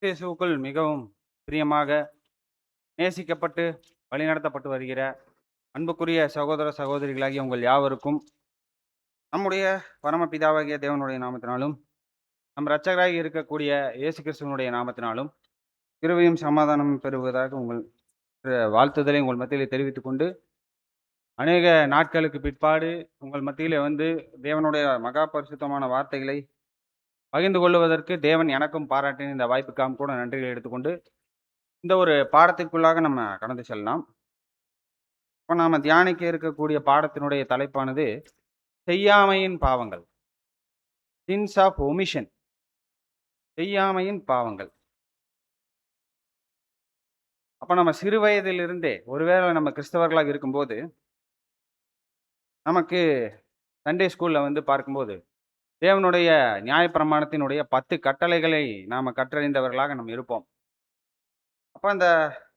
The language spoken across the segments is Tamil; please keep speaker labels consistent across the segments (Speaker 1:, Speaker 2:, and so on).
Speaker 1: இயேசுவுக்குள் மிகவும் பிரியமாக நேசிக்கப்பட்டு வழிநடத்தப்பட்டு வருகிற அன்புக்குரிய சகோதர சகோதரிகளாகிய உங்கள் யாவருக்கும் நம்முடைய பரமபிதாவாகிய தேவனுடைய நாமத்தினாலும் நம் இரட்சகராகி இருக்கக்கூடிய இயேசு கிறிஸ்துவனுடைய நாமத்தினாலும் கிருபையும் சமாதானம் பெறுவதாக உங்கள் வாழ்த்துதலை உங்கள் மத்தியிலே தெரிவித்துக் கொண்டு அநேக நாட்களுக்கு பிற்பாடு உங்கள் மத்தியிலே வந்து தேவனுடைய மகா பரிசுத்தமான வார்த்தைகளை பகிர்ந்து கொள்வதற்கு தேவன் எனக்கும் பாராட்டின இந்த வாய்ப்புக்காக கூட நன்றிகளை எடுத்துக்கொண்டு இந்த ஒரு பாடத்திற்குள்ளாக நம்ம கடந்து செல்லலாம். இப்போ நாம தியானிக்க இருக்கக்கூடிய பாடத்தினுடைய தலைப்பானது செய்யாமையின் பாவங்கள், சின்ஸ் ஆஃப் ஒமிஷன். செய்யாமையின் பாவங்கள். அப்ப நம்ம சிறு வயதிலிருந்தே ஒருவேளை நம்ம கிறிஸ்தவர்களாக இருக்கும்போது நமக்கு சண்டே ஸ்கூல்ல வந்து பார்க்கும்போது தேவனுடைய நியாயப்பிரமாணத்தினுடைய 10 கட்டளைகளை நாம கற்றறிந்தவர்களாக நம்ம இருப்போம். அப்ப அந்த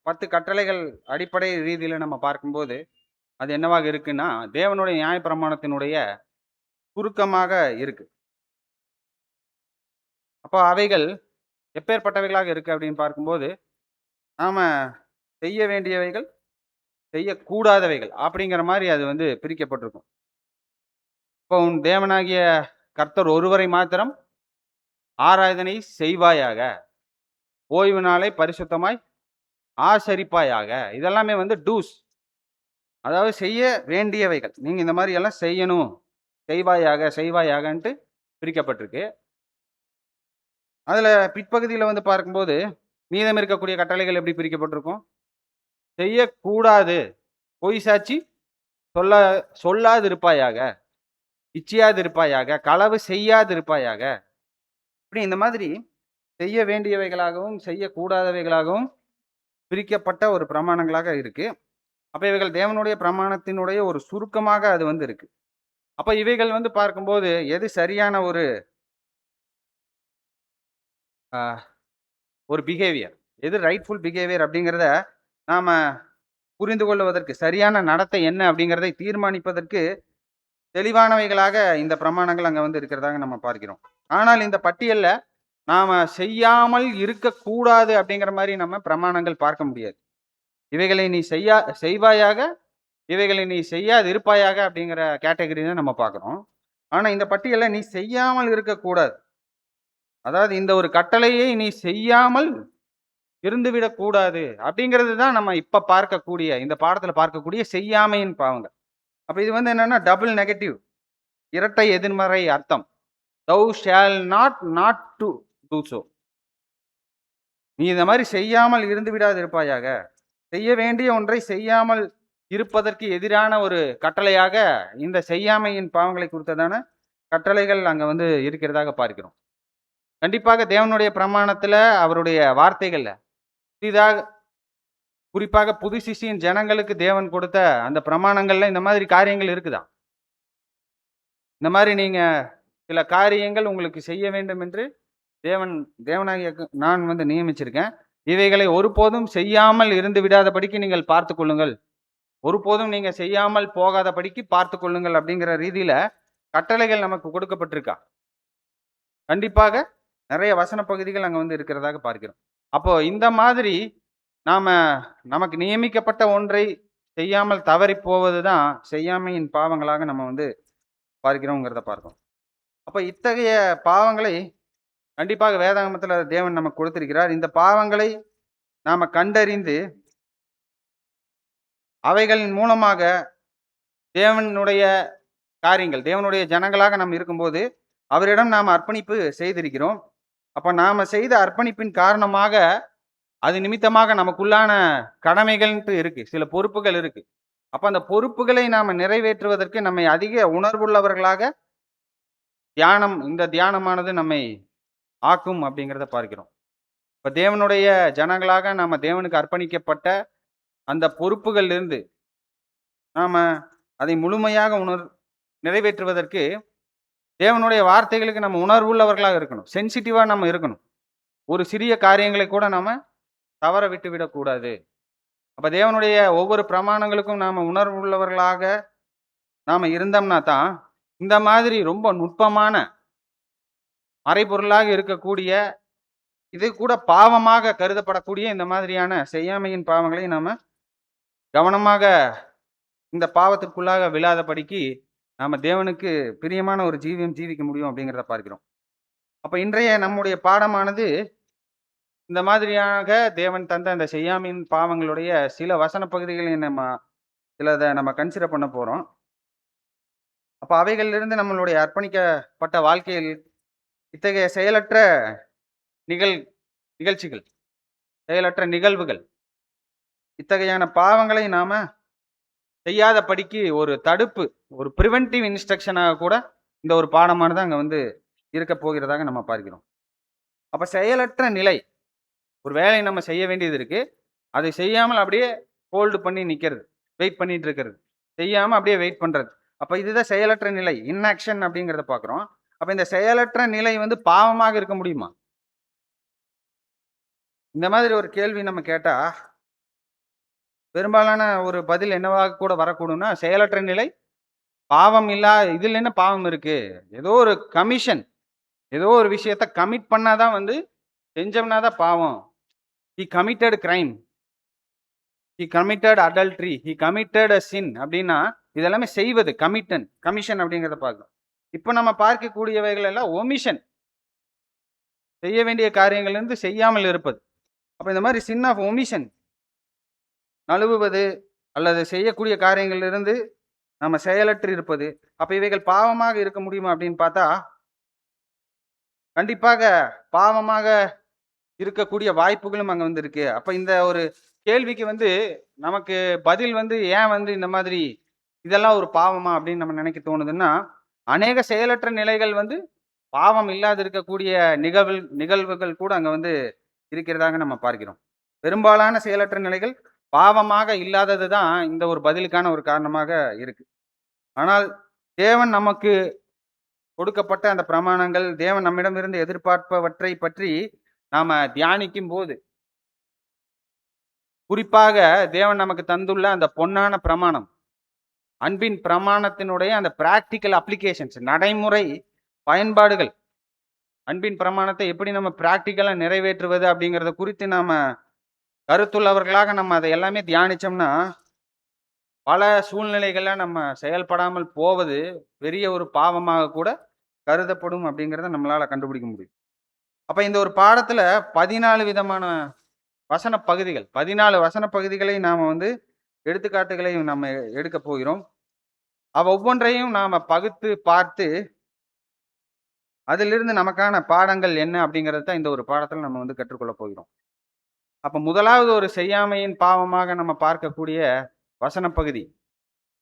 Speaker 1: 10 கட்டளைகள் அடிப்படை ரீதியில நம்ம பார்க்கும்போது அது என்னவாக இருக்குன்னா தேவனுடைய நியாயப்பிரமாணத்தினுடைய சுருக்கமாக இருக்கு. அப்போ அவைகள் எப்பேற்பட்டவைகளாக இருக்கு அப்படின்னு பார்க்கும்போது நாம செய்ய வேண்டியவைகள், செய்யக்கூடாதவைகள் அப்படிங்கிற மாதிரி அது வந்து பிரிக்கப்பட்டிருக்கும். இப்போ உன் தேவனாகிய கர்த்தர் ஒருவரை மாத்திரம் ஆராதனை செய்வாயாக, ஓய்வு நாளை பரிசுத்தமாய் ஆசரிப்பாயாக. இதெல்லாமே வந்து டூஸ், அதாவது செய்ய வேண்டியவைகள். நீங்க இந்த மாதிரி எல்லாம் செய்யணும், செய்வாயாக செய்வாயாகன்ட்டு பிரிக்கப்பட்டிருக்கு. அதுல பிற்பகுதியில் வந்து பார்க்கும்போது மீதம் இருக்கக்கூடிய கட்டளைகள் எப்படி பிரிக்கப்பட்டிருக்கும்? செய்யக்கூடாது, பொய் சாட்சி சொல்லாதிருப்பாயாக, இச்சியாதிருப்பாயாக, களவு செய்யாதிருப்பாயாக. இப்படி இந்த மாதிரி செய்ய வேண்டியவைகளாகவும் செய்யக்கூடாதவைகளாகவும் பிரிக்கப்பட்ட ஒரு பிரமாணங்களாக இருக்கு. அப்ப இவைகள் தேவனுடைய பிரமாணத்தினுடைய ஒரு சுருக்கமாக அது வந்து இருக்கு. அப்ப இவைகள் வந்து பார்க்கும்போது எது சரியான ஒரு பிஹேவியர், எது ரைட்ஃபுல் பிஹேவியர் அப்படிங்கிறத நாம புரிந்து கொள்வதற்கு, சரியான நடத்தை என்ன அப்படிங்கிறதை தீர்மானிப்பதற்கு தெளிவானவைகளாக இந்த பிரமாணங்கள் அங்க வந்து இருக்கிறதாக நம்ம பார்க்கிறோம். ஆனால் இந்த பட்டியல்ல நாம செய்யாமல் இருக்கக்கூடாது அப்படிங்கிற மாதிரி நம்ம பிரமாணங்கள் பார்க்க முடியாது. இவைகளை நீ செய்வாயாக, இவைகளை நீ செய்யாது இருப்பாயாக அப்படிங்கிற கேட்டகரி தான் நம்ம பார்க்குறோம். ஆனா இந்த பட்டியல்ல நீ செய்யாமல் இருக்கக்கூடாது, அதாவது இந்த ஒரு கட்டளையை நீ செய்யாமல் இருந்துவிடக் கூடாது அப்படிங்கிறது தான் நம்ம இப்ப பார்க்கக்கூடிய, இந்த பாடத்துல பார்க்கக்கூடிய செய்யாமையின் பாவங்கள். அப்ப இது வந்து என்னன்னா டபுள் நெகட்டிவ், இரட்டை எதிர்மறை அர்த்தம். thou shall not to do so. நீ இந்த மாதிரி செய்யாமல் இருந்து விடாது இருப்பாயாக. செய்ய வேண்டிய ஒன்றை செய்யாமல் இருப்பதற்கு எதிரான ஒரு கட்டளையாக இந்த செய்யாமையின் பாவங்களை குறித்ததான கட்டளைகள் அங்க வந்து இருக்கிறதாக பார்க்கிறோம். கண்டிப்பாக தேவனுடைய பிரமாணத்துல, அவருடைய வார்த்தைகள்ல புதிதாக, குறிப்பாக புது சிஷ்யின் ஜனங்களுக்கு தேவன் கொடுத்த அந்த பிரமாணங்கள்ல இந்த மாதிரி காரியங்கள் இருக்குதா? இந்த மாதிரி நீங்க சில காரியங்கள் உங்களுக்கு செய்ய வேண்டும் என்று தேவனாகிய நான் வந்து நியமிச்சிருக்கேன். இவைகளை ஒருபோதும் செய்யாமல் இருந்து விடாதபடிக்கு நீங்கள் பார்த்து கொள்ளுங்கள், ஒருபோதும் நீங்க செய்யாமல் போகாதபடிக்கு பார்த்து கொள்ளுங்கள் அப்படிங்கிற ரீதியில கட்டளைகள் நமக்கு கொடுக்கப்பட்டிருக்கா? கண்டிப்பாக நிறைய வசன பகுதிகள் அங்க வந்து இருக்கிறதாக பார்க்கிறோம். அப்போ இந்த மாதிரி நமக்கு நியமிக்கப்பட்ட ஒன்றை செய்யாமல் தவறி போவதுதான் செய்யாமையின் பாவங்களாக நம்ம வந்து பார்க்கிறோங்கிறத பார்க்கிறோம். அப்ப இத்தகைய பாவங்களை கண்டிப்பாக வேதாகமத்துல தேவன் நமக்கு கொடுத்திருக்கிறார். இந்த பாவங்களை நாம கண்டறிந்து அவைகளின் மூலமாக தேவனுடைய காரியங்கள், தேவனுடைய ஜனங்களாக நாம் இருக்கும்போது அவரிடம் நாம் அர்ப்பணிப்பு செய்திருக்கிறோம். அப்ப நாம செய்த அர்ப்பணிப்பின் காரணமாக அது நிமித்தமாக நமக்குள்ளான கடமைகள்ன்ட்டு இருக்கு, சில பொறுப்புகள் இருக்கு. அப்ப அந்த பொறுப்புகளை நாம நிறைவேற்றுவதற்கு நம்மை அதிக உணர்வுள்ளவர்களாக இந்த தியானமானது நம்மை ஆக்கும் அப்படிங்கிறத பார்க்கிறோம். இப்ப தேவனுடைய ஜனங்களாக நாம தேவனுக்கு அர்ப்பணிக்கப்பட்ட அந்த பொறுப்புகள் இருந்து நாம அதை முழுமையாக நிறைவேற்றுவதற்கு தேவனுடைய வார்த்தைகளுக்கு நம்ம உணர்வுள்ளவர்களாக இருக்கணும், சென்சிட்டிவா நம்ம இருக்கணும். ஒரு சிறிய காரியங்களை கூட நாம தவற விட்டு விடக்கூடாது. அப்ப தேவனுடைய ஒவ்வொரு பிரமாணங்களுக்கும் நாம உணர்வுள்ளவர்களாக நாம இருந்தோம்னா தான் இந்த மாதிரி ரொம்ப நுட்பமான மறைபொருளாக இருக்கக்கூடிய இது கூட பாவமாக கருதப்படக்கூடிய இந்த மாதிரியான செய்யாமையின் பாவங்களை நாம கவனமாக இந்த பாவத்திற்குள்ளாக விழாதபடிக்கு நாம தேவனுக்கு பிரியமான ஒரு ஜீவியம் ஜீவிக்க முடியும் அப்படிங்கிறத பார்க்கிறோம். அப்ப இன்றைய நம்முடைய பாடமானது இந்த மாதிரியாக தேவன் தந்த அந்த செய்யாமையின் பாவங்களுடைய சில வசன பகுதிகளை சிலதை நம்ம கன்சிடர் பண்ண போறோம். அப்ப அவைகளிலிருந்து நம்மளுடைய அர்ப்பணிக்கப்பட்ட வாழ்க்கையில் இத்தகைய செயலற்ற நிகழ் நிகழ்ச்சிகள், செயலற்ற நிகழ்வுகள், இத்தகையான பாவங்களை நாம செய்யாத படிக்கு ஒரு தடுப்பு, ஒரு பிரிவென்டிவ் இன்ஸ்ட்ரக்ஷனாக கூட இந்த ஒரு பாடமானது அங்க வந்து இருக்க போகிறதாக நம்ம பார்க்கிறோம். அப்ப செயலற்ற நிலை, ஒரு வேலையை நம்ம செய்ய வேண்டியது இருக்கு. அதை செய்யாமல் அப்படியே ஹோல்டு பண்ணி நிக்கிறது, வெயிட் பண்ணிட்டு இருக்கிறது, செய்யாம அப்படியே வெயிட் பண்றது. அப்ப இதுதான் செயலற்ற நிலை, இன்ஆக்ஷன் அப்படிங்கிறத பார்க்கிறோம். அப்ப இந்த செயலற்ற நிலை வந்து பாவமாக இருக்க முடியுமா? இந்த மாதிரி ஒரு கேள்வி நம்ம கேட்டா பெரும்பாலான ஒரு பதில் என்னவாக கூட வரக்கூடும்னா, செயலற்ற நிலை பாவம் இதுல என்ன பாவம் இருக்கு? ஏதோ ஒரு கமிஷன், ஏதோ ஒரு விஷயத்த கமிட் பண்ணாதான் வந்து செஞ்சோம்னா தான் பாவம். He committed crime, he committed adultery, he committed a sin அப்படின்னா இதெல்லாமே செய்வது, கமிஷன் அப்படிங்கிறத பார்க்கலாம். இப்போ நம்ம பார்க்கக்கூடியவைகள் எல்லாம் ஒமிஷன், செய்ய வேண்டிய காரியங்களிலிருந்து செய்யாமல் இருப்பது. அப்ப இந்த மாதிரி சின் ஆஃப் ஒமிஷன், நழுவுவது அல்லது செய்யக்கூடிய காரியங்களிலிருந்து நம்ம செயலற்று இருப்பது. அப்ப இவைகள் பாவமாக இருக்க முடியுமா அப்படின்னு பார்த்தா, கண்டிப்பாக பாவமாக இருக்கக்கூடிய வாய்ப்புகளும் அங்க வந்து இருக்கு. அப்ப இந்த ஒரு கேள்விக்கு வந்து நமக்கு பதில் வந்து ஏன் வந்து இந்த மாதிரி இதெல்லாம் ஒரு பாவமா அப்படின்னு நம்ம நினைக்க தோணுதுன்னா, அநேக செயலற்ற நிலைகள் வந்து பாவம் இல்லாது இருக்கக்கூடிய நிகழ்வுகள் கூட அங்க வந்து இருக்கிறதாக நம்ம பார்க்கிறோம். பெரும்பாலான செயலற்ற நிலைகள் பாவமாக இல்லாதது தான் இந்த ஒரு பதிலுக்கான ஒரு காரணமாக இருக்கு. ஆனால் தேவன் நமக்கு கொடுக்கப்பட்ட அந்த பிரமாணங்கள், தேவன் நம்மிடமிருந்து எதிர்பார்ப்பவற்றை பற்றி நாம தியானிக்கும் போது, குறிப்பாக தேவன் நமக்கு தந்துள்ள அந்த பொன்னான பிரமாணம், அன்பின் பிரமாணத்தினுடைய அந்த பிராக்டிக்கல் அப்ளிகேஷன்ஸ், நடைமுறை பயன்பாடுகள், அன்பின் பிரமாணத்தை எப்படி நம்ம பிராக்டிக்கலா நிறைவேற்றுவது அப்படிங்கிறத குறித்து நாம கருத்துள்ளவர்களாக நம்ம அதை எல்லாமே தியானிச்சோம்னா, பல சூழ்நிலைகள்ல நம்ம செயல்படாமல் போவது பெரிய ஒரு பாவமாக கூட கருதப்படும் அப்படிங்கிறத நம்மளால கண்டுபிடிக்க முடியும். அப்ப இந்த ஒரு பாடத்துல 14 விதமான வசன பகுதிகள், 14 வசன பகுதிகளை நாம வந்து எடுத்துக்காட்டுகளை நம்ம எடுக்க போகிறோம். ஒவ்வொன்றையும் நாம பகுத்து பார்த்து, அதிலிருந்து நமக்கான பாடங்கள் என்ன அப்படிங்கிறத தான் இந்த ஒரு பாடத்துல நம்ம வந்து கற்றுக்கொள்ள போகிறோம். அப்ப முதலாவது ஒரு செய்யாமையின் பாவமாக நம்ம பார்க்கக்கூடிய வசன பகுதி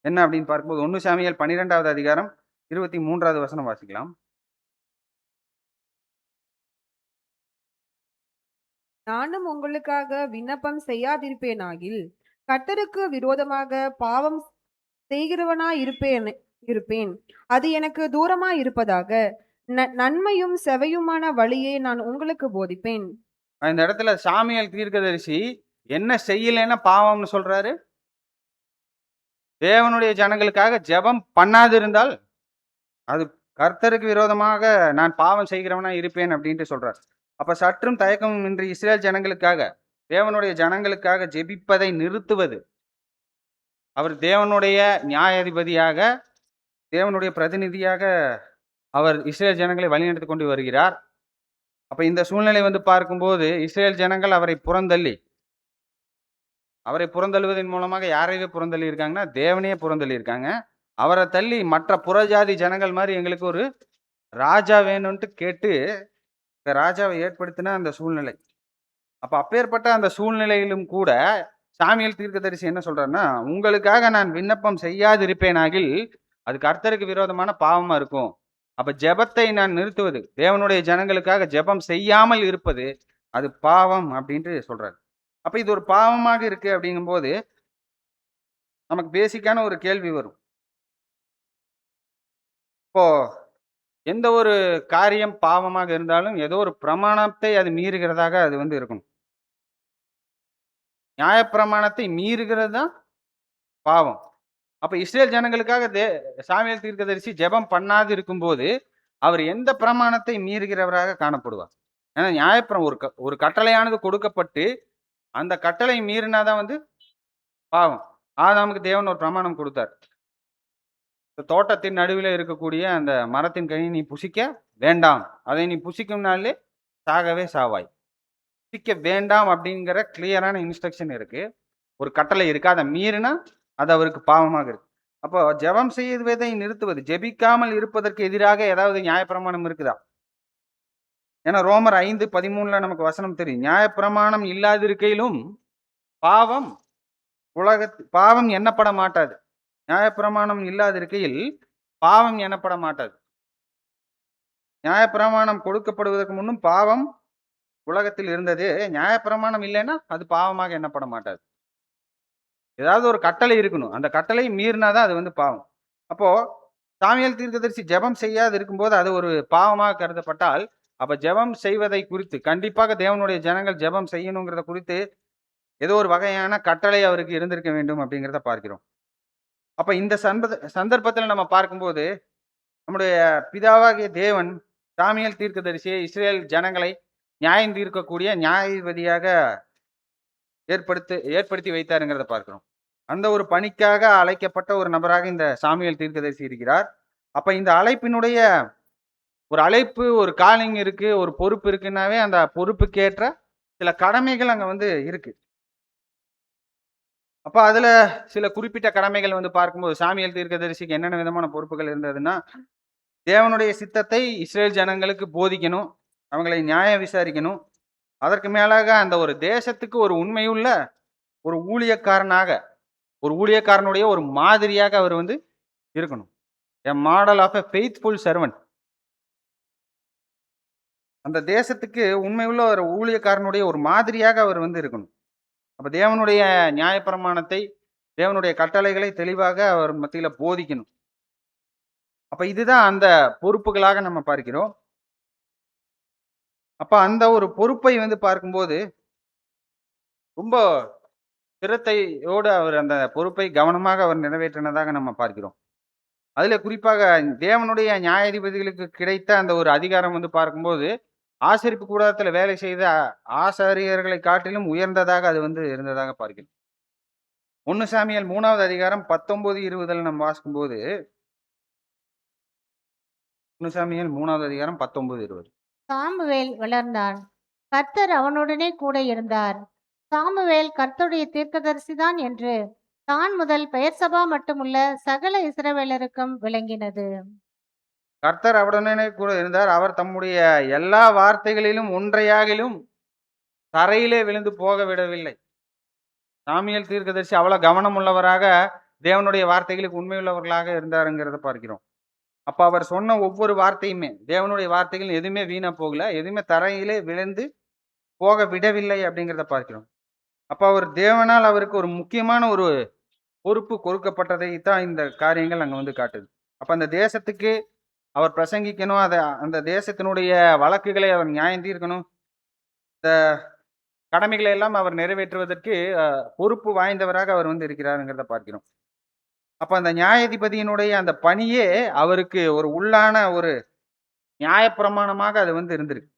Speaker 1: என்ன அப்படின்னு பார்க்கும்போது 1 சாமுவேல் 12வது அதிகாரம் 23வது வசனம் வாசிக்கலாம்.
Speaker 2: நானும் உங்களுக்காக விண்ணப்பம் செய்யாதிருப்பேனாகில் கர்த்தருக்கு விரோதமாக பாவம் செய்கிறவனாயிருப்பேன். அது எனக்கு தூரமாயிருப்பதாக. நன்மையும் செவையுமான வழியை நான் உங்களுக்கு போதிப்பேன்.
Speaker 1: இந்த இடத்துல சாமுவேல் தீர்க்கதரிசி என்ன செய்யலைன்னா பாவம்னு சொல்றாரு? தேவனுடைய ஜனங்களுக்காக ஜெபம் பண்ணாதிருந்தால் அது கர்த்தருக்கு விரோதமாக நான் பாவம் செய்கிறவனா இருப்பேன் அப்படின்ட்டு சொல்றார். அப்ப சற்றும் தயக்கமும் இன்றி இஸ்ரேல் ஜனங்களுக்காக, தேவனுடைய ஜனங்களுக்காக ஜெபிப்பதை நிறுத்துவது, அவர் தேவனுடைய நியாயாதிபதியாக, தேவனுடைய பிரதிநிதியாக அவர் இஸ்ரேல் ஜனங்களை வழிநடத்தி கொண்டு வருகிறார். அப்ப இந்த சூழ்நிலை வந்து பார்க்கும்போது இஸ்ரேல் ஜனங்கள் அவரை புறந்தள்ளுவதன் மூலமாக யாரையே புறந்தள்ளி இருக்காங்கன்னா, தேவனையே புறந்தள்ளி இருக்காங்க. அவரை தள்ளி மற்ற புறஜாதி ஜனங்கள் மாதிரி எங்களுக்கு ஒரு ராஜா வேணும்ன்ட்டு கேட்டு இந்த ராஜாவை ஏற்படுத்தின அந்த சூழ்நிலை. அப்ப அப்பேற்பட்ட அந்த சூழ்நிலையிலும் கூட சாமுவேல் தீர்க்கதரிசி என்ன சொல்றாருன்னா, உங்களுக்காக நான் விண்ணப்பம் செய்யாதிருப்பேனாகில் அது கர்த்தருக்கு விரோதமான பாவமா இருக்கும். அப்ப ஜெபத்தை நான் நிறுத்துவது, தேவனுடைய ஜனங்களுக்காக ஜெபம் செய்யாமல் இருப்பது அது பாவம் அப்படின்ட்டு சொல்றாரு. அப்ப இது ஒரு பாவமாக இருக்கு அப்படிங்கும்போது நமக்கு பேசிக்கான ஒரு கேள்வி வரும். இப்போ எந்த ஒரு காரியம் பாவமாக இருந்தாலும் ஏதோ ஒரு பிரமாணத்தை அது மீறுகிறதாக அது வந்து இருக்கணும். நியாயப்பிரமாணத்தை மீறுகிறது தான் பாவம். அப்ப இஸ்ரேல் ஜனங்களுக்காக சாமுவேல் தீர்க்கதரிசி ஜெபம் பண்ணாது இருக்கும்போது அவர் எந்த பிரமாணத்தை மீறுகிறவராக காணப்படுவார்? ஏன்னா ஒரு கட்டளையானது கொடுக்கப்பட்டு அந்த கட்டளை மீறினாதான் வந்து பாவம். ஆதாமுக்கு தேவன் ஒரு பிரமாணம் கொடுத்தார். இந்த தோட்டத்தின் நடுவிலே இருக்கக்கூடிய அந்த மரத்தின் கனி நீ புசிக்க வேண்டாம். அதை நீ புசிக்கும் நாளிலே சாகவே சாவாய். புசிக்க வேண்டாம் அப்படிங்கிற கிளியரான இன்ஸ்ட்ரக்ஷன் இருக்கு. ஒரு கட்டளை இருக்கு. அதை மீறினா அது அவருக்கு பாவமாக இருக்கு. அப்போ ஜெபம் செய்வதை நிறுத்துவது, ஜெபிக்காமல் இருப்பதற்கு எதிராக ஏதாவது நியாயப்பிரமாணம் இருக்குதா? ஏன்னா ரோமர் 5:13 நமக்கு வசனம் தெரியும். நியாயப்பிரமாணம் இல்லாதிருக்கையிலும் பாவம் பாவம் எண்ணப்பட மாட்டாது. நியாயப்பிரமாணம் இல்லாதிருக்கையில் பாவம் எண்ணப்பட மாட்டாது. நியாயப்பிரமாணம் கொடுக்கப்படுவதற்கு முன்னும் பாவம் உலகத்தில் இருந்தது. நியாயப்பிரமாணம் இல்லைன்னா அது பாவமாக எண்ணப்பட மாட்டாது. ஏதாவது ஒரு கட்டளை இருக்கணும். அந்த கட்டளை மீறினாதான் அது வந்து பாவம். அப்போ சாமுவேல் தீர்க்கதரிசி ஜெபம் செய்யாது இருக்கும்போது அது ஒரு பாவமாக கருதப்பட்டால், அப்ப ஜெபம் செய்வதை குறித்து கண்டிப்பாக தேவனுடைய ஜனங்கள் ஜெபம் செய்யணுங்கிறத குறித்து ஏதோ ஒரு வகையான கட்டளை அவருக்கு இருந்திருக்க வேண்டும் அப்படிங்கிறத பார்க்கிறோம். அப்ப இந்த சந்தர்ப்பத்தில் நம்ம பார்க்கும்போது நம்முடைய பிதாவாகிய தேவன் சாமுவேல் தீர்க்கதரிசியை இஸ்ரேல் ஜனங்களை நியாயம் தீர்க்கக்கூடிய நியாயாதிபதியாக ஏற்படுத்தி வைத்தாருங்கிறத பார்க்கிறோம். அந்த ஒரு பணிக்காக அழைக்கப்பட்ட ஒரு நபராக இந்த சாமுவேல் தீர்க்கதரிசி இருக்கிறார். அப்ப இந்த அழைப்பினுடைய ஒரு அழைப்பு, ஒரு காலிங் இருக்கு, ஒரு பொறுப்பு இருக்குன்னாவே அந்த பொறுப்புக்கேற்ற சில கடமைகள் அங்க வந்து இருக்கு. அப்ப அதுல சில குறிப்பிட்ட கடமைகள் வந்து பார்க்கும்போது சாமுவேல் தீர்க்கதரிசிக்கு என்னென்ன விதமான பொறுப்புகள் இருந்ததுன்னா, தேவனுடைய சித்தத்தை இஸ்ரேல் ஜனங்களுக்கு போதிக்கணும், அவங்களை நியாயம் விசாரிக்கணும். அதற்கு மேலாக அந்த ஒரு தேசத்துக்கு ஒரு உண்மையுள்ள ஒரு ஊழியக்காரனாக, ஒரு ஊழியக்காரனுடைய ஒரு மாதிரியாக அவர் வந்து இருக்கணும். A model of a faithful servant. அந்த தேசத்துக்கு உண்மையுள்ள ஒரு ஊழியக்காரனுடைய ஒரு மாதிரியாக அவர் வந்து இருக்கணும். அப்ப தேவனுடைய நியாயப்பிரமாணத்தை, தேவனுடைய கட்டளைகளை தெளிவாக அவர் மத்தியில போதிக்கணும். அப்ப இதுதான் அந்த பொறுப்புகளாக நம்ம பார்க்கிறோம். அப்ப அந்த ஒரு பொறுப்பை வந்து பார்க்கும்போது ரொம்ப சிரத்தையோடு அவர் அந்த பொறுப்பை கவனமாக அவர் நிறைவேற்றினதாக நம்ம பார்க்கிறோம். அதுல குறிப்பாக தேவனுடைய நியாயாதிபதிகளுக்கு கிடைத்த அந்த ஒரு அதிகாரம் வந்து பார்க்கும்போது, ஆசரிப்பு கூடாரத்துல வேலை செய்த ஆசாரியர்களை காட்டிலும் உயர்ந்ததாக அது வந்து இருந்ததாக பார்க்கிறோம். 1 சாமுவேல் 3வது அதிகாரம் 19, 20 நம்ம வாசிக்கும்போது 1 சாமுவேல் 3வது அதிகாரம் 19, 20.
Speaker 3: சாமுவேல் வளர்ந்தான். கர்த்தர் அவனுடனே கூட இருந்தார். சாமுவேல் கர்த்தருடைய தீர்க்கதரிசிதான் என்று தான் முதல் பெயர்சபா மட்டுமுள்ள சகல இஸ்ரவேலருக்கும் விளங்கினது.
Speaker 1: கர்த்தர் அவருடனே கூட இருந்தார். அவர் தம்முடைய எல்லா வார்த்தைகளிலும் ஒன்றையாகிலும் தரையிலே விழுந்து போக விடவில்லை. சாமுவேல் தீர்க்கதரிசி அவ்வளவு கவனம் உள்ளவராக தேவனுடைய வார்த்தைகளுக்கு உண்மையுள்ளவர்களாக இருந்தாருங்கிறத பார்க்கிறோம். அப்ப அவர் சொன்ன ஒவ்வொரு வார்த்தையுமே தேவனுடைய வார்த்தைகள் எதுவுமே வீணா போகல, எதுவுமே தரையிலே விழுந்து போக விடவில்லை அப்படிங்கிறத பார்க்கிறோம். அப்ப அவர் தேவனால் அவருக்கு ஒரு முக்கியமான ஒரு பொறுப்பு கொடுக்கப்பட்டதை தான் இந்த காரியங்கள் அங்க வந்து காட்டுது. அப்ப அந்த தேசத்துக்கு அவர் பிரசங்கிக்கணும், அந்த தேசத்தினுடைய வழக்குகளை அவர் நியாயம் தீர்க்கணும், இந்த கடமைகளை எல்லாம் அவர் நிறைவேற்றுவதற்கு பொறுப்பு வாய்ந்தவராக அவர் வந்து இருக்கிறாருங்கிறத பார்க்கிறோம். அப்ப அந்த நியாயாதிபதியினுடைய அந்த பணியே அவருக்கு ஒரு உள்ளான ஒரு நியாயப்பிரமாணமாக அது வந்து இருந்திருக்கு.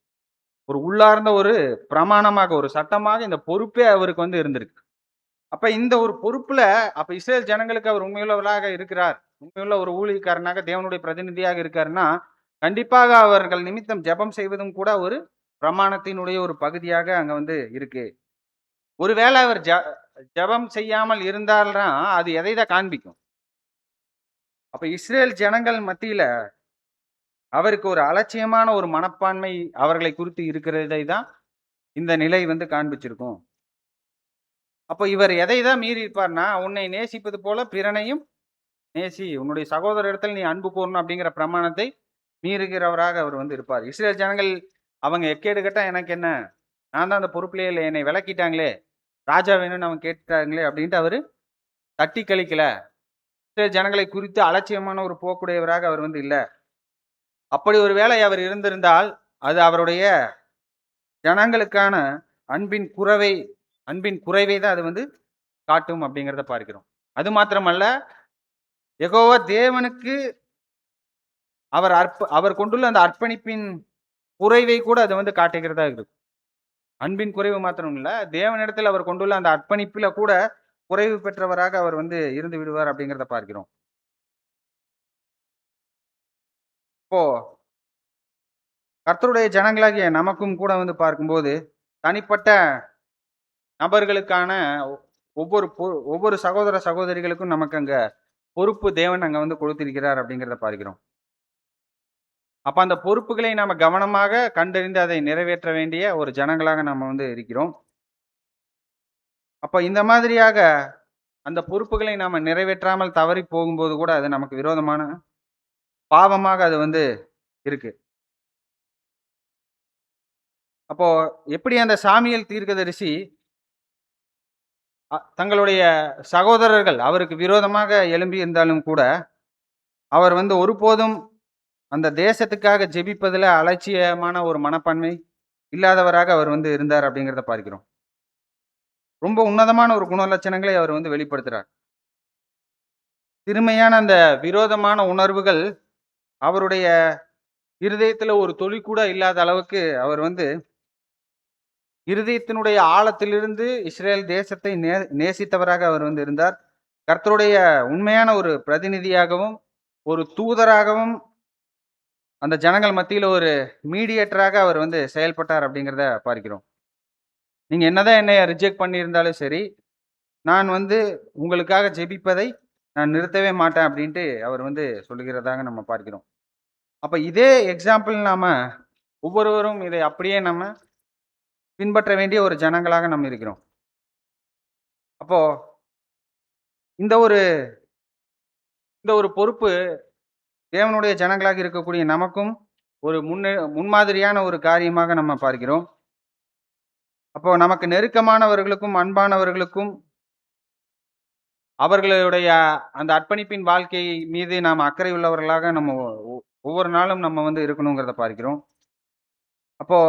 Speaker 1: ஒரு உள்ளார்ந்த ஒரு பிரமாணமாக, ஒரு சட்டமாக இந்த பொறுப்பே அவருக்கு வந்து இருந்திருக்கு. அப்ப இந்த ஒரு பொறுப்புல அப்ப இஸ்ரேல் ஜனங்களுக்கு அவர் உண்மையுள்ளவராக இருக்கிறார், உண்மையுள்ள ஒரு ஊழியக்காரனாக தேவனுடைய பிரதிநிதியாக இருக்காருன்னா, கண்டிப்பாக அவர்கள் நிமித்தம் ஜெபம் செய்வதும் கூட ஒரு பிரமாணத்தினுடைய ஒரு பகுதியாக அங்க வந்து இருக்கு. ஒருவேளை அவர் ஜெபம் செய்யாமல் இருந்தால்னா அது எதை தான் காண்பிக்கும்? அப்ப இஸ்ரேல் ஜனங்கள் மத்தியில அவருக்கு ஒரு அலட்சியமான ஒரு மனப்பான்மை அவர்களை குறித்து இருக்கிறதை தான் இந்த நிலை வந்து காண்பிச்சிருக்கும். அப்போ இவர் எதை தான் மீறி இருப்பார்னா, உன்னை நேசிப்பது போல பிறனையும் நேசி, உன்னுடைய சகோதர இடத்துல நீ அன்பு கூறணும் அப்படிங்கிற பிரமாணத்தை மீறுகிறவராக அவர் வந்து இருப்பார். இஸ்ரேல் ஜனங்கள் அவங்க எக்கேடு கேட்டா எனக்கு என்ன, நான் தான் அந்த பொறுப்பிலே இல்லை, என்னை விலக்கிட்டாங்களே, ராஜா வேணும்னு அவங்க கேட்டாங்களே அப்படின்ட்டு அவரு தட்டி கழிக்கல. இஸ்ரேல் ஜனங்களை குறித்து அலட்சியமான ஒரு போக்குடையவராக அவர் வந்து இல்லை. அப்படி ஒரு வேளை அவர் இருந்திருந்தால் அது அவருடைய ஜனங்களுக்கான அன்பின் குறைவை தான் அது வந்து காட்டும் அப்படிங்கிறத பார்க்கிறோம். அது மாத்திரமல்ல, யெகோவா தேவனுக்கு அவர் கொண்டுள்ள அந்த அர்ப்பணிப்பின் குறைவை கூட அது வந்து காட்டுகிறதா இருக்கும். அன்பின் குறைவு மாத்திரம் இல்ல, தேவனிடத்தில் அவர் கொண்டுள்ள அந்த அர்ப்பணிப்பில கூட குறைவு பெற்றவராக அவர் வந்து இருந்து விடுவார் அப்படிங்கிறத பார்க்கிறோம். இப்போ கர்த்தருடைய ஜனங்களாகிய நமக்கும் கூட வந்து பார்க்கும்போது, தனிப்பட்ட நபர்களுக்கான ஒவ்வொரு ஒவ்வொரு சகோதர சகோதரிகளுக்கும் நமக்கு அங்க பொறுப்பு தேவன் அங்க வந்து கொடுத்திருக்கிறார் அப்படிங்கிறத பார்க்கிறோம். அப்ப அந்த பொறுப்புகளை நாம கவனமாக கண்டறிந்து அதை நிறைவேற்ற வேண்டிய ஒரு ஜனங்களாக நம்ம வந்து இருக்கிறோம். அப்ப இந்த மாதிரியாக அந்த பொறுப்புகளை நாம நிறைவேற்றாமல் தவறி போகும்போது கூட அது நமக்கு விரோதமான பாவமாக அது வந்து இருக்கு. அப்போ எப்படி அந்த சாமியேல் தீர்க்கதரிசி தங்களுடைய சகோதரர்கள் அவருக்கு விரோதமாக எழும்பி இருந்தாலும் கூட, அவர் வந்து ஒருபோதும் அந்த தேசத்துக்காக ஜெபிப்பதில அலட்சியமான ஒரு மனப்பான்மை இல்லாதவராக அவர் வந்து இருந்தார் அப்படிங்கிறத பார்க்கிறோம். ரொம்ப உன்னதமான ஒரு குணலட்சணங்களை அவர் வந்து வெளிப்படுத்துறார். சிறுமையான அந்த விரோதமான உணர்வுகள் அவருடைய இருதயத்தில ஒரு துளி கூட இல்லாத அளவுக்கு அவர் வந்து இருதயத்தினுடைய ஆழத்திலிருந்து இஸ்ரேல் தேசத்தை நேசித்தவராக அவர் வந்து இருந்தார். கர்த்தருடைய உண்மையான ஒரு பிரதிநிதியாகவும், ஒரு தூதராகவும் அந்த ஜனங்கள் மத்தியில ஒரு மீடியேட்டராக அவர் வந்து செயல்பட்டார் அப்படிங்கிறத பார்க்கிறோம். நீங்க என்னதான் என்னைய ரிஜெக்ட் பண்ணியிருந்தாலும் சரி, நான் வந்து உங்களுக்காக ஜெபிப்பதை நான் நிறுத்தவே மாட்டேன் அப்படின்ட்டு அவர் வந்து சொல்லுகிறதாக நம்ம பார்க்கிறோம். அப்ப இதே எக்ஸாம்பிள் நாம ஒவ்வொருவரும் இதை அப்படியே நம்ம பின்பற்ற வேண்டிய ஒரு ஜனங்களாக நம்ம இருக்கிறோம். அப்போ இந்த ஒரு இந்த ஒரு பொறுப்பு தேவனுடைய ஜனங்களாக இருக்கக்கூடிய நமக்கும் ஒரு முன்மாதிரியான ஒரு காரியமாக நம்ம பார்க்கிறோம். அப்போ நமக்கு நெருக்கமானவர்களுக்கும், அன்பானவர்களுக்கும் அவர்களுடைய அந்த அர்ப்பணிப்பின் வாழ்க்கை மீது நாம் அக்கறை உள்ளவர்களாக நம்ம ஒவ்வொரு நாளும் நம்ம வந்து இருக்கணுங்கிறத பார்க்கிறோம். அப்போ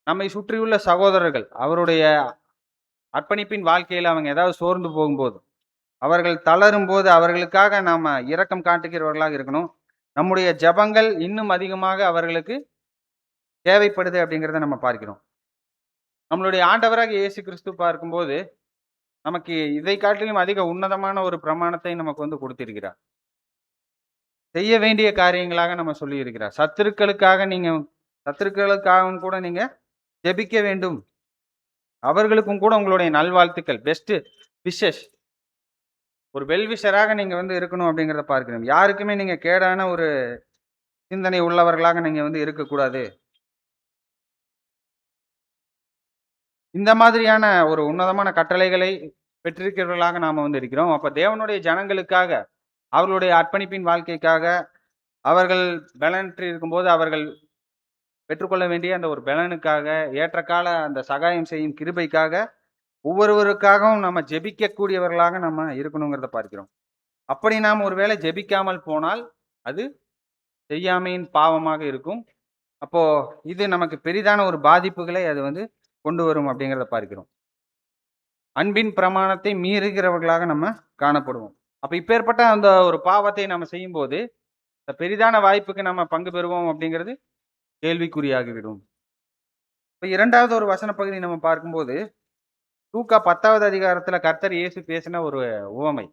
Speaker 1: நம்மை சுற்றியுள்ள சகோதரர்கள் அவருடைய அர்ப்பணிப்பின் வாழ்க்கையில அவங்க ஏதாவது சோர்ந்து போகும்போது, அவர்கள் தளரும்போது அவர்களுக்காக நாம இரக்கம் காட்டுகிறவர்களாக இருக்கணும். நம்முடைய ஜெபங்கள் இன்னும் அதிகமாக அவர்களுக்கு தேவைப்படுது அப்படிங்கிறத நம்ம பார்க்கிறோம். நம்மளுடைய ஆண்டவராகிய இயேசு கிறிஸ்து பார்க்கும்போது, நமக்கு இதை காட்டிலும் அதிக உன்னதமான ஒரு பிரமாணத்தை நமக்கு வந்து கொடுத்திருக்கிறார். செய்ய வேண்டிய காரியங்களாக நம்ம சொல்லியிருக்கிறார். சத்துருக்களுக்காகவும் கூட நீங்க ஜெபிக்க வேண்டும். அவர்களுக்கும் கூட உங்களுடைய நல்வாழ்த்துக்கள், பெஸ்ட் விஷஸ். ஒரு வெல்விஷராக நீங்க வந்து இருக்கணும் அப்படிங்கிறத பார்க்கிறோம். யாருக்குமே நீங்க கேடான ஒரு சிந்தனை உள்ளவர்களாக நீங்க வந்து இருக்கக்கூடாது. இந்த மாதிரியான ஒரு உன்னதமான கட்டளைகளை பெற்றிருக்கிறவர்களாக நாம வந்து இருக்கிறோம். அப்ப தேவனுடைய ஜனங்களுக்காக, அவர்களுடைய அர்ப்பணிப்பின் வாழ்க்கைக்காக, அவர்கள் பலனற்று இருக்கும்போது அவர்கள் பெற்றுக்கொள்ள வேண்டிய அந்த ஒரு பலனுக்காக, ஏற்றகால அந்த சகாயம் செய்யும் கிருபைக்காக, ஒவ்வொருவருக்காகவும் நம்ம ஜெபிக்கக்கூடியவர்களாக நம்ம இருக்கணுங்கிறத பார்க்கிறோம். அப்படி நாம் ஒருவேளை ஜெபிக்காமல் போனால், அது செய்யாமையின் பாவமாக இருக்கும். அப்போ இது நமக்கு பெரிதான ஒரு பாதிப்புகளை அது வந்து கொண்டு வரும் அப்படிங்கிறத பார்க்கிறோம். அன்பின் பிரமாணத்தை மீறுகிறவர்களாக நம்ம காணப்படுவோம். அப்ப இப்பேற்பட்ட அந்த ஒரு பாவத்தை நம்ம செய்யும்போது, பெரிதான வாய்ப்புக்கு நம்ம பங்கு பெறுவோம் அப்படிங்கிறது கேள்விக்குறியாகிவிடும். இப்ப 2வது ஒரு வசன பகுதி நம்ம பார்க்கும்போது, லூக்கா 10வது அதிகாரத்துல கர்த்தர் இயேசு பேசின ஒரு உவமை.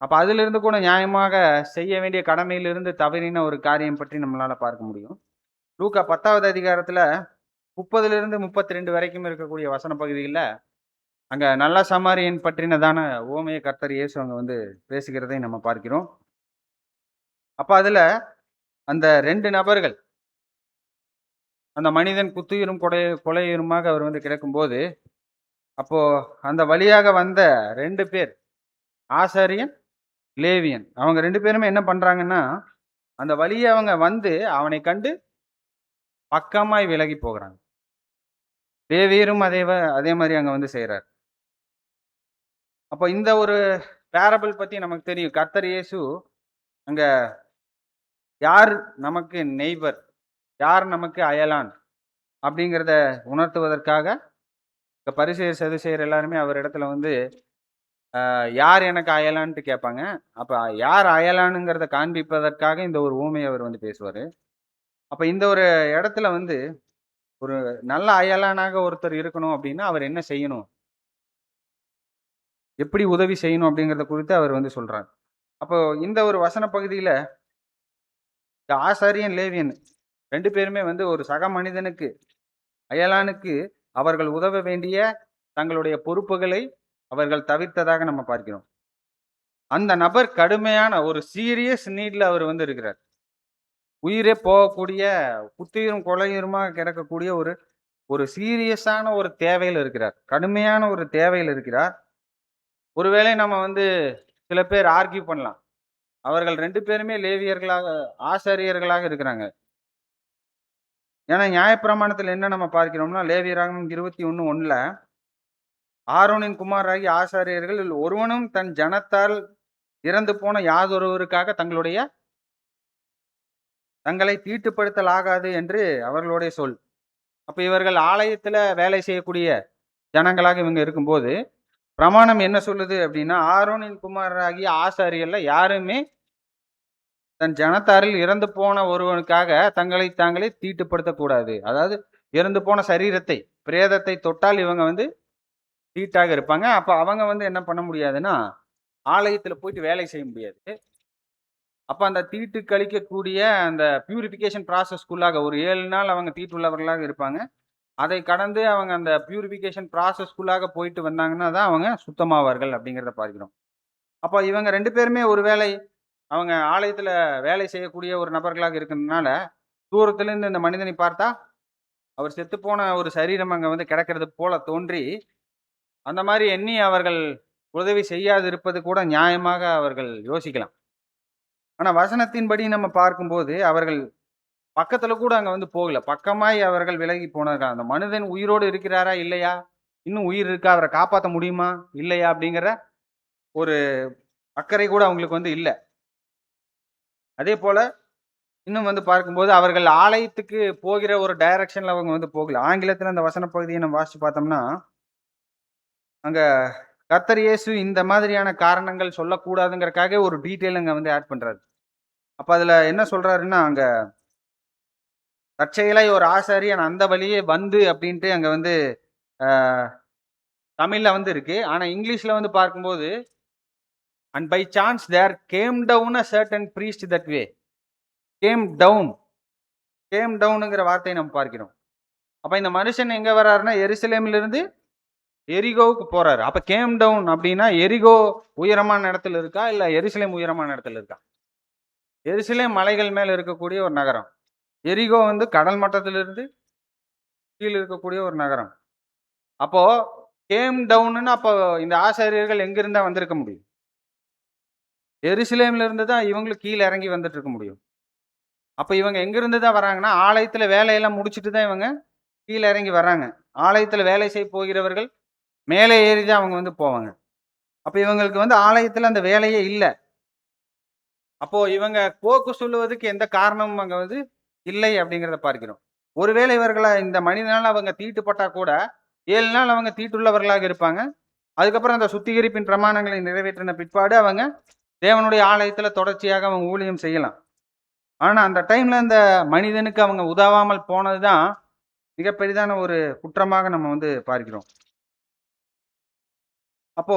Speaker 1: அப்ப அதிலிருந்து கூட நியாயமாக செய்ய வேண்டிய கடமையிலிருந்து தவறின ஒரு காரியம் பற்றி நம்மளால பார்க்க முடியும். லூக்கா 10வது அதிகாரத்துல 30லிருந்து 32 வரைக்கும் இருக்கக்கூடிய வசன பகுதியில, அங்க நல்ல சமாரியன் பற்றினதான உவமையை கர்த்தர் இயேசு அங்க வந்து பேசுகிறதை நம்ம பார்க்கிறோம். அப்ப அதுல அந்த 2 நபர்கள், அந்த மனிதன் குத்துயிரும் கொலையுருமாக அவர் வந்து கிடக்கும்போது, அப்போ அந்த வழியாக வந்த 2 பேர், ஆசாரியன், லேவியன். அவங்க 2 பேருமே என்ன பண்றாங்கன்னா, அந்த வழியா அவங்க வந்து அவனை கண்டு பக்கமாய் விலகி போகிறாங்க. லேவியரும் அதே மாதிரி அங்க வந்து செய்றார். அப்போ இந்த ஒரு பேரபிள் பத்தி நமக்கு தெரியும். கர்த்தர் இயேசு அங்க யார் நமக்கு நெய்பர், யார் நமக்கு அயலான் அப்படிங்கிறத உணர்த்துவதற்காக, பரிசேயர் சதுசேயர் எல்லாருமே அவர் இடத்துல வந்து யார் எனக்கு அயலான்ட்டு கேட்பாங்க. அப்ப யார் அயலானுங்கிறத காண்பிப்பதற்காக இந்த ஒரு உவமையை அவர் வந்து பேசுவாரு. அப்ப இந்த ஒரு இடத்துல வந்து ஒரு நல்ல அயலானாக ஒருத்தர் இருக்கணும் அப்படின்னா அவர் என்ன செய்யணும், எப்படி உதவி செய்யணும் அப்படிங்கறத குறித்து அவர் வந்து சொல்றார். அப்போ இந்த ஒரு வசன பகுதியில இந்த ஆசாரியன் லேவியன் 2 பேருமே வந்து ஒரு சக மனிதனுக்கு, அயலானுக்கு அவர்கள் உதவ வேண்டிய தங்களுடைய பொறுப்புகளை அவர்கள் தவிர்த்ததாக நம்ம பார்க்கிறோம். அந்த நபர் கடுமையான ஒரு சீரியஸ் நீட்ல அவர் வந்து இருக்கிறார். உயிரே போகக்கூடிய, குத்துயிரும் கொலையுருமா கிடக்கக்கூடிய ஒரு ஒரு சீரியஸான ஒரு தேவையில இருக்கிறார். கடுமையான ஒரு தேவையில இருக்கிறார். ஒருவேளை நம்ம வந்து சில பேர் ஆர்கியூ பண்ணலாம். அவர்கள் 2 பேருமே லேவியர்களாக, ஆசாரியர்களாக இருக்கிறாங்க. ஏன்னா நியாயப்பிரமாணத்துல என்ன நம்ம பார்க்கிறோம்னா, லேவியராகமம் 21:1ல ஆரோனின் குமாரராகிய ஆசாரியர்கள் ஒருவனும் தன் ஜனத்தால் இறந்து போன யாதொருவருக்காக தங்களை தீட்டுப்படுத்தலாகாது என்று அவர்களுடைய சொல். அப்ப இவர்கள் ஆலயத்துல வேலை செய்யக்கூடிய ஜனங்களாக இவங்க இருக்கும்போது, பிரமாணம் என்ன சொல்லுது அப்படின்னா, ஆரோனின் குமாரராகிய ஆசாரியர்ல யாருமே தன் ஜனத்தாரில் இறந்து போன ஒருவனுக்காக தங்களை தாங்களே தீட்டுப்படுத்தக்கூடாது. அதாவது இறந்து போன சரீரத்தை, பிரேதத்தை தொட்டால் இவங்க வந்து தீட்டாக இருப்பாங்க. அப்ப அவங்க வந்து என்ன பண்ண முடியாதுன்னா, ஆலயத்துல போயிட்டு வேலை செய்ய முடியாது. அப்ப அந்த தீட்டு கழிக்கக்கூடிய அந்த பியூரிஃபிகேஷன் ப்ராசஸ்க்குள்ளாக ஒரு 7 நாள் அவங்க தீட்டுள்ளவர்களாக இருப்பாங்க. அதை கடந்து அவங்க அந்த பியூரிஃபிகேஷன் ப்ராசஸ்க்குள்ளாக போயிட்டு வந்தாங்கன்னா தான் அவங்க சுத்தமாவார்கள் அப்படிங்கிறத பார்க்கிறோம். அப்ப இவங்க 2 பேருமே ஒருவேளை அவங்க ஆலயத்துல வேலை செய்யக்கூடிய ஒரு நபர்களாக இருக்கிறதுனால, தூரத்திலிருந்து இந்த மனிதனை பார்த்தா, அவர் செத்துப்போன ஒரு சரீரம் அங்க வந்து கிடக்கிறது போல தோன்றி, அந்த மாரி எண்ணி அவர்கள் உதவி செய்யாதிருப்பது கூட நியாயமாக அவர்கள் யோசிக்கலாம். ஆனா வசனத்தின்படி நம்ம பார்க்கும்போது, அவர்கள் பக்கத்துல கூட அங்க வந்து போகல. பக்கமாய் அவர்கள் விலகி போனார்கள். அந்த மனிதன் உயிரோடு இருக்கிறாரா? இல்லையா? இன்னும் உயிர் இருக்கா? அவர காப்பாத்த முடியுமா? இல்லையா? அப்படிங்கிற ஒரு அக்கறை கூட அவங்களுக்கு வந்து இல்ல. அதேபோல இன்னும் வந்து பார்க்கும்போது, அவர்கள் ஆலயத்துக்கு போகிற ஒரு டைரக்ஷன்ல அவங்க வந்து போகல. ஆங்கிலத்துல அந்த வசன பகுதிய நம்ம வாசிச்சு பார்த்தோம்னா, அங்க கர்த்தர் இயேசு இந்த மாதிரியான காரணங்கள் சொல்லக்கூடாதுங்கிறக்காக ஒரு டீட்டெயில் அங்க வந்து ஆட் பண்றாரு. அப்ப அதுல என்ன சொல்றாருன்னா, அங்க தற்செயலாய் ஒரு ஆசாரியன் அந்த வழியே வந்து அப்படின்ட்டு அங்க வந்து அ தமிழ்ல வந்து இருக்கு. ஆனா இங்கிலீஷ்ல வந்து பார்க்கும்போது, "and by chance there came down a certain priest that way." Came down came டவுன்ங்கிற வார்த்தையை நம்ம பார்க்கிறோம். அப்ப இந்த மனுஷன் எங்க வர்றாருன்னா, எருசலேமிலிருந்து எரிகோவுக்கு போறாரு. அப்ப கேம் டவுன் அப்படின்னா, எரிகோ உயரமான இடத்துல இருக்கா? இல்ல எருசலேம் உயரமான இடத்துல இருக்கா? எருசலேம் மலைகள் மேல இருக்கக்கூடிய ஒரு நகரம். எரிகோ வந்து கடல் மட்டத்திலிருந்து கீழ இருக்கக்கூடிய ஒரு நகரம். அப்போ கேம் டவுன்னு அப்போ இந்த ஆசாரியர்கள் எங்கிருந்தா வந்திருக்க முடியும்? எருசலேம்ல இருந்து தான் இவங்களும் கீழ இறங்கி வந்துட்டு இருக்க முடியும். அப்ப இவங்க எங்கிருந்து தான் வராங்கன்னா, ஆலயத்துல வேலையெல்லாம் முடிச்சுட்டு தான் இவங்க கீழ இறங்கி வர்றாங்க. ஆலயத்துல வேலை செய்ய போகிறவர்கள் மேலே ஏறி தான் அவங்க வந்து போவாங்க. அப்ப இவங்களுக்கு வந்து ஆலயத்துல அந்த வேலையே இல்ல. அப்போ இவங்க போக்கு சொல்லுவதற்கு எந்த காரணமும் அங்க வந்து இல்லை அப்படிங்கிறத பார்க்கிறோம். ஒருவேளை இவர்கள இந்த மனிதனால அவங்க தீட்டுப்பட்டா கூட 7 நாள் அவங்க தீட்டுள்ளவர்களாக இருப்பாங்க. அதுக்கப்புறம் அந்த சுத்திகரிப்பின் பிரமாணங்களை நிறைவேற்றின பிற்பாடு அவங்க தேவனுடைய ஆலயத்துல தொடர்ச்சியாக அவங்க ஊழியம் செய்யலாம். ஆனா அந்த டைம்ல அந்த மனிதனுக்கு அவங்க உதவாமல் போனதுதான் மிக பெரிதான ஒரு குற்றமாக நம்ம வந்து பார்க்கிறோம். அப்போ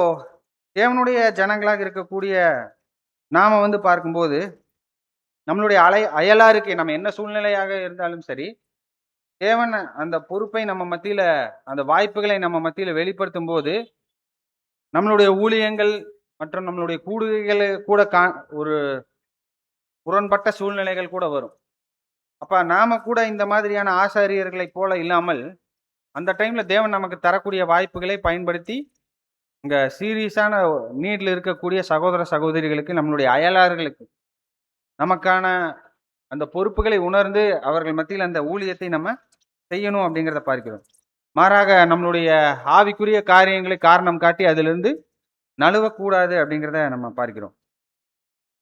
Speaker 1: தேவனுடைய ஜனங்களாக இருக்கக்கூடிய நாம வந்து பார்க்கும்போது, நம்மளுடைய அயலாருக்கு நம்ம என்ன சூழ்நிலையாக இருந்தாலும் சரி, தேவன் அந்த பொறுப்பை நம்ம மத்தியில, அந்த வாய்ப்புகளை நம்ம மத்தியில வெளிப்படுத்தும்போது, நம்மளுடைய ஊழியங்கள் மற்றும் நம்மளுடைய கூடுகைகள் கூட ஒரு முரண்பட்ட சூழ்நிலைகள் கூட வரும். அப்ப நாம கூட இந்த மாதிரியான ஆசாரியர்களைப் போல இல்லாமல், அந்த டைம்ல தேவன் நமக்கு தரக்கூடிய வாய்ப்புகளை பயன்படுத்தி, இங்க சீரியஸான நீட்ல இருக்கக்கூடிய சகோதர, சகோதரிகளுக்கு, நம்மளுடைய அயலார்களுக்கு, நமக்கான அந்த பொறுப்புகளை உணர்ந்து, அவர்கள் மத்தியில அந்த ஊழியத்தை நம்ம செய்யணும் அப்படிங்கிறத பார்க்கிறோம். மாறாக நம்மளுடைய ஆவிக்குரிய காரியங்களை காரணம் காட்டி அதிலிருந்து நழுவக்கூடாது அப்படிங்கிறத நம்ம பார்க்கிறோம்.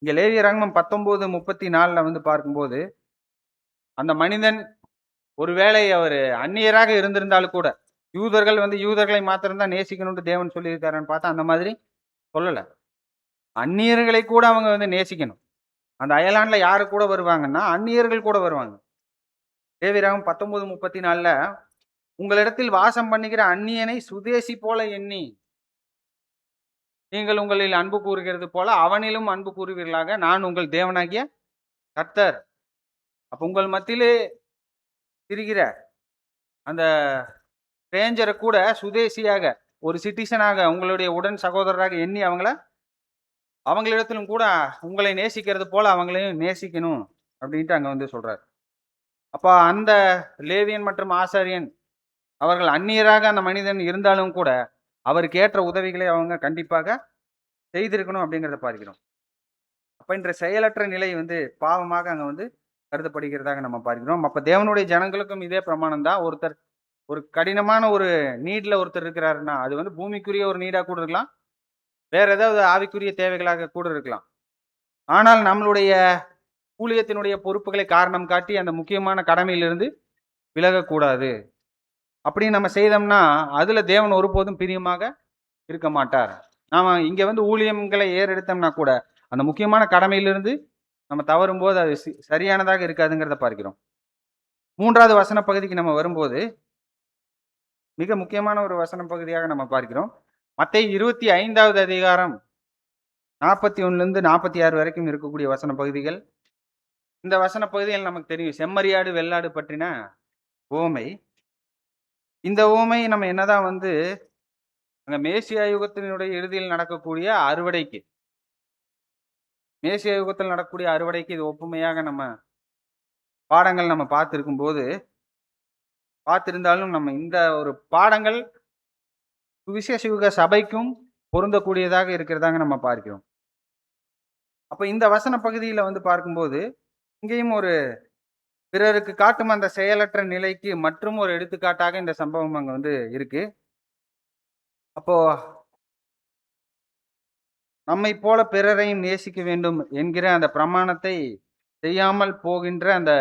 Speaker 1: இங்க லேவியராகமம் 19:34ல வந்து பார்க்கும்போது, அந்த மனிதன் ஒருவேளை அவரு அந்நியராக இருந்திருந்தாலும் கூட, யூதர்கள் வந்து யூதர்களை மாத்திரம் தான் நேசிக்கணும்னு தேவன் சொல்லியிருக்காருன்னு பார்த்தா, அந்த மாதிரி சொல்லல. அந்நியர்களை கூட அவங்க வந்து நேசிக்கணும். அந்த அயலான்ல யாரு கூட வருவாங்கன்னா, அந்நியர்கள் கூட வருவாங்க. லேவியராகமம் 19:34 உங்களிடத்தில் வாசம் பண்ணுகிற அந்நியனை சுதேசி போல எண்ணி நீங்கள் உங்களில் அன்பு கூறுகிறது போல அவனிலும் அன்பு கூறுவீர்களாக, நான் உங்கள் தேவனாகிய கர்த்தர். அப்ப உங்கள் மத்தியிலே திரிகிற அந்த ஸ்ட்ரேஞ்சரை கூட சுதேசியாக, ஒரு சிட்டிசனாக, உங்களுடைய உடன் சகோதரராக எண்ணி அவங்களிடத்திலும் கூட உங்களை நேசிக்கிறது போல அவங்களையும் நேசிக்கணும் அப்படின்ட்டு அங்க வந்து சொல்றாரு. அப்ப அந்த லேவியன் மற்றும் ஆசாரியன் அவர்கள் அந்நியராக அந்த மனிதன் இருந்தாலும் கூட அவருக்கு ஏற்ற உதவிகளை அவங்க கண்டிப்பாக செய்திருக்கணும் அப்படிங்கிறத பார்க்கிறோம். அப்ப இன்ற செயலற்ற நிலை வந்து பாவமாக அங்க வந்து கருதப்படுகிறதாக நம்ம பார்க்கிறோம். அப்ப தேவனுடைய ஜனங்களுக்கும் இதே பிரமாணம் தான். ஒருத்தர் ஒரு கடினமான ஒரு நீட்ல ஒருத்தர் இருக்கிறாருன்னா, அது வந்து பூமிக்குரிய ஒரு நீடா கூட இருக்கலாம், வேற ஏதாவது ஆவிக்குரிய தேவைகளாக கூட இருக்கலாம். ஆனால் நம்மளுடைய ஊழியத்தினுடைய பொறுப்புகளை காரணம் காட்டி அந்த முக்கியமான கடமையிலிருந்து விலகக்கூடாது. அப்படி நம்ம செய்தோம்னா அதுல தேவன் ஒருபோதும் பிரியமாக இருக்க மாட்டார். நாம இங்க வந்து ஊழியங்களை ஏறெடுத்தோம்னா கூட அந்த முக்கியமான கடமையிலிருந்து நம்ம தவறும்போது அது சரியானதாக இருக்காதுங்கிறத பார்க்கிறோம். 3வது வசன பகுதிக்கு நம்ம வரும்போது மிக முக்கியமான ஒரு வசன பகுதியாக நம்ம பார்க்கிறோம். மத்தேயு 25வது அதிகாரம் 41லிருந்து 46 வரைக்கும் இருக்கக்கூடிய வசன பகுதிகள். இந்த வசன பகுதிகள் நமக்கு தெரியும். செம்மறியாடு வெள்ளாடு பற்றின உவமை. இந்த உவமை நம்ம என்னதான் வந்து அங்க மேசியா யுகத்தினுடைய இறுதியில் நடக்கக்கூடிய அறுவடைக்கு, மேசியா யுகத்தில் நடக்கக்கூடிய அறுவடைக்கு இது ஒப்புமையாக நம்ம பாடங்கள் நம்ம பார்த்திருந்தாலும் நம்ம இந்த ஒரு பாடங்கள் சுவிசேஷ யுக சபைக்கும் பொருந்தக்கூடியதாக இருக்கிறதாக நம்ம பார்க்கிறோம். அப்ப இந்த வசன பகுதியில வந்து பார்க்கும்போது இங்கேயும் ஒரு பிறருக்கு காட்டும் அந்த செயலற்ற நிலைக்கு மற்றும் ஒரு எடுத்துக்காட்டாக இந்த சம்பவம் அங்க வந்து இருக்கு. அப்போ நம்மை போல பிறரையும் நேசிக்க வேண்டும் என்கிற அந்த பிரமாணத்தை செய்யாமல் போகின்ற அந்த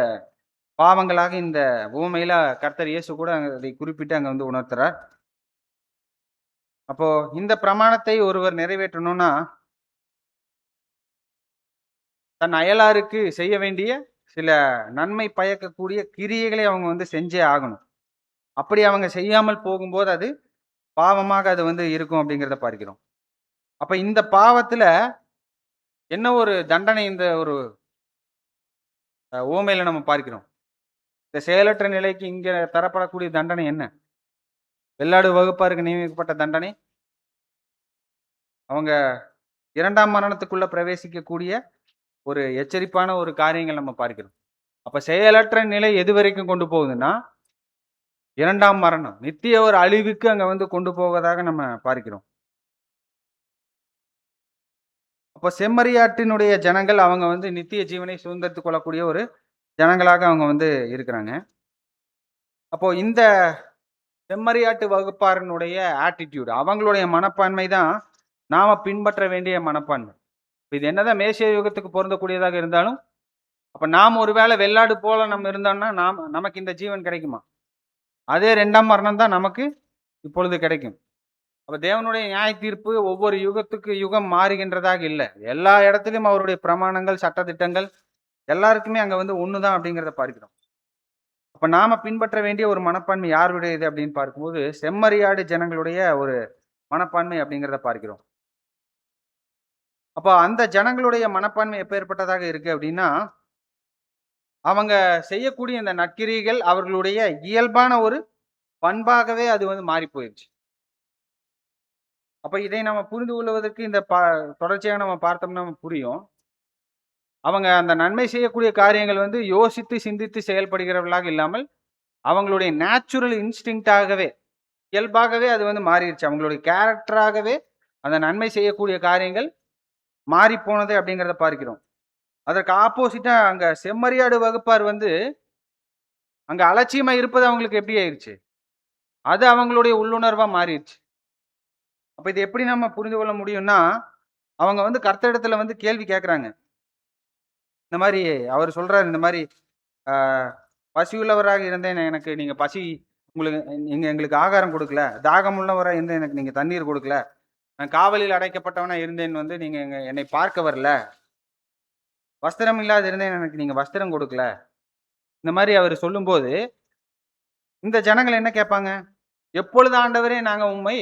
Speaker 1: பாவங்களாக இந்த உவமையில கர்த்தர் இயேசு கூட அதை குறிப்பிட்டு அங்க வந்து உணர்த்துறார். அப்போ இந்த பிரமாணத்தை ஒருவர் நிறைவேற்றணும்னா தன் அயலாருக்கு செய்ய வேண்டிய சில நன்மை பயக்கக்கூடிய கிரியைகளை அவங்க வந்து செஞ்சே ஆகணும். அப்படி அவங்க செய்யாமல் போகும்போது அது பாவமாக அது வந்து இருக்கும் அப்படிங்கிறத பார்க்கிறோம். அப்ப இந்த பாவத்துல என்ன ஒரு தண்டனை இந்த ஒரு உவமையில நம்ம பார்க்கிறோம். இந்த செயலற்ற நிலைக்கு இங்க தரப்படக்கூடிய தண்டனை என்ன? வெள்ளாடு வகுப்பாருக்கு நியமிக்கப்பட்ட தண்டனை அவங்க 2ஆம் மரணத்துக்குள்ள பிரவேசிக்கக்கூடிய ஒரு எச்சரிப்பான ஒரு காரியங்கள் நம்ம பார்க்கிறோம். அப்ப செயலற்ற நிலை எது வரைக்கும் கொண்டு போகுதுன்னா 2ஆம் மரணம், நித்திய ஒரு அழிவுக்கு அங்க வந்து கொண்டு போவதாக நம்ம பார்க்கிறோம். அப்போ செம்மறியாட்டினுடைய ஜனங்கள் அவங்க வந்து நித்திய ஜீவனை சுதந்திரத்துக் கொள்ளக்கூடிய ஒரு ஜனங்களாக அவங்க வந்து இருக்கிறாங்க. அப்போ இந்த செம்மறியாட்டு வகுப்பாரனுடைய ஆட்டிடியூட், அவங்களுடைய மனப்பான்மை தான் நாம பின்பற்ற வேண்டிய மனப்பான்மை. இது என்னதான் மேசியா யுகத்துக்கு பொருந்தக்கூடியதாக இருந்தாலும், அப்ப நாம் ஒருவேளை வெள்ளாடு போல நம்ம இருந்தோம்னா நமக்கு இந்த ஜீவன் கிடைக்குமா? அதே 2ஆம் மரணம் தான் நமக்கு இப்பொழுது கிடைக்கும். அப்ப தேவனுடைய நியாய தீர்ப்பு ஒவ்வொரு யுகத்துக்கு யுகம் மாறுகின்றதாக இல்லை. எல்லா இடத்திலும் அவருடைய பிரமாணங்கள், சட்டதிட்டங்கள் எல்லாருக்குமே அங்க வந்து ஒண்ணுதான் அப்படிங்கிறத பார்க்கிறோம். அப்ப நாம பின்பற்ற வேண்டிய ஒரு மனப்பான்மை யாருடையது அப்படின்னு பார்க்கும்போது செம்மறியாடு ஜனங்களுடைய ஒரு மனப்பான்மை அப்படிங்கிறத பார்க்கிறோம். அப்ப அந்த ஜனங்களுடைய மனப்பான்மை எப்பேற்பட்டதாக இருக்கு அப்படின்னா, அவங்க செய்யக்கூடிய இந்த நற்கிரிகள் அவர்களுடைய இயல்பான ஒரு பண்பாகவே அது வந்து மாறி போயிடுச்சு. அப்ப இதை நம்ம புரிந்து கொள்வதற்கு இந்த தொடர்ச்சியாக நம்ம பார்த்தோம்னா புரியும். அவங்க அந்த நன்மை செய்யக்கூடிய காரியங்கள் வந்து யோசித்து சிந்தித்து செயல்படுகிறவர்களாக இல்லாமல் அவங்களுடைய நேச்சுரல் இன்ஸ்டிங்க்டாகவே இயல்பாகவே அது வந்து மாறிடுச்சு. அவங்களுடைய கேரக்டராகவே அந்த நன்மை செய்யக்கூடிய காரியங்கள் மாறி போனது அப்படிங்கிறத பார்க்கிறோம். அதற்கு ஆப்போசிட்டா அங்க செம்மறியாடு வகுப்பார் வந்து அங்க அலட்சியமா இருப்பது அவங்களுக்கு எப்படி ஆயிடுச்சு, அது அவங்களுடைய உள்ளுணர்வா மாறிடுச்சு. அப்ப இது எப்படி நம்ம புரிந்து கொள்ள முடியும்னா, அவங்க வந்து கர்த்தரிடத்துல வந்து கேள்வி கேட்கறாங்க. இந்த மாதிரி அவர் சொல்றாரு, இந்த மாதிரி பசியுள்ளவராக இருந்தேன், எனக்கு நீங்க உங்களுக்கு எங்களுக்கு ஆகாரம் கொடுக்கல. தாகம் உள்ளவராக இருந்தேன், எனக்கு நீங்க தண்ணீர் கொடுக்கல. நான் காவலில் அடைக்கப்பட்டவனா இருந்தேன், வந்து நீங்க என்னை பார்க்க வரல. வஸ்திரம் இல்லாத இருந்தேன், எனக்கு நீங்க வஸ்திரம் கொடுக்கல. இந்த மாதிரி அவர் சொல்லும்போது இந்த ஜனங்கள் என்ன கேட்பாங்க? எப்பொழுது ஆண்டவரே நாங்க உம்மை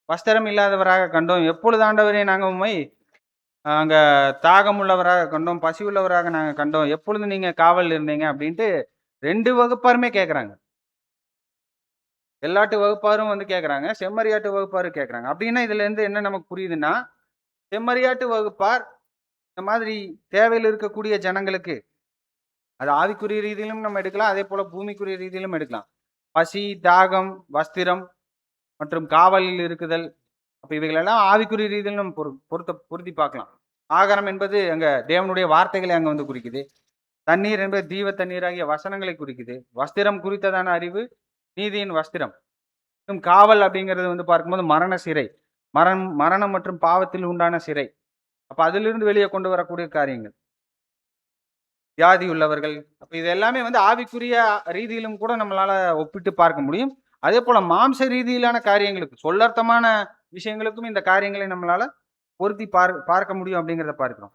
Speaker 1: வஸ்திரம் இல்லாதவராக கண்டோம். எப்பொழுது ஆண்டவரே நாங்க உம்மை அங்க தாகம் உள்ளவராக கண்டோம், பசி உள்ளவராக நாங்க கண்டோம். எப்பொழுது நீங்க காவல்ல இருந்தீங்க? அப்படின்ட்டு 2 வகுப்பாருமே கேட்கறாங்க. வெள்ளாட்டு வகுப்பாரும் வந்து கேட்கறாங்க. செம்மறியாட்டு வகுப்பாரும் கேட்கறாங்க. அப்படின்னா இதுல இருந்து என்ன நமக்கு புரியுதுன்னா, செம்மறியாட்டு வகுப்பார் இந்த மாதிரி தேவையில இருக்கக்கூடிய ஜனங்களுக்கு, அது ஆவிக்குரிய ரீதியிலும் நம்ம எடுக்கலாம். அதேபோல பூமிக்குரிய ரீதியிலும் எடுக்கலாம். பசி, தாகம், வஸ்திரம் மற்றும் காவலில் இருக்குதல். அப்ப இவைகளெல்லாம் ஆவிக்குரிய ரீதியில் நம்ம பொருத்தி பார்க்கலாம். ஆகாரம் என்பது அங்க தேவனுடைய வார்த்தைகளை அங்க வந்து குறிக்குது. தண்ணீர் என்பது ஜீவ தண்ணீராகிய வசனங்களை குறிக்குது. வஸ்திரம் குறித்ததான அறிவு நீதியின் வஸ்திரம். இன்னும் காவல் அப்படிங்கிறது வந்து பார்க்கும்போது மரண சிறை. மரணம் மற்றும் பாவத்தில் உண்டான சிறை. அப்ப அதிலிருந்து வெளியே கொண்டு வரக்கூடிய காரியங்கள். வியாதி உள்ளவர்கள். அப்ப இது எல்லாமே வந்து ஆவிக்குரிய ரீதியிலும் கூட நம்மளால ஒப்பிட்டு பார்க்க முடியும். அதே போல மாம்ச ரீதியிலான காரியங்களுக்கு, சொல்லர்த்தமான விஷயங்களுக்கும் இந்த காரியங்களை நம்மளால பொருத்தி பார்க்க முடியும் அப்படிங்கிறத பார்க்கிறோம்.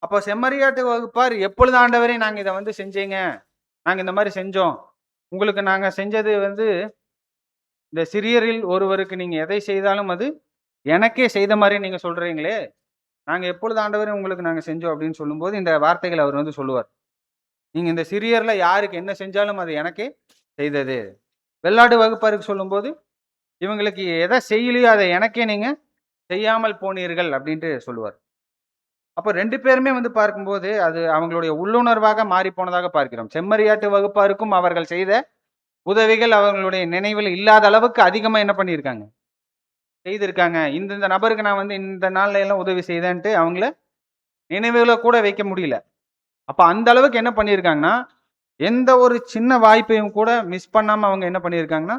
Speaker 1: அப்போ செம்மறியாட்டு வகுப்பார் எப்பொழுது ஆண்டவரே நாங்க இதை வந்து செஞ்சேங்க, நாங்க இந்த மாதிரி செஞ்சோம், உங்களுக்கு நாங்க செஞ்சது வந்து இந்த சிறியரில் ஒருவருக்கு நீங்க எதை செய்தாலும் அது எனக்கே செய்த மாதிரி நீங்க சொல்றீங்களே, நாங்க எப்பொழுது ஆண்டவரே உங்களுக்கு நாங்க செஞ்சோம் அப்படின்னு சொல்லும்போது இந்த வார்த்தைகள் அவர் வந்து சொல்லுவார். நீங்க இந்த சிறியர்ல யாருக்கு என்ன செஞ்சாலும் அது எனக்கே செய்தது. வெள்ளாடு வகுப்பாருக்கு சொல்லும்போது இவங்களுக்கு எதை செய்யலையோ அதை எனக்கே நீங்க செய்யாமல் போனீர்கள் அப்படின்ட்டு சொல்லுவார். அப்போ 2 பேருமே வந்து பார்க்கும்போது அது அவங்களுடைய உள்ளுணர்வாக மாறி போனதாக பார்க்கிறோம். செம்மறியாட்டு வகுப்பாருக்கும் அவர்கள் செய்த உதவிகள் அவர்களுடைய நினைவில் இல்லாத அளவுக்கு அதிகமா என்ன பண்ணியிருக்காங்க, செய்திருக்காங்க. இந்த நபருக்கு நான் வந்து இந்த நாள்ல எல்லாம் உதவி செய்தேன்ட்டு அவங்கள நினைவுல கூட வைக்க முடியல. அப்ப அந்த அளவுக்கு என்ன பண்ணியிருக்காங்கன்னா, எந்த ஒரு சின்ன வாய்ப்பையும் கூட மிஸ் பண்ணாம அவங்க என்ன பண்ணியிருக்காங்கன்னா,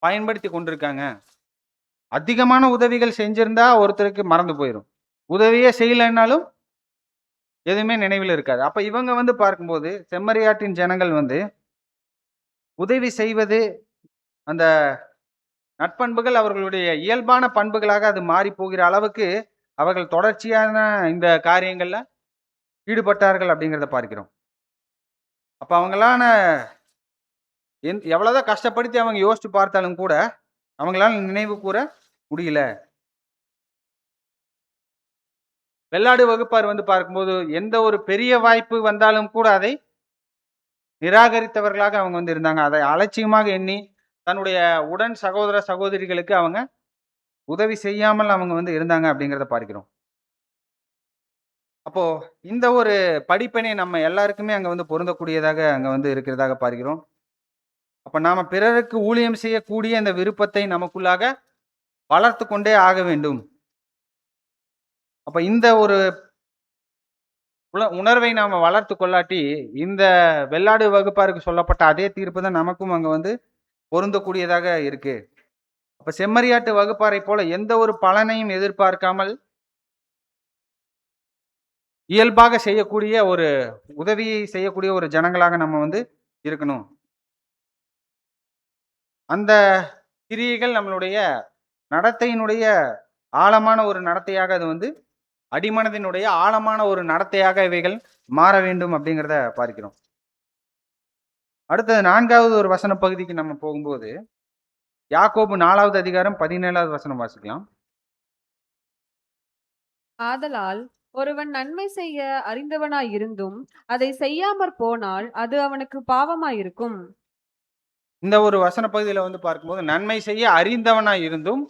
Speaker 1: பயன்படுத்தி கொண்டிருக்காங்க. அதிகமான உதவிகள் செஞ்சிருந்தா ஒருத்தருக்கு மறந்து போயிரும். உதவியே செய்யலைன்னாலும் எதுவுமே நினைவில் இருக்காது. அப்ப இவங்க வந்து பார்க்கும்போது செம்மறியாட்டின் ஜனங்கள் வந்து உதவி செய்வது, அந்த நற்பண்புகள் அவர்களுடைய இயல்பான பண்புகளாக அது மாறி போகிற அளவுக்கு அவர்கள் தொடர்ச்சியான இந்த காரியங்கள்ல ஈடுபட்டார்கள் அப்படிங்கிறத பார்க்கிறோம். அப்ப அவங்களான எவ்வளவுதான் கஷ்டப்படுத்தி அவங்க யோசிச்சு பார்த்தாலும் கூட அவங்களால நினைவு கூற முடியல. வெள்ளாடு வகுப்பார் வந்து பார்க்கும்போது எந்த ஒரு பெரிய வாய்ப்பு வந்தாலும் கூட அதை நிராகரித்தவர்களாக அவங்க வந்து இருந்தாங்க. அதை அலட்சியமாக எண்ணி தன்னுடைய உடன் சகோதர சகோதரிகளுக்கு அவங்க உதவி செய்யாமல் அவங்க வந்து இருந்தாங்க அப்படிங்கிறத பார்க்கிறோம். அப்போ இந்த ஒரு படிப்பினை நம்ம எல்லாருக்குமே அங்க வந்து பொருந்தக்கூடியதாக அங்க வந்து இருக்கிறதாக பார்க்கிறோம். அப்ப நாம பிறருக்கு ஊழியம் செய்யக்கூடிய இந்த விருப்பத்தை நமக்குள்ளாக வளர்த்து கொண்டே ஆக வேண்டும். அப்ப இந்த ஒரு உணர்வை நாம வளர்த்து கொள்ளாட்டி இந்த வெள்ளாடு வகுப்பாருக்கு சொல்லப்பட்ட அதே தீர்ப்பு தான் நமக்கும் அங்க வந்து பொருந்தக்கூடியதாக இருக்கு. அப்ப செம்மறியாட்டு வகுப்பாரை போல எந்த ஒரு பலனையும் எதிர்பார்க்காமல் இயல்பாக செய்யக்கூடிய ஒரு உதவியை செய்யக்கூடிய ஒரு ஜனங்களாக நம்ம வந்து இருக்கணும். அந்த கிரியைகள் நம்மளுடைய நடத்தையினுடைய ஆழமான ஒரு நடத்தையாக அது வந்து அடிமனதினுடைய ஆழமான ஒரு நடத்தையாக இவைகள் மாற வேண்டும் அப்படிங்கிறத பார்க்கிறோம். அடுத்தது 4வது ஒரு வசன பகுதிக்கு நம்ம போகும்போது யாக்கோபு 4வது அதிகாரம் 17வது வசனம் வாசிக்கலாம்.
Speaker 2: ஆதலால் ஒருவன் நன்மை செய்ய அறிந்தவனாயிருந்தும் அதை செய்யாமற் போனால் அது அவனுக்கு பாவமாயிருக்கும்.
Speaker 1: இந்த ஒரு வசன பகுதியில வந்து பார்க்கும்போது நன்மை செய்ய அறிந்தவனா இருந்தும்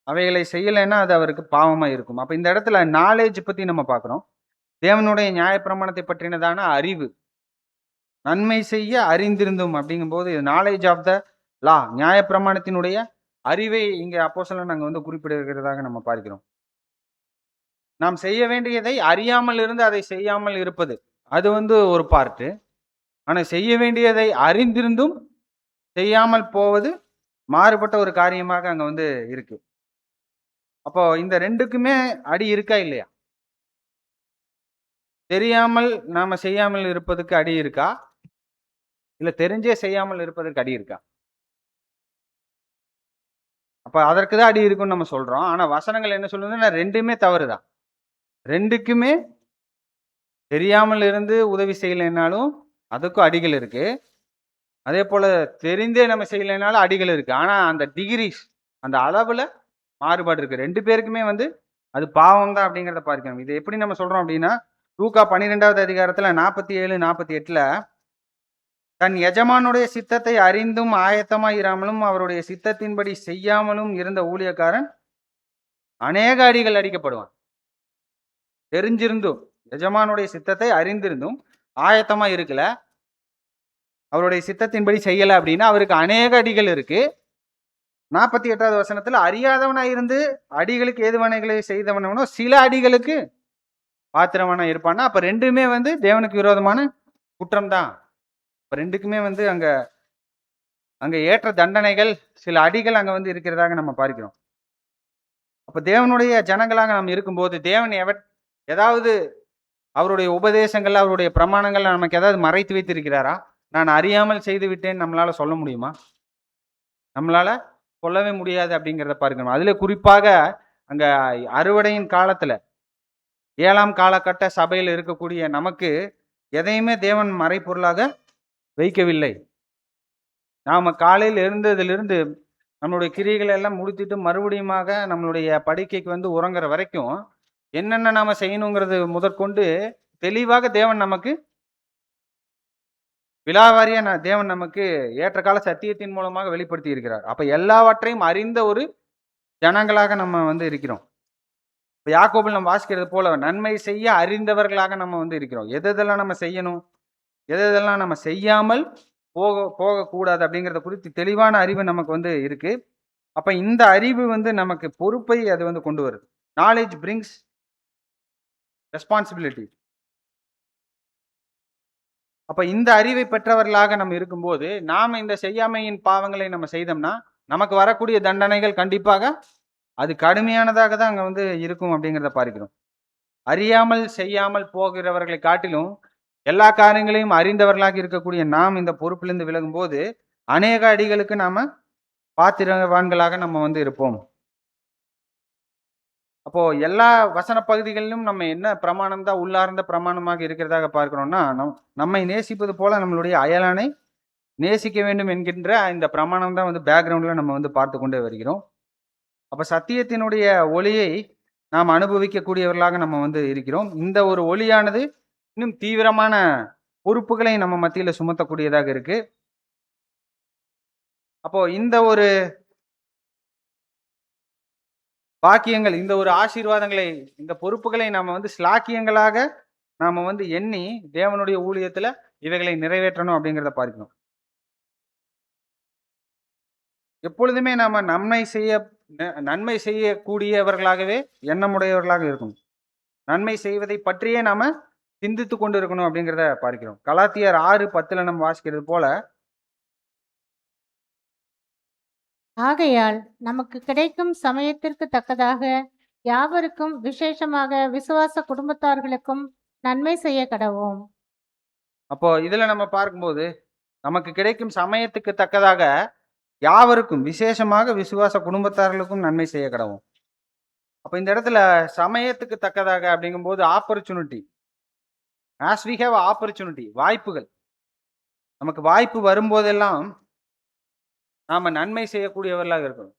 Speaker 1: அவைகளை செய்யலைன்னா அது அவருக்கு பாவமா இருக்கும். அப்ப இந்த இடத்துல நாலேஜ் பத்தி நம்ம பார்க்கிறோம். தேவனுடைய நியாயப்பிரமாணத்தை பற்றினதான அறிவு, நன்மை செய்ய அறிந்திருந்தும் அப்படிங்கும்போது நாலேஜ் ஆஃப் த லா, நியாயப்பிரமாணத்தினுடைய அறிவை இங்க அப்போஸ்தலன் நாங்க வந்து குறிப்பிடுகிறதாக நம்ம பார்க்கிறோம். நாம் செய்ய வேண்டியதை அறியாமல் இருந்து அதை செய்யாமல் இருப்பது, அது வந்து ஒரு பார்ட்டு. ஆனா செய்ய வேண்டியதை அறிந்திருந்தும் செய்யாமல் போவது மாறுபட்ட ஒரு காரியமாக அங்க வந்து இருக்கு. அப்போ இந்த 2க்குமே அடி இருக்கா இல்லையா? தெரியாமல் நாம செய்யாமல் இருப்பதுக்கு அடி இருக்கா? இல்ல தெரிஞ்சே செய்யாமல் இருப்பதற்கு அடி இருக்கா? அப்ப அதற்கு தான் அடி இருக்குன்னு நம்ம சொல்றோம். ஆனா வசனங்கள் என்ன சொல்லுதுன்னா 2மே தவறுதான். 2க்குமே தெரியாமல் இருந்து உதவி செய்யலைன்னாலும் அதுக்கும் அடிகள் இருக்கு. அதே போல தெரிந்தே நம்ம செய்யலைனாலும் அடிகள் இருக்கு. ஆனா அந்த டிகிரிஸ், அந்த அளவுல மாறுபாடு இருக்கு. 2 பேருக்குமே வந்து அது பாவம் தான் அப்படிங்கிறத பார்க்கிறோம். இது எப்படி நம்ம சொல்றோம் அப்படின்னா, லூக்கா 12வது அதிகாரத்துல 47, 48ல தன் எஜமானுடைய சித்தத்தை அறிந்தும் ஆயத்தமாய் இராமலும் அவருடைய சித்தத்தின்படி செய்யாமலும் இருந்த ஊழியக்காரன் அநேக அடிகள் அடிக்கப்படுவான். தெரிஞ்சிருந்தும், எஜமானுடைய சித்தத்தை அறிந்திருந்தும் ஆயத்தமா இருக்கல, அவருடைய சித்தத்தின்படி செய்யல அப்படின்னா அவருக்கு அநேக அடிகள் இருக்கு. 48வது வசனத்துல அறியாதவனா இருந்து அடிகளுக்கு ஏதுவானைகளை செய்தவனவனோ சில அடிகளுக்கு பாத்திரவனா இருப்பான்னா, அப்ப 2மே வந்து தேவனுக்கு விரோதமான குற்றம் தான். அப்ப 2க்குமே வந்து அங்க அங்க ஏற்ற தண்டனைகள், சில அடிகள் அங்க வந்து இருக்கிறதாக நம்ம பார்க்கிறோம். அப்ப தேவனுடைய ஜனங்களாக நாம் இருக்கும்போது தேவன் ஏதாவது அவருடைய உபதேசங்கள், அவருடைய பிரமாணங்கள் நமக்கு ஏதாவது மறைத்து வைத்திருக்கிறாரா? நான் அறியாமல் செய்து விட்டேன் நம்மளால சொல்ல முடியுமா? நம்மளால சொல்லவே முடியாது அப்படிங்கிறத பார்க்கணும். அதுல குறிப்பாக அங்க அறுவடையின் காலத்துல 7ஆம் காலகட்ட சபையில் இருக்கக்கூடிய நமக்கு எதையுமே தேவன் மறைப்பொருளாக வைக்கவில்லை. நாம காலையில் எழுந்ததிலிருந்து நம்மளுடைய கிரியைகளை எல்லாம் முடித்துட்டு மறுபடியுமாக நம்மளுடைய படுக்கைக்கு வந்து உறங்குற வரைக்கும் என்னென்ன நாம செய்யணுங்கிறது முதற்கொண்டு தெளிவாக தேவன் நமக்கு விலாவாரியா தேவன் நமக்கு ஏற்ற கால சத்தியத்தின் மூலமாக வெளிப்படுத்தி இருக்கிறார். அப்ப எல்லாவற்றையும் அறிந்த ஒரு ஜனங்களாக நம்ம வந்து இருக்கிறோம். இப்ப யாக்கோபில் நம்ம வாசிக்கிறது போல நன்மை செய்ய அறிந்தவர்களாக நம்ம வந்து இருக்கிறோம். எதெல்லாம் நம்ம செய்யணும், எதெல்லாம் நம்ம செய்யாமல் போகக்கூடாது அப்படிங்கிறத குறித்து தெளிவான அறிவு நமக்கு வந்து இருக்கு. அப்ப இந்த அறிவு வந்து நமக்கு பொறுப்பை அது வந்து கொண்டு வருது. Knowledge brings responsibility. அப்ப இந்த அறிவை பெற்றவர்களாக நம்ம இருக்கும்போது நாம இந்த செய்யாமையின் பாவங்களை நம்ம செய்தோம்னா நமக்கு வரக்கூடிய தண்டனைகள் கண்டிப்பாக அது கடுமையானதாக தான் அங்க வந்து இருக்கும் அப்படிங்கிறத பார்க்கிறோம். அறியாமல் செய்யாமல் போகிறவர்களை காட்டிலும் எல்லா காரியங்களையும் அறிந்தவர்களாக இருக்கக்கூடிய நாம் இந்த பொறுப்பிலிருந்து விலகும் போது அநேக அடிகளுக்கு நாம பாத்திரவான்களாக நம்ம வந்து இருப்போம். அப்போ எல்லா வசன பகுதிகளிலும் நம்ம என்ன பிரமாணம் தான் உள்ளார்ந்த பிரமாணமாக இருக்கிறதாக பார்க்கிறோம்னா, நம்மை நேசிப்பது போல நம்மளுடைய அயலானை நேசிக்க வேண்டும் என்கின்ற இந்த பிரமாணம் தான் வந்து பேக்ரவுண்ட்ல நம்ம வந்து பார்த்து கொண்டே வருகிறோம். அப்ப சத்தியத்தினுடைய ஒளியை நாம் அனுபவிக்கக்கூடியவர்களாக நம்ம வந்து இருக்கிறோம். இந்த ஒரு ஒளியானது இன்னும் தீவிரமான பொறுப்புகளை நம்ம மத்தியில சுமத்தக்கூடியதாக இருக்கு. அப்போ இந்த ஒரு பாக்கியங்கள், இந்த ஒரு ஆசீர்வாதங்களை, இந்த பொறுப்புகளை நாம வந்து ஸ்லாக்கியங்களாக நாம வந்து எண்ணி தேவனுடைய ஊழியத்துல இவைகளை நிறைவேற்றணும் அப்படிங்கிறத பார்க்கணும். எப்பொழுதுமே நாம நன்மை செய்யக்கூடியவர்களாகவே எண்ணமுடையவர்களாக இருக்கணும். நன்மை செய்வதை பற்றியே நாம சிந்தித்து கொண்டு இருக்கணும் அப்படிங்கிறத பார்க்கிறோம். கலாத்தியர் 6:10 நம்ம வாசிக்கிறது போல,
Speaker 3: ஆகையால் நமக்கு கிடைக்கும் சமயத்திற்கு தக்கதாக யாவருக்கும் விசேஷமாக விசுவாச குடும்பத்தார்களுக்கும் நன்மை செய்ய கடவோம்.
Speaker 1: அப்போ இதுல நம்ம பார்க்கும்போது நமக்கு கிடைக்கும் சமயத்துக்கு தக்கதாக யாவருக்கும் விசேஷமாக விசுவாச குடும்பத்தார்களுக்கும் நன்மை செய்ய கடவோம். அப்ப இந்த இடத்துல சமயத்துக்கு தக்கதாக அப்படிங்கும்போது opportunity, as we have opportunity, வாய்ப்புகள். நமக்கு வாய்ப்பு வரும்போதெல்லாம் நாம நன்மை செய்யக்கூடியவர்களாக இருக்கணும்.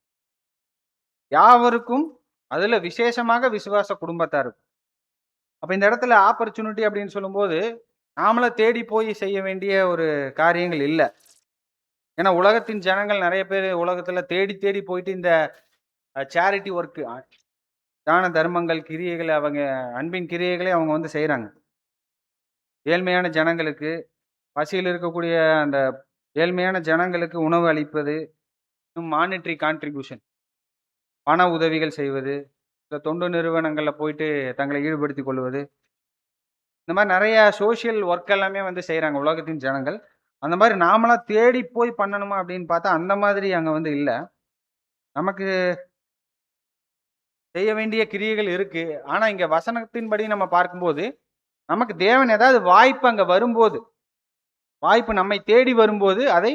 Speaker 1: யாவருக்கும், அதுல விசேஷமாக விசுவாச குடும்பத்தாருக்கும். அப்ப இந்த இடத்துல ஆப்பர்ச்சுனிட்டி அப்படின்னு சொல்லும்போது நாமள தேடி போய் செய்ய வேண்டிய ஒரு காரியங்கள் இல்லை. ஏன்னா உலகத்தின் ஜனங்கள் நிறைய பேர் உலகத்துல தேடி தேடி போயிட்டு இந்த சேரிட்டி ஒர்க், தான தர்மங்கள், கிரியைகளை, அவங்க அன்பின் கிரியைகளை அவங்க வந்து செய்யறாங்க. ஏழ்மையான ஜனங்களுக்கு, பசியில் இருக்கக்கூடிய அந்த ஏழ்மையான ஜனங்களுக்கு உணவு அளிப்பது, மானிட்டரி கான்ட்ரிபியூஷன், பண உதவிகள் செய்வது, இந்த தொண்டு நிறுவனங்களில் போயிட்டு தங்களை ஈடுபடுத்திக் கொள்வது, இந்த மாதிரி நிறைய சோசியல் ஒர்க் எல்லாமே வந்து செய்கிறாங்க உலகத்தின் ஜனங்கள். அந்த மாதிரி நாமளா தேடி போய் பண்ணணுமா அப்படின்னு பார்த்தா அந்த மாதிரி அங்கே வந்து இல்லை. நமக்கு செய்ய வேண்டிய கிரியைகள் இருக்கு. ஆனால் இங்கே வசனத்தின்படி நம்ம பார்க்கும்போது நமக்கு தேவன் ஏதாவது வாய்ப்பு அங்கே வரும்போது, வாய்ப்பு நம்மை தேடி வரும்போது அதை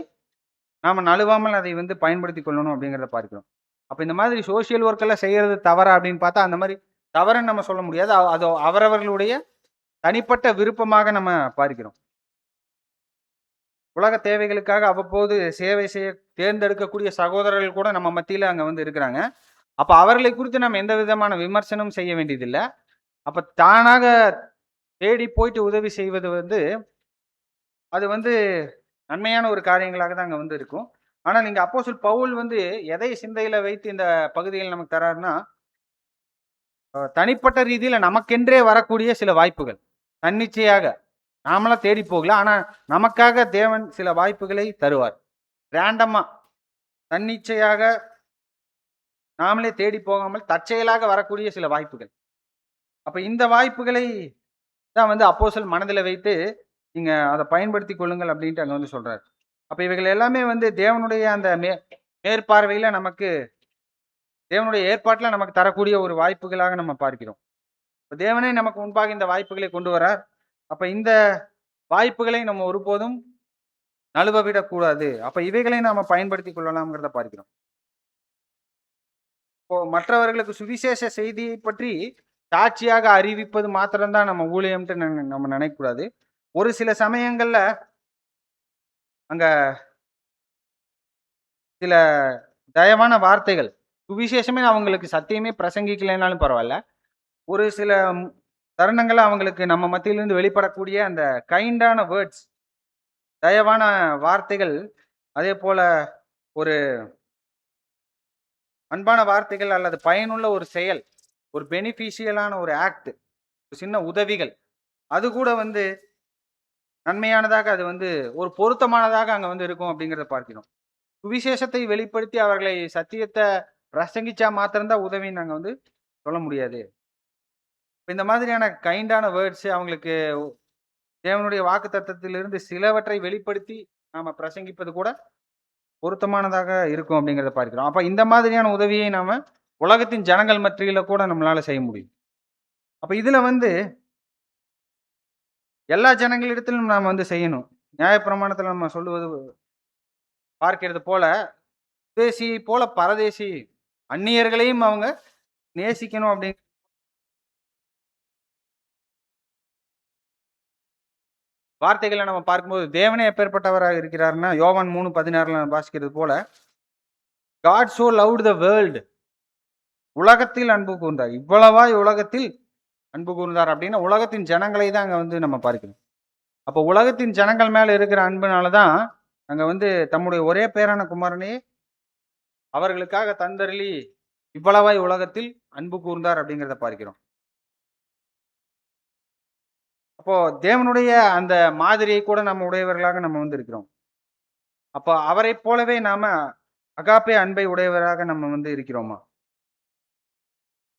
Speaker 1: நாம் நழுவாமல் அதை வந்து பயன்படுத்தி கொள்ளணும் அப்படிங்கிறத பார்க்கிறோம். அப்போ இந்த மாதிரி சோசியல் ஒர்க் எல்லாம் செய்யறது தவறா அப்படின்னு பார்த்தா அந்த மாதிரி தவறுன்னு நம்ம சொல்ல முடியாது. அது அவரவர்களுடைய தனிப்பட்ட விருப்பமாக நம்ம பார்க்கிறோம். உலக தேவைகளுக்காக அவ்வப்போது சேவை செய்ய தேர்ந்தெடுக்கக்கூடிய சகோதரர்கள் கூட நம்ம மத்தியில அங்க வந்து இருக்கிறாங்க. அப்ப அவர்களை குறித்து நம்ம எந்த விதமான விமர்சனமும் செய்ய வேண்டியதில்ல. அப்ப தானாக தேடி போயிட்டு உதவி செய்வது வந்து, அது வந்து நன்மையான ஒரு காரியங்களாக தான் அங்க வந்து இருக்கும். ஆனா நீங்க அப்போஸ்தலன் பவுல் வந்து எதை சிந்தையில வைத்து இந்த பகுதியில் நமக்கு தராருன்னா, தனிப்பட்ட ரீதியில நமக்கென்றே வரக்கூடிய சில வாய்ப்புகள். தன்னிச்சையாக. நாமளா தேடி போகல. ஆனா நமக்காக தேவன் சில வாய்ப்புகளை தருவார். ரேண்டமா, தன்னிச்சையாக நாமளே தேடி போகாமல் தற்செயலாக வரக்கூடிய சில வாய்ப்புகள். அப்ப இந்த வாய்ப்புகளை தான் வந்து அப்போஸ்தலன் மனதில வைத்து, நீங்க அத பயன்படுத்திக் கொள்ளுங்கள் அப்டின்ட்டு அங்க வந்து சொல்றாரு. அப்ப இவைகள் எல்லாமே வந்து தேவனுடைய அந்த மேற்பார்வையில நமக்கு தேவனுடைய ஏற்பாட்டுல நமக்கு தரக்கூடிய ஒரு வாய்ப்புகளாக நம்ம பார்க்கிறோம். இப்ப தேவனே நமக்கு முன்பாக இந்த வாய்ப்புகளை கொண்டு வரார். அப்ப இந்த வாய்ப்புகளை நம்ம ஒருபோதும் நழுவ விடக்கூடாது. அப்ப இவைகளை நாம பயன்படுத்திக் கொள்ளலாம்ங்கிறத பார்க்கிறோம். இப்போ மற்றவர்களுக்கு சுவிசேஷ செய்தியை பற்றி சாட்சியாக அறிவிப்பது மாத்திரம் தான் நம்ம ஊழியம்ன்ட்டு நம்ம நினைக்கக்கூடாது. ஒரு சில சமயங்கள்ல அங்க சில தயவான வார்த்தைகள், சுவிசேஷமே அவங்களுக்கு சத்தியமே பிரசங்கிக்கலைன்னாலும் பரவால்ல. ஒரு சில தருணங்கள்ல அவங்களுக்கு நம்ம மத்தியிலிருந்து வெளிப்படக்கூடிய அந்த கைண்டான வேர்ட்ஸ், தயவான வார்த்தைகள், அதேபோல ஒரு அன்பான வார்த்தைகள் அல்லது பயனுள்ள ஒரு செயல், ஒரு பெனிஃபிஷியலான ஒரு ஆக்ட், ஒரு சின்ன உதவிகள், அது கூட வந்து நன்மையானதாக அது வந்து ஒரு பொருத்தமானதாக அங்க வந்து இருக்கும் அப்படிங்கிறத பார்க்கிறோம். சுவிசேஷத்தை வெளிப்படுத்தி அவர்களை சத்தியத்த பிரசங்கிச்சா மாத்திரம் தான் உதவின்னு நாங்க வந்து சொல்ல முடியாது. இப்ப இந்த மாதிரியான கைண்டான வேர்ட்ஸ் அவங்களுக்கு தேவனுடைய வாக்குத்தத்தத்திலிருந்து சிலவற்றை வெளிப்படுத்தி நாம பிரசங்கிப்பது கூட பொருத்தமானதாக இருக்கும் அப்படிங்கிறத பார்க்கிறோம். அப்ப இந்த மாதிரியான உதவியை நாம உலகத்தின் ஜனங்கள் மத்தியில கூட நம்மளால செய்ய முடியும். அப்ப இதுல வந்து எல்லா ஜனங்களிடத்திலும் நாம வந்து செய்யணும். நியாயப்பிரமாணத்துல நம்ம சொல்லுவது பார்க்கிறது போல, சுதேசியைப் போல பரதேசி அந்நியர்களையும் அவங்க நேசிக்கணும் வார்த்தைகள நம்ம பார்க்கும்போது, தேவனே எப்பேர்ப்பட்டவராக இருக்கிறார்ன்னா, யோவான் 3:16ல வாசிக்கிறது போல, God so loved the world, உலகத்தில் அன்பு கூர்ந்தார். இவ்வளவாய் உலகத்தில் அன்பு கூர்ந்தார் அப்படின்னா, உலகத்தின் ஜனங்களை தான் அங்க வந்து நம்ம பார்க்கிறோம். அப்போ உலகத்தின் ஜனங்கள் மேல இருக்கிற அன்புனால தான், அங்க வந்து தம்முடைய ஒரே பேரான குமாரனையே அவர்களுக்காக தந்தருளி, இவ்வளவாய் உலகத்தில் அன்பு கூர்ந்தார் அப்படிங்கிறத பார்க்கிறோம். அப்போ தேவனுடைய அந்த மாதிரியை கூட நம்ம உடையவர்களாக நம்ம வந்து இருக்கிறோம். அப்போ அவரைப் போலவே நாம அகாப்பே அன்பை உடையவராக நம்ம வந்து இருக்கிறோமா?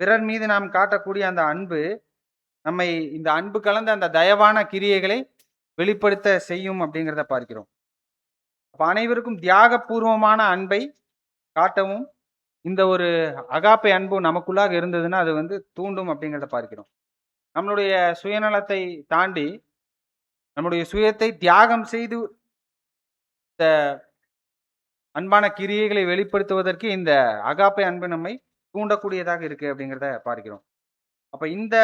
Speaker 1: பிறர் மீது நாம் காட்டக்கூடிய அந்த அன்பு, நம்மை இந்த அன்பு கலந்த அந்த தயவான கிரியைகளை வெளிப்படுத்த செய்யும் அப்படிங்கிறத பார்க்கிறோம். அப்ப அனைவருக்கும் தியாகபூர்வமான அன்பை காட்டவும், இந்த ஒரு அகாப்பே அன்பு நமக்குள்ளாக இருந்ததுன்னா, அது வந்து தூண்டும் அப்படிங்கிறத பார்க்கிறோம். நம்மளுடைய சுயநலத்தை தாண்டி, நம்முடைய சுயத்தை தியாகம் செய்து இந்த அன்பான கிரியைகளை வெளிப்படுத்துவதற்கு இந்த அகாப்பே அன்பு நம்மை தூண்டக்கூடியதாக இருக்கு அப்படிங்கிறத பார்க்கிறோம். அப்ப இந்த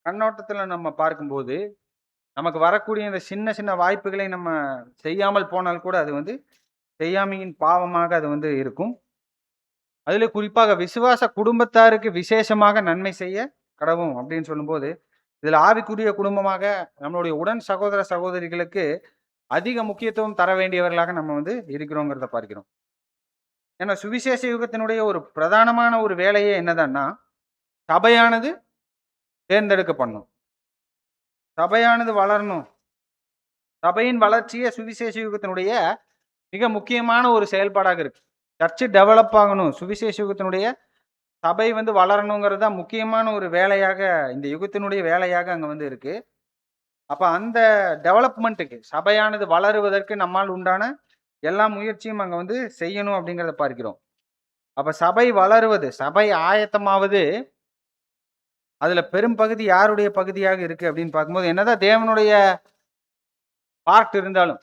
Speaker 1: கண்ணோட்டத்துல நம்ம பார்க்கும்போது, நமக்கு வரக்கூடிய இந்த சின்ன சின்ன வாய்ப்புகளை நம்ம செய்யாமல் போனால் கூட அது வந்து செய்யாமையின் பாவமாக அது வந்து இருக்கும். அதிலே குறிப்பாக விசுவாச குடும்பத்தாருக்கு விசேஷமாக நன்மை செய்ய கடவும் அப்படின்னு சொல்லும்போது, இதுல ஆவிக்குரிய குடும்பமாக நம்மளுடைய உடன் சகோதர சகோதரிகளுக்கு அதிக முக்கியத்துவம் தர வேண்டியவர்களாக நம்ம வந்து இருக்கிறோங்கிறத பார்க்கிறோம். ஏன்னா சுவிசேஷ யுகத்தினுடைய ஒரு பிரதானமான ஒரு வேலையே என்னதான்னா, சபையானது தேர்ந்தெடுக்கப்படணும். சபையானது வளரணும். சபையின் வளர்ச்சியே சுவிசேஷ யுகத்தினுடைய மிக முக்கியமான ஒரு செயல்பாடாக இருக்கு. சர்ச் டெவலப் ஆகணும். சுவிசேஷ யுகத்தினுடைய சபை வந்து வளரணுங்கிறது தான் முக்கியமான ஒரு வேலையாக, இந்த யுகத்தினுடைய வேலையாக அங்க வந்து இருக்கு. அப்ப அந்த டெவலப்மென்ட்க்கு சபையானது வளருவதற்கு நம்மால் உண்டான எல்லா முயற்சியும் அங்க வந்து செய்யணும் அப்படிங்கிறத பார்க்கிறோம். அப்ப சபை வளருவது, சபை ஆயத்தமாவது, அதுல பெரும்பகுதி யாருடைய பகுதியாக இருக்கு அப்படின்னு பார்க்கும்போது, என்னதான் தேவனுடைய பார்ட் இருந்தாலும்,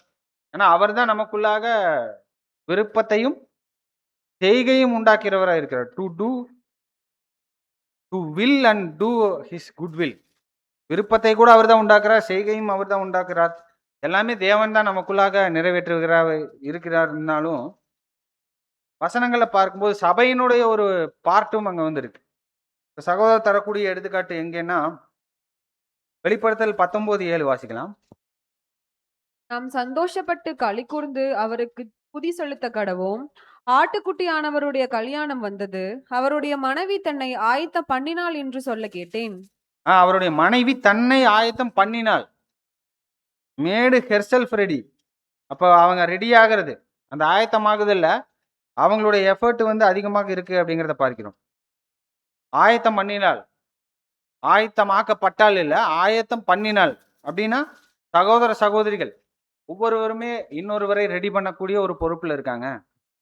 Speaker 1: ஏன்னா அவர்தான் நமக்குள்ளாக விருப்பத்தையும் செய்கையும் உண்டாக்கிறவரா இருக்கிறார். To will and do his good will. விருப்பத்தை கூட அவர்தான் உண்டாக்குறார், செய்கையும் அவர்தான் உண்டாக்குறார். எல்லாமே தேவன் தான் நமக்குள்ளாக இருக்கிறாருன்னாலும், வசனங்கள பார்க்கும்போது சபையினுடைய ஒரு பார்ட்டும் அங்க வந்து இருக்கு. இப்ப சகோதரர் தரக்கூடிய எடுத்துக்காட்டு எங்கன்னா, வெளிப்படுத்தல் 19:7 வாசிக்கலாம்.
Speaker 2: நாம் சந்தோஷப்பட்டு களிகூர்ந்து அவருக்கு துதி செலுத்த கடவோம். ஆட்டுக்குட்டியானவருடைய கல்யாணம் வந்தது. அவருடைய மனைவி தன்னை ஆயத்தம் பண்ணினாள் என்று சொல்ல கேட்டேன்.
Speaker 1: அவருடைய மனைவி தன்னை ஆயத்தம் பண்ணினாள். மேடு ஹெர்செல்ஃப் ரெடி. அப்ப அவங்க ரெடி ஆகிறது. அந்த ஆயத்தமாகுதல்ல அவங்களுடைய எஃபர்ட் வந்து அதிகமாக இருக்கு அப்படிங்கிறத பார்க்கிறோம். ஆயத்தம் பண்ணினாள். ஆயத்தமாக்கப்பட்டாள் இல்ல, ஆயத்தம் பண்ணினாள். அப்படின்னா சகோதர சகோதரிகள் ஒவ்வொருவருமே இன்னொருவரை ரெடி பண்ணக்கூடிய ஒரு பொறுப்புல இருக்காங்க.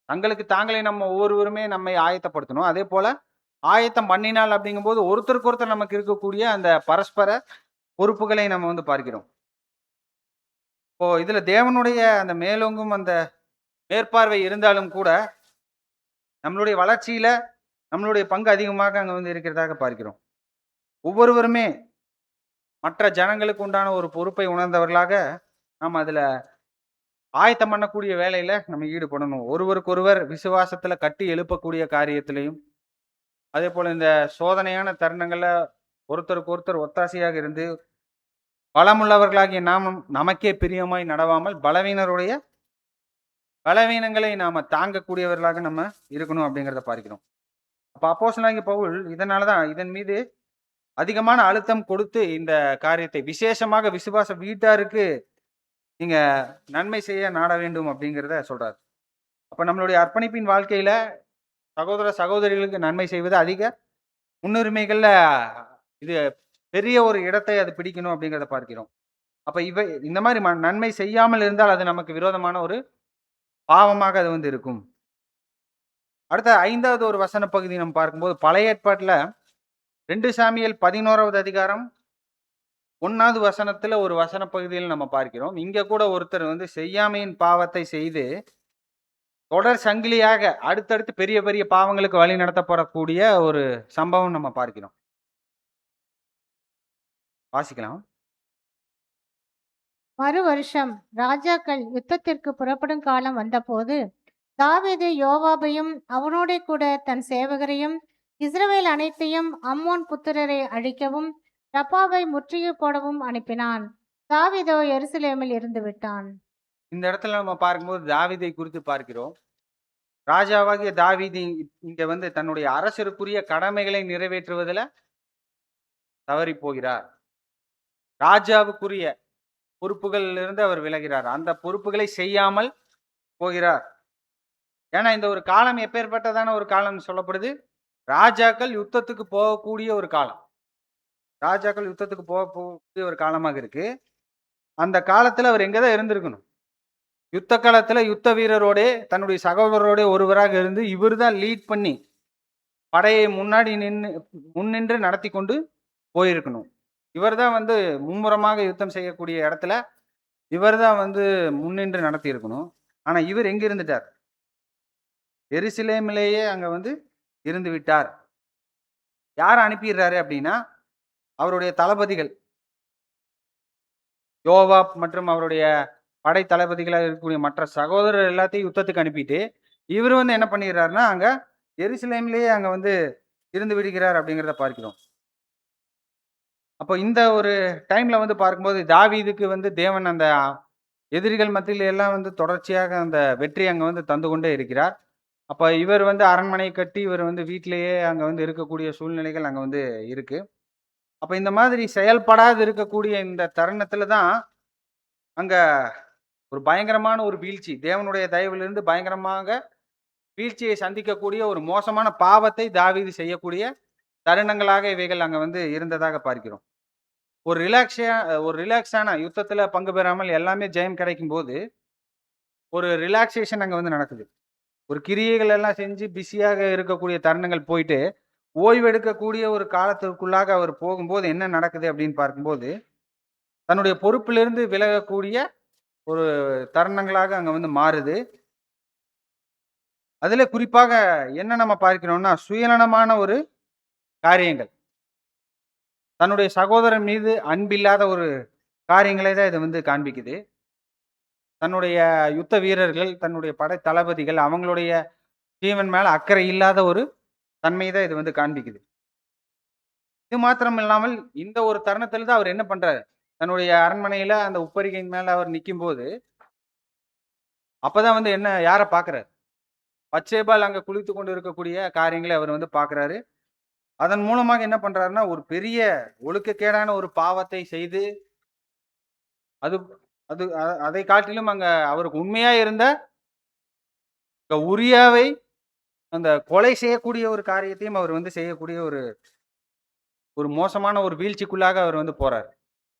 Speaker 1: தங்களுக்கு தாங்களே நம்ம ஒவ்வொருவருமே நம்மை ஆயத்தப்படுத்தணும். அதே போல ஆயத்தம் பண்ணினால் அப்படிங்கும்போது ஒருத்தருக்கு ஒருத்தர் நமக்கு இருக்கக்கூடிய அந்த பரஸ்பர பொறுப்புகளை நம்ம வந்து பார்க்கிறோம். இப்போ இதுல தேவனுடைய அந்த மேலோங்கும் அந்த மேற்பார்வை இருந்தாலும் கூட நம்மளுடைய வளர்ச்சியில நம்மளுடைய பங்கு அதிகமாக அங்க வந்து இருக்கிறதாக பார்க்கிறோம். ஒவ்வொருவருமே மற்ற ஜனங்களுக்கு உண்டான ஒரு பொறுப்பை உணர்ந்தவர்களாக நாம் அதுல ஆயத்தம் பண்ணக்கூடிய வேலையில நம்ம ஈடுபடணும். ஒருவருக்கொருவர் விசுவாசத்துல கட்டி எழுப்பக்கூடிய காரியத்திலையும், அதே போல இந்த சோதனையான தருணங்கள்ல ஒருத்தருக்கு ஒருத்தர் ஒத்தாசையாக இருந்து பலமுள்ளவர்களாகிய நாமும் நமக்கே பிரியமாய் நடவாமல் பலவீனருடைய பலவீனங்களை நாம தாங்கக்கூடியவர்களாக நம்ம இருக்கணும் அப்படிங்கிறத பார்க்கிறோம். அப்ப அப்போஸ்தலனாகிய பவுல் இதனாலதான் இதன் மீது அதிகமான அழுத்தம் கொடுத்து இந்த காரியத்தை விசேஷமாக விசுவாச வீட்டாருக்கு நீங்க நன்மை செய்ய நாட வேண்டும் அப்படிங்கிறத சொல்றாரு. அப்ப நம்மளுடைய அர்ப்பணிப்பின் வாழ்க்கையில சகோதர சகோதரிகளுக்கு நன்மை செய்வது அதிக முன்னுரிமைகள்ல இது பெரிய ஒரு இடத்தை அது பிடிக்கணும் அப்படிங்கிறத பார்க்கிறோம். அப்ப இந்த மாதிரி நன்மை செய்யாமல் இருந்தால் அது நமக்கு விரோதமான ஒரு பாவமாக அது வந்து இருக்கும். அடுத்த 5வது ஒரு வசன பகுதி நம்ம பார்க்கும்போது பழைய ஏற்பாட்டுல 2 சாமுவேல் 11வது அதிகாரம் 1வது வசனத்துல ஒரு வசன பகுதியில் நம்ம பார்க்கிறோம். இங்க கூட ஒருத்தர் வந்து செய்யாமையின் பாவத்தை செய்து தொடர் சங்கிலியாக அடுத்தடுத்து பெரிய பெரிய பாவங்களுக்கு வழி நடத்தப்படக்கூடிய ஒரு சம்பவம் நம்ம பார்க்கிறோம். வாசிக்கலாம்.
Speaker 3: மறு வருஷம் ராஜாக்கள் யுத்தத்திற்கு புறப்படும் காலம் வந்தபோது தாவீது யோவாபையும் அவனோடே கூட தன் சேவகரையும் இஸ்ரவேல் அனைத்தையும் அம்மோன் புத்திரரை அழிக்கவும் ரப்பாவை முற்றுகை போடவும் அனுப்பினான். தாவீதோ எருசலேமில் இருந்து விட்டான்.
Speaker 1: இந்த இடத்துல நம்ம பார்க்கும்போது தாவீதை குறித்து பார்க்கிறோம். ராஜாவாகிய தாவீது இங்க வந்து தன்னுடைய அரசருக்குரிய கடமைகளை நிறைவேற்றுவதில் தவறி போகிறார். ராஜாவுக்குரிய பொறுப்புகளில் இருந்து அவர் விலகிறார். அந்த பொறுப்புகளை செய்யாமல் போகிறார். ஏன்னா இந்த ஒரு காலம் எப்பேற்பட்டதான ஒரு காலம் சொல்லப்படுது. ராஜாக்கள் யுத்தத்துக்கு போகக்கூடிய ஒரு காலம். ராஜாக்கள் யுத்தத்துக்கு போகக்கூடிய ஒரு காலமாக இருக்கு. அந்த காலத்துல அவர் எங்கதான் இருந்திருக்கணும். யுத்த காலத்துல யுத்த வீரரோட தன்னுடைய சகோதரரோட ஒருவராக இருந்து இவர் தான் லீட் பண்ணி படையை முன்னின்று நடத்தி கொண்டு போயிருக்கணும். இவர் தான் வந்து மும்முரமாக யுத்தம் செய்யக்கூடிய இடத்துல இவர் தான் வந்து முன்னின்று நடத்தி இருக்கணும். ஆனா இவர் எங்க இருந்துட்டார்? எருசலேமிலேயே அங்க வந்து இருந்து விட்டார். யார் அனுப்பிடுறாரு அப்படின்னா அவருடைய தளபதிகள் யோவாப் மற்றும் அவருடைய படை தளபதிகளாக இருக்கக்கூடிய மற்ற சகோதரர் எல்லாத்தையும் யுத்தத்துக்கு அனுப்பிட்டு இவர் வந்து என்ன பண்ணிடுறாருன்னா அங்க எருசலேமிலேயே அங்க வந்து இருந்து விடுகிறார் அப்படிங்கிறத பார்க்கிறோம். அப்போ இந்த ஒரு டைம்ல வந்து பார்க்கும்போது தாவீதுக்கு வந்து தேவன் அந்த எதிரிகள் மத்தியில எல்லாம் வந்து தொடர்ச்சியாக அந்த வெற்றி அங்க வந்து தந்து கொண்டே இருக்கிறார். அப்ப இவர் வந்து அரண்மனை கட்டி இவர் வந்து வீட்டிலேயே அங்க வந்து இருக்கக்கூடிய சூழ்நிலைகள் அங்க வந்து இருக்கு. அப்ப இந்த மாதிரி செயல்படாது இருக்கக்கூடிய இந்த தருணத்துல தான் அங்க ஒரு பயங்கரமான ஒரு வீழ்ச்சி, தேவனுடைய தயவிலிருந்து பயங்கரமாக வீழ்ச்சியை சந்திக்கக்கூடிய ஒரு மோசமான பாவத்தை தாவீது செய்யக்கூடிய தருணங்களாக இவைகள் அங்க வந்து இருந்ததாக பார்க்கிறோம். ஒரு ரிலாக்ஸான யுத்தத்துல பங்கு பெறாமல் எல்லாமே ஜெயம் கிடைக்கும் போது ஒரு ரிலாக்ஸேஷன் அங்க வந்து நடக்குது. ஒரு கிரியைகள் எல்லாம் செஞ்சு பிஸியாக இருக்கக்கூடிய தருணங்கள் போயிட்டு ஓய்வு எடுக்கக்கூடிய ஒரு காலத்திற்குள்ளாக அவர் போகும்போது என்ன நடக்குது அப்படின்னு பார்க்கும்போது தன்னுடைய பொறுப்பிலிருந்து விலகக்கூடிய ஒரு தருணங்களாக அங்க வந்து மாறுது. அதுல குறிப்பாக என்ன நம்ம பார்க்கிறோம்னா சுயநலமான ஒரு காரியங்கள், தன்னுடைய சகோதரன் மீது அன்பில்லாத ஒரு காரியங்களை தான் இதை வந்து காண்பிக்குது. தன்னுடைய யுத்த வீரர்கள், தன்னுடைய படை தளபதிகள் அவங்களுடைய ஜீவன் மேல அக்கறை இல்லாத ஒரு தன்மை தான் இது வந்து காண்பிக்குது. இது மாத்திரம் இல்லாமல் இந்த ஒரு தருணத்தில தான் அவர் என்ன பண்றாரு, தன்னுடைய அரண்மனையில அந்த உப்பரிகையின் மேல அவர் நிக்கும்போது, அப்பதான் வந்து என்ன யார பார்க்கிறார்? பத்சேபாள் அங்க குளித்துக் கொண்டு இருக்கக்கூடிய காரியங்களை அவர் வந்து பார்க்கிறாரு. அதன் மூலமாக என்ன பண்றாருன்னா, ஒரு பெரிய ஒழுக்கக்கேடான ஒரு பாவத்தை செய்து, அது அது அதை காட்டிலும் அங்க அவருக்கு உண்மையா இருந்த உரியாவை அந்த கொலை செய்யக்கூடிய ஒரு காரியத்தையும் அவர் வந்து செய்யக்கூடிய ஒரு ஒரு மோசமான ஒரு வீழ்ச்சிக்குள்ளாக அவர் வந்து போறார்.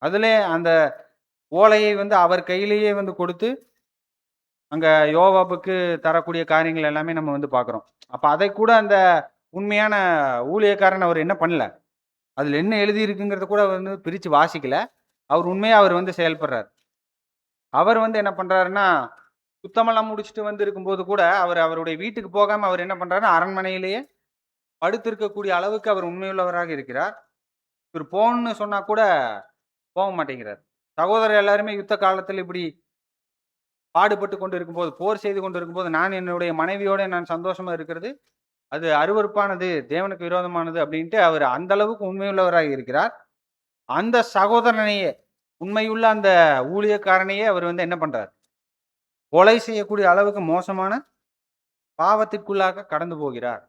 Speaker 1: அதிலே அந்த ஓலையை வந்து அவர் கையிலேயே வந்து கொடுத்து, அங்க யோவாபுக்கு தரக்கூடிய காரியங்கள் எல்லாமே நம்ம வந்து பார்க்கிறோம். அப்ப அதை கூட அந்த உண்மையான ஊழியக்காரன் அவர் என்ன பண்ணல. அதுல என்ன எழுதியிருக்குங்கிறத கூட அவர் வந்து பிரிச்சு வாசிக்கல. அவர் உண்மையா அவர் வந்து செயல்படுறார். அவர் வந்து என்ன பண்றாருன்னா, சுத்தமெல்லாம் முடிச்சுட்டு வந்து இருக்கும்போது கூட, அவருடைய வீட்டுக்கு போகாம அவர் என்ன பண்றாருன்னா, அரண்மனையிலேயே படுத்திருக்கக்கூடிய அளவுக்கு அவர் உண்மையுள்ளவராக இருக்கிறார். இவர் போன்னு சொன்னா கூட போக மாட்டேங்கிறார். சகோதரர் எல்லாருமே யுத்த காலத்துல இப்படி பாடுபட்டு கொண்டு இருக்கும்போது, போர் செய்து கொண்டு இருக்கும்போது, நான் என்னுடைய மனைவியோட நான் சந்தோஷமா இருக்கிறது, அது அருவருப்பானது, தேவனுக்கு விரோதமானது அப்படின்ட்டு அவர் அந்த அளவுக்கு உண்மையுள்ளவராக இருக்கிறார். அந்த சகோதரனையே, உண்மையுள்ள அந்த ஊழியக்காரனையே அவர் வந்து என்ன பண்றார்? கொலை செய்யக்கூடிய அளவுக்கு மோசமான பாவத்திற்குள்ளாக கடந்து போகிறார்.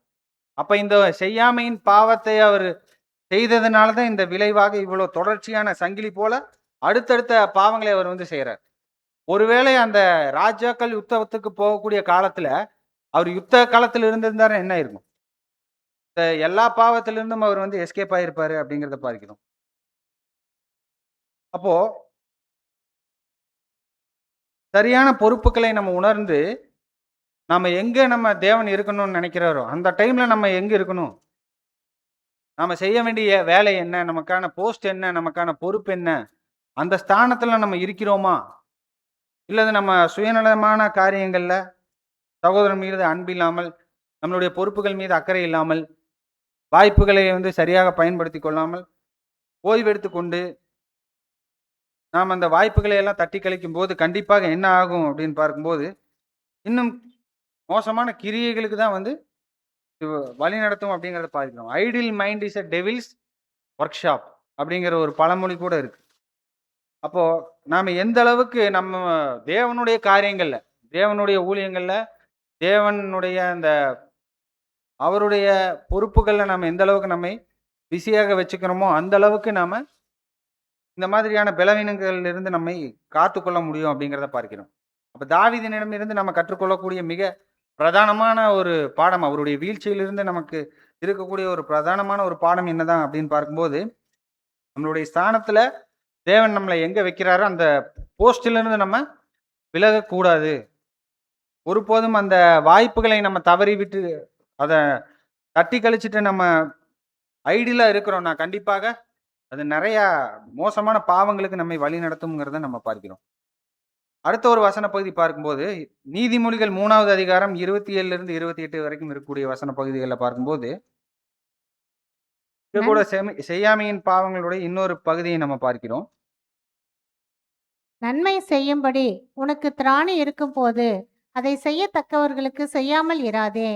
Speaker 1: அப்ப இந்த செய்யாமையின் பாவத்தை அவர் செய்ததுனால தான் இந்த விளைவாக இவ்வளவு தொடர்ச்சியான சங்கிலி போல அடுத்தடுத்த பாவங்களை அவர் வந்து செய்றார். ஒருவேளை அந்த ராஜாக்கள் யுத்தத்துக்கு போகக்கூடிய காலத்துல, அவர் யுத்த காலத்துல இருந்திருந்தாருன்னா என்ன இருக்கும்? இந்த எல்லா பாவத்திலிருந்தும் அவர் வந்து எஸ்கேப் ஆயிருப்பாரு அப்படிங்கிறத பார்க்கிறோம். அப்போ சரியான பொறுப்புகளை நம்ம உணர்ந்து, நம்ம எங்க நம்ம தேவன் இருக்கணும்னு நினைக்கிறாரோ, அந்த டைம்ல நம்ம எங்க இருக்கணும்? நாம செய்ய வேண்டிய வேலை என்ன? நமக்கான போஸ்ட் என்ன? நமக்கான பொறுப்பு என்ன? அந்த ஸ்தானத்துல நம்ம இருக்கிறோமா? இல்லது நம்ம சுயநலமான காரியங்கள்ல சகோதரன் மீது அன்பு இல்லாமல், நம்மளுடைய பொறுப்புகள் மீது அக்கறை இல்லாமல், வாய்ப்புகளை வந்து சரியாக பயன்படுத்திக் கொள்ளாமல், ஓய்வெடுத்துக் கொண்டு, நாம் அந்த வாய்ப்புகளை எல்லாம் தட்டி கழிக்கும்போது, கண்டிப்பாக என்ன ஆகும் அப்படின்னு பார்க்கும்போது, இன்னும் மோசமான கிரியைகளுக்கு தான் வந்து வழிநடத்தும் அப்படிங்கிறத பார்க்கிறோம். Idle mind is a devil's workshop அப்படிங்கிற ஒரு பழமொழி கூட இருக்கு. அப்போ நாம எந்த அளவுக்கு நம்ம தேவனுடைய காரியங்கள்ல, தேவனுடைய ஊழியங்கள்ல, தேவனுடைய அந்த அவருடைய பொறுப்புகள்ல நாம எந்த அளவுக்கு நம்மை பிஸியாக வச்சுக்கிறோமோ, அந்த அளவுக்கு நாம இந்த மாதிரியான பலவீனங்கள்ல இருந்து நம்மை காத்துக்கொள்ள முடியும் அப்படிங்கிறத பார்க்கிறோம். அப்ப தாவீதினிடமிருந்து நம்ம கற்றுக்கொள்ளக்கூடிய மிக பிரதானமான ஒரு பாடம், அவருடைய வீழ்ச்சியிலிருந்து நமக்கு இருக்கக்கூடிய ஒரு பிரதானமான ஒரு பாடம் என்னதான் அப்படின்னு பார்க்கும்போது, நம்மளுடைய ஸ்தானத்துல தேவன் நம்மளை எங்க வைக்கிறாரோ அந்த போஸ்டில இருந்து நம்ம விலகக்கூடாது. ஒருபோதும் அந்த வாய்ப்புகளை நம்ம தவறி விட்டு அத தட்டி கழிச்சுட்டு நம்ம ஐடியலா இருக்கிறோம்னா, கண்டிப்பாக அது நெறைய மோசமான பாவங்களுக்கு நம்மை வழி நடத்தும்ங்கிறத நம்ம பார்க்கிறோம். அடுத்த ஒரு வசன பகுதி பார்க்கும்போது, நீதிமொழிகள் 3வது அதிகாரம் 27லிருந்து 28 வரைக்கும் இருக்கக்கூடிய வசன பகுதிகள பார்க்கும்போது, இது கூட செய்யாமையின் பாவங்களுடைய இன்னொரு பகுதியை நம்ம பார்க்கிறோம்.
Speaker 3: நன்மை செய்யும்படி உனக்கு திராணி இருக்கும்போது அதை செய்யத்தக்கவர்களுக்கு செய்யாமல் இராதே.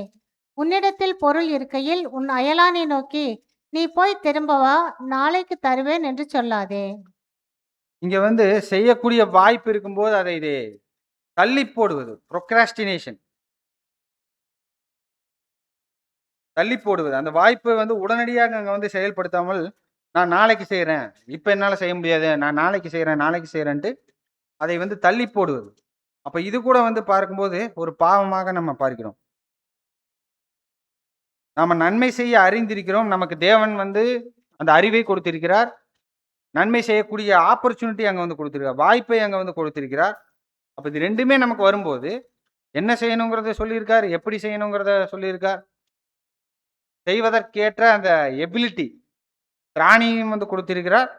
Speaker 3: உன்னிடத்தில் பொருள் இருக்கையில் உன் அயலானை நோக்கி நீ போய் திரும்ப வா, நாளைக்கு தருவேன் என்று சொல்லாதே.
Speaker 1: இங்க வந்து செய்யக்கூடிய வாய்ப்பு இருக்கும்போது அதை தள்ளி போடுவது. ப்ரோக்ராஸ்டினேஷன். தள்ளி போடுவது. அந்த வாய்ப்பை வந்து உடனடியாக அங்க வந்து செயல்படுத்தாமல், நான் நாளைக்கு செய்றேன். இப்ப என்னால செய்ய முடியாது. நான் நாளைக்கு செய்றேன், நாளைக்கு செய்றேன்ட்டு அதை வந்து தள்ளி போடுவது. அப்ப இது கூட வந்து பார்க்கும்போது ஒரு பாவமாக நம்ம பார்க்கிறோம். நாம நன்மை செய்ய அறிந்திருக்கிறோம். நமக்கு தேவன் வந்து அந்த அறிவை கொடுத்திருக்கிறார். நன்மை செய்யக்கூடிய ஆப்பர்ச்சுனிட்டி அங்க வந்து கொடுத்திருக்கிறார். வாய்ப்பை அங்க வந்து கொடுத்திருக்கிறார். அப்ப இது 2மே நமக்கு வரும்போது, என்ன செய்யணுங்கிறத சொல்லியிருக்கார், எப்படி செய்யணுங்கிறத சொல்லியிருக்கார். செய்வதற்கேற்ற அந்த எபிலிட்டி, திராணியும் வந்து கொடுத்திருக்கிறார்.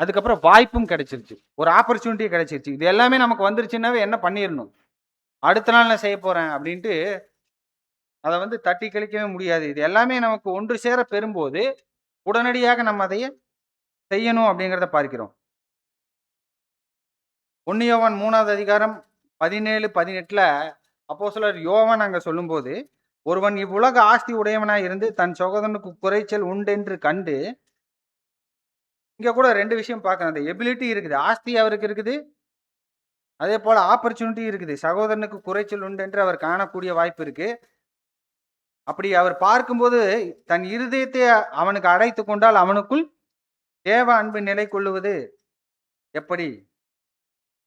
Speaker 1: அதுக்கப்புறம் வாய்ப்பும் கிடைச்சிருச்சு. ஒரு ஆப்பர்ச்சுனிட்டி கிடைச்சிருச்சு. இது எல்லாமே நமக்கு வந்துருச்சுன்னாவே என்ன பண்ணிரணும்? அடுத்த நாள் நான் செய்ய போறேன் அப்படின்ட்டு, அத வந்து தட்டி கழிக்கவே முடியாது. இது எல்லாமே நமக்கு ஒன்று சேர பெறும்போது, உடனடியாக நம்ம அதைய செய்யணும் அப்படிங்கிறத பார்க்கிறோம். 1 யோவான் 3வது அதிகாரம் 17, 18ல அப்போஸ்தலர் யோவான் அங்க சொல்லும்போது, ஒருவன் இவ்வுலக ஆஸ்தி உடையவனாய் இருந்து தன் சகோதரனுக்கு குறைச்சல் உண்டென்று கண்டு, இங்க கூட 2 விஷயம் பார்க்கிறோம். அந்த எபிலிட்டி இருக்குது. ஆஸ்தி அவருக்கு இருக்குது. அதே போல ஆப்பர்ச்சுனிட்டி இருக்குது. சகோதரனுக்கு குறைச்சல் உண்டென்று அவர் காணக்கூடிய வாய்ப்பு இருக்கு. அப்படி அவர் பார்க்கும்போது தன் இருதயத்தை அவனுக்கு அடைத்துக் கொண்டால் அவனுக்குள் தேவ அன்பு நிலை கொள்ளுவது எப்படி?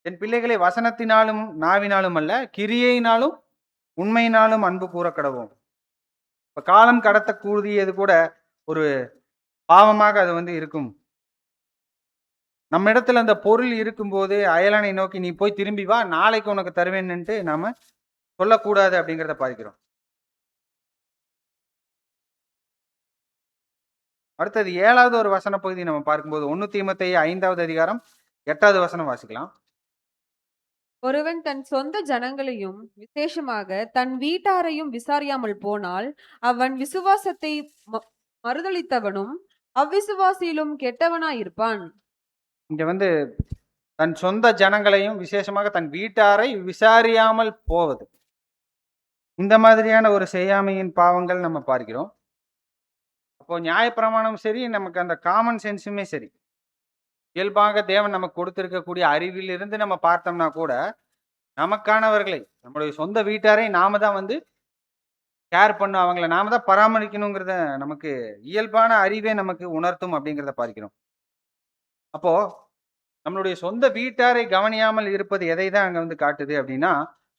Speaker 1: என் பிள்ளைகளை வசனத்தினாலும் நாவினாலும் அல்ல, கிரியையினாலும் உண்மையினாலும் அன்பு கூறக் கடவோம். இப்ப காலம் கடத்தக்கூடியது கூட ஒரு பாவமாக அது வந்து இருக்கும். நம்ம இடத்துல அந்த பொருள் இருக்கும்போது அயலானை நோக்கி நீ போய் திரும்பி வா, நாளைக்கு உனக்கு தருவேன்னுட்டு நாம சொல்லக்கூடாது அப்படிங்கிறத பார்க்கிறோம். அடுத்தது 7வது ஒரு வசன பகுதி நம்ம பார்க்கும்போது 1 தீமோத்தேயு 5வது அதிகாரம் 8வது வசனம் வாசிக்கலாம்.
Speaker 2: ஒருவன் தன் சொந்த ஜனங்களையும் விசேஷமாக தன் வீட்டாரையும் விசாரியாமல் போனால் அவன் விசுவாசத்தை மறுதலித்தவனும் அவ்விசுவாசியிலும் கெட்டவனாயிருப்பான்.
Speaker 1: இங்க வந்து தன் சொந்த ஜனங்களையும் விசேஷமாக தன் வீட்டாரை விசாரியாமல் போவது, இந்த மாதிரியான ஒரு செய்யாமையின் பாவங்கள் நம்ம பார்க்கிறோம். அப்போ நியாயப்பிரமாணம் சரி, நமக்கு அந்த காமன் சென்ஸுமே சரி, இயல்பாக தேவன் நமக்கு கொடுத்திருக்கக்கூடிய அறிவிலிருந்து நம்ம பார்த்தோம்னா கூட, நமக்கானவர்களை நம்முடைய சொந்த வீட்டாரை நாம தான் வந்து கேர் பண்ணும், அவங்கள நாம தான் பராமரிக்கணுங்கிறத நமக்கு இயல்பான அறிவே நமக்கு உணர்த்தும் அப்படிங்கிறத பார்க்கிறோம். அப்போ நம்மளுடைய சொந்த வீட்டாரை கவனியாமல் இருப்பது எதை தான் அங்க வந்து காட்டுது அப்படின்னா,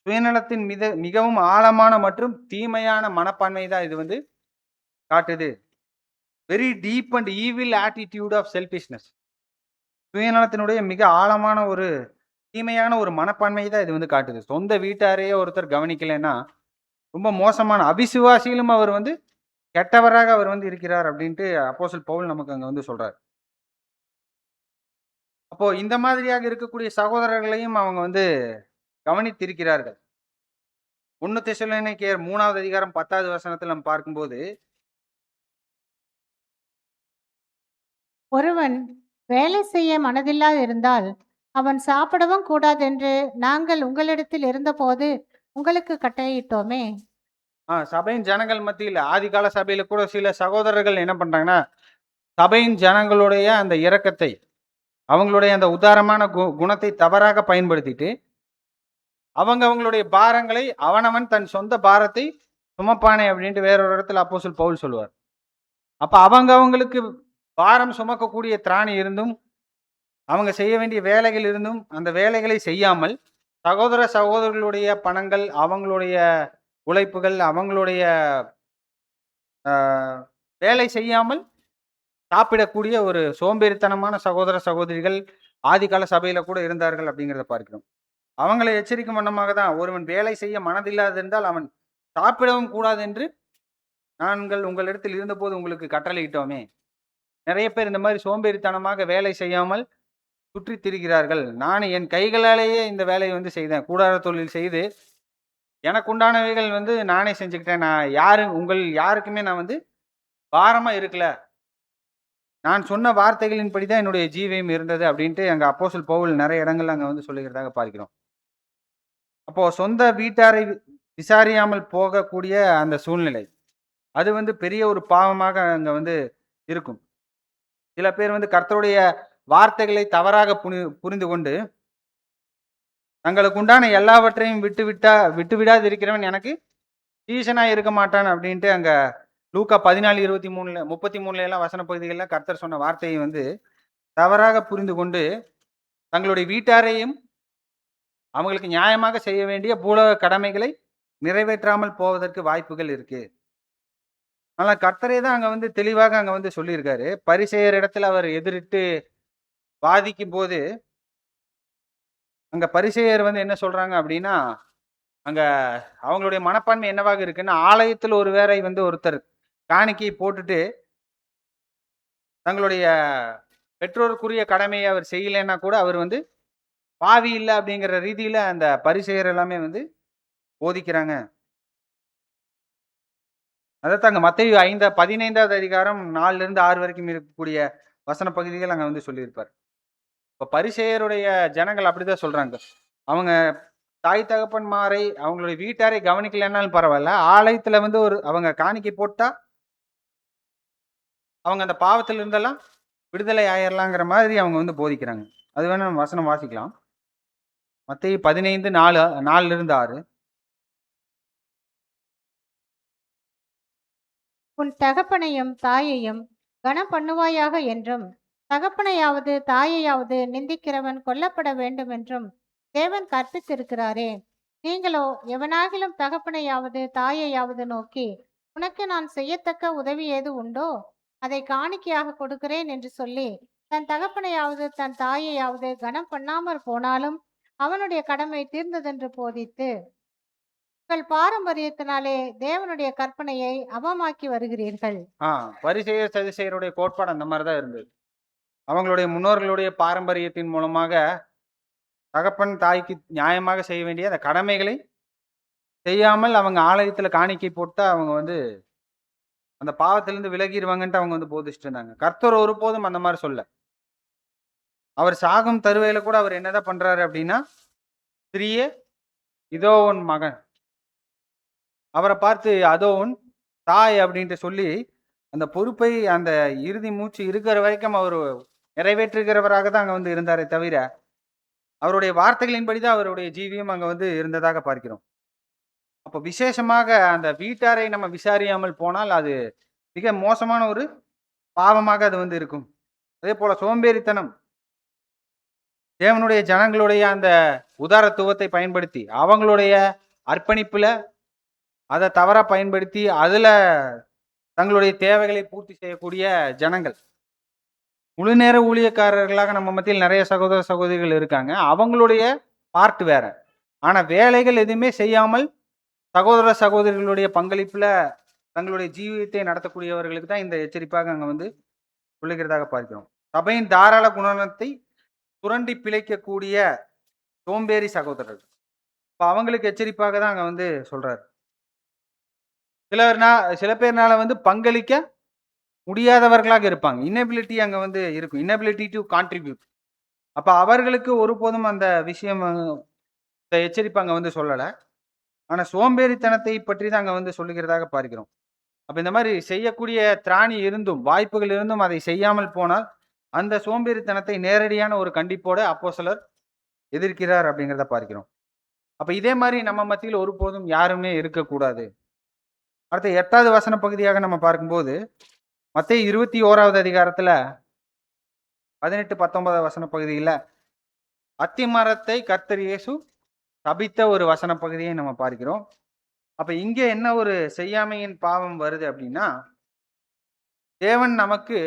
Speaker 1: சுயநலத்தின் மிகவும் ஆழமான மற்றும் தீமையான மனப்பான்மை தான் இது வந்து காட்டுது. Very deep and evil attitude of selfishness. சுயநலத்தினுடைய மிக ஆழமான ஒரு தீமையான ஒரு மனப்பான்மை தான் இது வந்து காட்டுது. சொந்த வீட்டாரையே ஒருத்தர் கவனிக்கலைன்னா ரொம்ப மோசமான அவிசுவாசியிலும் அவர் வந்து கெட்டவராக அவர் வந்து இருக்கிறார் அப்படின்ட்டு அப்போஸ்தலன் பவுல் நமக்கு அங்க வந்து சொல்றார். அப்போ இந்த மாதிரியாக இருக்கக்கூடிய சகோதரர்களையும் அவங்க வந்து கவனித்திருக்கிறார்கள். 1 தெசலோனிக்கேயர் 3வது அதிகாரம் 10வது வசனத்தில் நம்ம பார்க்கும்போது,
Speaker 3: ஒருவன் வேலை செய்ய மனதில்லாதிருந்தால் அவன் சாப்பிடவும் கூடாதென்று நாங்கள் உங்களிடத்தில் இருந்தபோது உங்களுக்கு கட்டளையிட்டோமே.
Speaker 1: சபையின் ஜனங்கள் மத்தியில் ஆதிகால சபையில கூட சில சகோதரர்கள் என்ன பண்றாங்கன்னா, சபையின் ஜனங்களுடைய அந்த இரக்கத்தை, அவங்களுடைய அந்த உதாரமான குணத்தை தவறாக பயன்படுத்திட்டு, அவங்களுடைய பாரங்களை அவனவன் தன் சொந்த பாரத்தை சுமப்பானே அப்படின்ட்டு வேறொரு இடத்துல அப்போஸ்தலன் பவுல் சொல்லுவார். அப்ப அவங்களுக்கு பாரம் சுமக்கக்கூடிய திராணி இருந்தும், அவங்க செய்ய வேண்டிய வேலைகள் இருந்தும், அந்த வேலைகளை செய்யாமல் சகோதர சகோதரர்களுடைய பணங்கள், அவங்களுடைய உழைப்புகள், அவங்களுடைய வேலை செய்யாமல் சாப்பிடக்கூடிய ஒரு சோம்பேறித்தனமான சகோதர சகோதரிகள் ஆதிகால சபையில கூட இருந்தார்கள் அப்படிங்கிறத பார்க்கிறோம். அவங்களை எச்சரிக்கும் வண்ணமாக தான், ஒருவன் வேலை செய்ய மனதில்லாதிருந்தால் அவன் சாப்பிடவும் கூடாது என்று நாங்கள் உங்களிடத்தில் இருந்தபோது உங்களுக்கு கட்டளையிட்டோமே. நிறைய பேர் இந்த மாதிரி சோம்பேறித்தனமாக வேலை செய்யாமல் சுற்றி திரிகிறார்கள். நான் என் கைகளாலேயே இந்த வேலையை வந்து செய்தேன். கூடார தொழில் செய்து எனக்கு உண்டானவைகள் வந்து நானே செஞ்சுக்கிட்டேன். நான் உங்கள் யாருக்குமே நான் வந்து பாரமா இருக்கல. நான் சொன்ன வார்த்தைகளின்படி தான் என்னுடைய ஜீவியம் இருந்தது அப்படின்ட்டு அங்க அப்போஸ்தலன் பவுல் நிறைய இடங்கள்ல அங்க வந்து சொல்லுகிறதாக பார்க்கிறோம். அப்போ சொந்த வீட்டாரை விசாரியாமல் போகக்கூடிய அந்த சூழ்நிலை, அது வந்து பெரிய ஒரு பாவமாக அங்க வந்து இருக்கும். சில பேர் வந்து கர்த்தருடைய வார்த்தைகளை தவறாக புரிந்து கொண்டு, தங்களுக்கு உண்டான எல்லாவற்றையும் விட்டு விடாது இருக்கிறவன் எனக்கு சீசனா இருக்க மாட்டான் அப்படின்ட்டு அங்க லூக்கா 14:23 33 எல்லாம் வசன பகுதிகள்ல கர்த்தர் சொன்ன வார்த்தையை வந்து தவறாக புரிந்து கொண்டு, தங்களுடைய வீட்டாரையும் அவங்களுக்கு நியாயமாக செய்ய வேண்டிய பூலோக கடமைகளை நிறைவேற்றாமல் போவதற்கு வாய்ப்புகள் இருக்கு. ஆனா கர்த்தரே தான் அங்க வந்து தெளிவாக அங்க வந்து சொல்லியிருக்காரு. பரிசேயர் இடத்துல அவர் எதிரிட்டு வாதிக்கும் போது, அங்க பரிசேயர் வந்து என்ன சொல்றாங்க அப்படின்னா, அங்க அவங்களுடைய மனப்பான்மை என்னவாக இருக்குன்னா, ஆலயத்தில் ஒரு வேளை வந்து ஒருத்தர் காணிக்கை போட்டுட்டு தங்களுடைய பெற்றோருக்குரிய கடமையை அவர் செய்யலைன்னா கூட அவர் வந்து பாவி இல்லை அப்படிங்கிற ரீதியில அந்த பரிசேயர் எல்லாமே வந்து போதிக்கிறாங்க. அதைத்தான் அங்க மத்தேயு 15வது அதிகாரம் 4ல இருந்து 6 வரைக்கும் இருக்கக்கூடிய வசன பகுதிகள் அங்க வந்து சொல்லியிருப்பார். இப்ப பரிசேயருடைய ஜனங்கள் அப்படிதான் சொல்றாங்க. அவங்க தாய் தகப்பன்மாரை, அவங்களுடைய வீட்டாரை கவனிக்கலைன்னாலும் பரவால்ல. ஆலயத்துல வந்து அவங்க காணிக்கை போட்டா, அவங்க அந்த பாவத்துல இருந்தெல்லாம் விடுதலை ஆயிரலாங்கிற மாதிரி அவங்க வந்து போதிக்கிறாங்க. அது வேணா நம்ம வசனம் வாசிக்கலாம். மத்தேயு 15:4 4லிருந்து 6.
Speaker 3: உன் தகப்பனையும் தாயையும் கனம் பண்ணுவாயாக என்றும், தகப்பனையாவது தாயையாவது நிந்திக்கிறவன் கொல்லப்பட வேண்டும் என்றும் தேவன் கற்பித்திருக்கிறாரே. நீங்களோ எவனாகிலும் தகப்பனையாவது தாயையாவது நோக்கி, உனக்கு நான் செய்யத்தக்க உதவி ஏது உண்டோ, அதை காணிக்கையாக கொடுக்கிறேன் என்று சொல்லி, தன் தகப்பனையாவது தன் தாயையாவது கனம் பண்ணாமற் போனாலும் அவனுடைய கடமை தீர்ந்ததென்று போதித்து, உங்கள் பாரம்பரியத்தினாலே தேவனுடைய கற்பனையை அவமாக்கி வருகிறீர்கள்.
Speaker 1: பரிசேயர் சதுசேயருடைய கோட்பாடு அந்த மாதிரி தான் இருந்தது. அவங்களுடைய முன்னோர்களுடைய பாரம்பரியத்தின் மூலமாக தகப்பன் தாய்க்கு நியாயமாக செய்ய வேண்டிய அந்த கடமைகளை செய்யாமல் அவங்க ஆலயத்துல காணிக்கை போட்டா அவங்க வந்து அந்த பாவத்திலிருந்து விலகிடுவாங்கன்ட்டு அவங்க வந்து போதிச்சுட்டு இருந்தாங்க. கர்த்தர் ஒருபோதும் அந்த மாதிரி சொல்ல. அவர் சாகும் தருவையில கூட அவர் என்னதான் பண்றாரு அப்படின்னா, ஸ்திரீயே இதோ உன் மகன், அவரை பார்த்து அதோ உன் தாய் அப்படின்ட்டு சொல்லி அந்த பொறுப்பை அந்த இறுதி மூச்சு இருக்கிற வரைக்கும் அவர் நிறைவேற்றுகிறவராக தான் அங்க வந்து இருந்தாரே தவிர, அவருடைய வார்த்தைகளின்படி தான் அவருடைய ஜீவியம் அங்க வந்து இருந்ததாக பார்க்கிறோம். அப்போ விசேஷமாக அந்த வீட்டாரை நம்ம விசாரியாமல் போனால் அது மிக மோசமான ஒரு பாவமாக அது வந்து இருக்கும். அதே போல சோம்பேறித்தனம் தேவனுடைய ஜனங்களுடைய அந்த உதாரத்துவத்தை பயன்படுத்தி அவங்களுடைய அர்ப்பணிப்புல அதை தவறா பயன்படுத்தி அதுல தங்களுடைய தேவைகளை பூர்த்தி செய்யக்கூடிய ஜனங்கள், முழு நேர ஊழியக்காரர்களாக நம்ம மத்தியில் நிறைய சகோதர சகோதரிகள் இருக்காங்க. அவங்களுடைய பார்ட் வேற. ஆனா வேலைகள் எதுவுமே செய்யாமல் சகோதர சகோதரிகளுடைய பங்களிப்புல தங்களுடைய ஜீவியத்தை நடத்தக்கூடியவர்களுக்கு தான் இந்த எச்சரிப்பாக அங்க வந்து சொல்லுகிறதாக பார்க்கிறோம். சபையின் தாராள குணநலத்தை சுரண்டி பிழைக்கக்கூடிய சோம்பேறி சகோதரர்கள், இப்ப அவங்களுக்கு எச்சரிப்பாக தான் அங்க வந்து சொல்றாரு. சில பேர்னால வந்து பங்களிக்க முடியாதவர்களாக இருப்பாங்க. இன்னபிலிட்டி அங்க வந்து இருக்கும். Inability to contribute. அப்ப அவர்களுக்கு ஒருபோதும் அந்த விஷயம் இந்த எச்சரிப்பு அங்க வந்து சொல்லல. ஆனா சோம்பேறித்தனத்தை பற்றி தான் அங்க வந்து சொல்லுகிறதாக பார்க்கிறோம். அப்ப இந்த மாதிரி செய்யக்கூடிய திராணி இருந்தும், வாய்ப்புகள் இருந்தும் அதை செய்யாமல் போனால் அந்த சோம்பேறித்தனத்தை நேரடியான ஒரு கண்டிப்போட அப்போஸ்தலர் எதிர்க்கிறார் அப்படிங்கிறத பார்க்கிறோம். அப்ப இதே மாதிரி நம்ம மத்தியில் ஒருபோதும் யாருமே இருக்கக்கூடாது. அடுத்த 8வது வசன பகுதியாக நம்ம பார்க்கும்போது மத்தேயு 21வது அதிகாரத்துல 18, 19 வசன பகுதியில அத்திமரத்தை கர்த்தர் இயேசு சபித்த ஒரு வசன பகுதியை நம்ம பார்க்கிறோம். அப்ப இங்க என்ன ஒரு செய்யாமையின் பாவம் வருது அப்படின்னா, தேவன் நமக்கு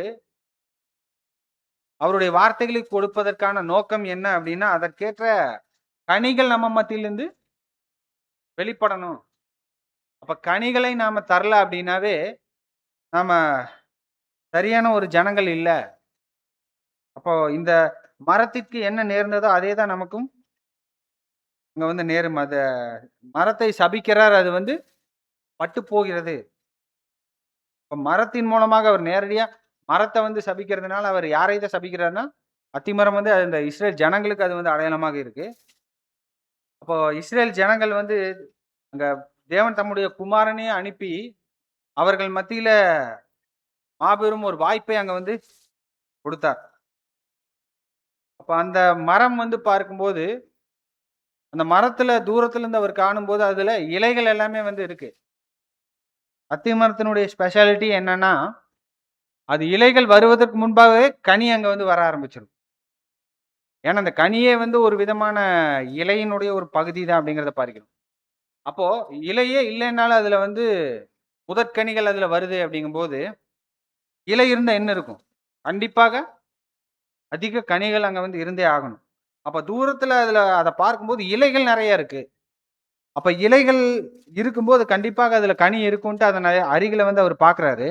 Speaker 1: அவருடைய வார்த்தைகளை கொடுப்பதற்கான நோக்கம் என்ன அப்படின்னா, அதற்கேற்ற கனிகள் நம்ம மத்தியிலிருந்து வெளிப்படணும். அப்ப கனிகளை நாம தரல அப்படின்னாவே நாம சரியான ஒரு ஜனங்கள் இல்ல. அப்போ இந்த மரத்திற்கு என்ன நேர்ந்ததோ அதே தான் நமக்கும் இங்க வந்து நேரும். அத மரத்தை சபிக்கிறார், அது வந்து பட்டு போகிறது. இப்ப மரத்தின் மூலமாக அவர் நேரடியா மரத்தை வந்து சபிக்கிறதுனால அவர் யாரை தான் சபிக்கிறார்னா, அத்திமரம் வந்து அந்த இஸ்ரேல் ஜனங்களுக்கு அது வந்து அடையாளமாக இருக்கு. அப்போ இஸ்ரேல் ஜனங்கள் வந்து அங்க தேவன் தம்முடைய குமாரனையே அனுப்பி அவர்கள் மத்தியில மாபெரும் ஒரு வாய்ப்பை அங்க வந்து கொடுத்தார். அப்ப அந்த மரம் வந்து பார்க்கும்போது, அந்த மரத்துல தூரத்துல இருந்து அவர் காணும்போது அதுல இலைகள் எல்லாமே வந்து இருக்கு. அத்தி மரத்தினுடைய ஸ்பெஷாலிட்டி என்னன்னா, அது இலைகள் வருவதற்கு முன்பாகவே கனி அங்க வந்து வர ஆரம்பிச்சிடும். ஏன்னா அந்த கனியே வந்து ஒரு விதமான இலையினுடைய ஒரு பகுதி தான் அப்படிங்கிறத பார்க்கிறோம். அப்போ இலையே இல்லைன்னாலும் அதுல வந்து முதற்கனிகள் அதுல வருது அப்படிங்கும்போது, இலை இருந்தா என்ன இருக்கும்? கண்டிப்பாக அதிக கனிகள் அங்க வந்து இருந்தே ஆகணும். அப்ப தூரத்துல அதுல அத பார்க்கும்போது இலைகள் நெறைய இருக்கு. அப்ப இலைகள் இருக்கும்போது கண்டிப்பாக அதுல கனி இருக்குன்ட்டு அத அருகில வந்து அவர் பார்க்குறாரு.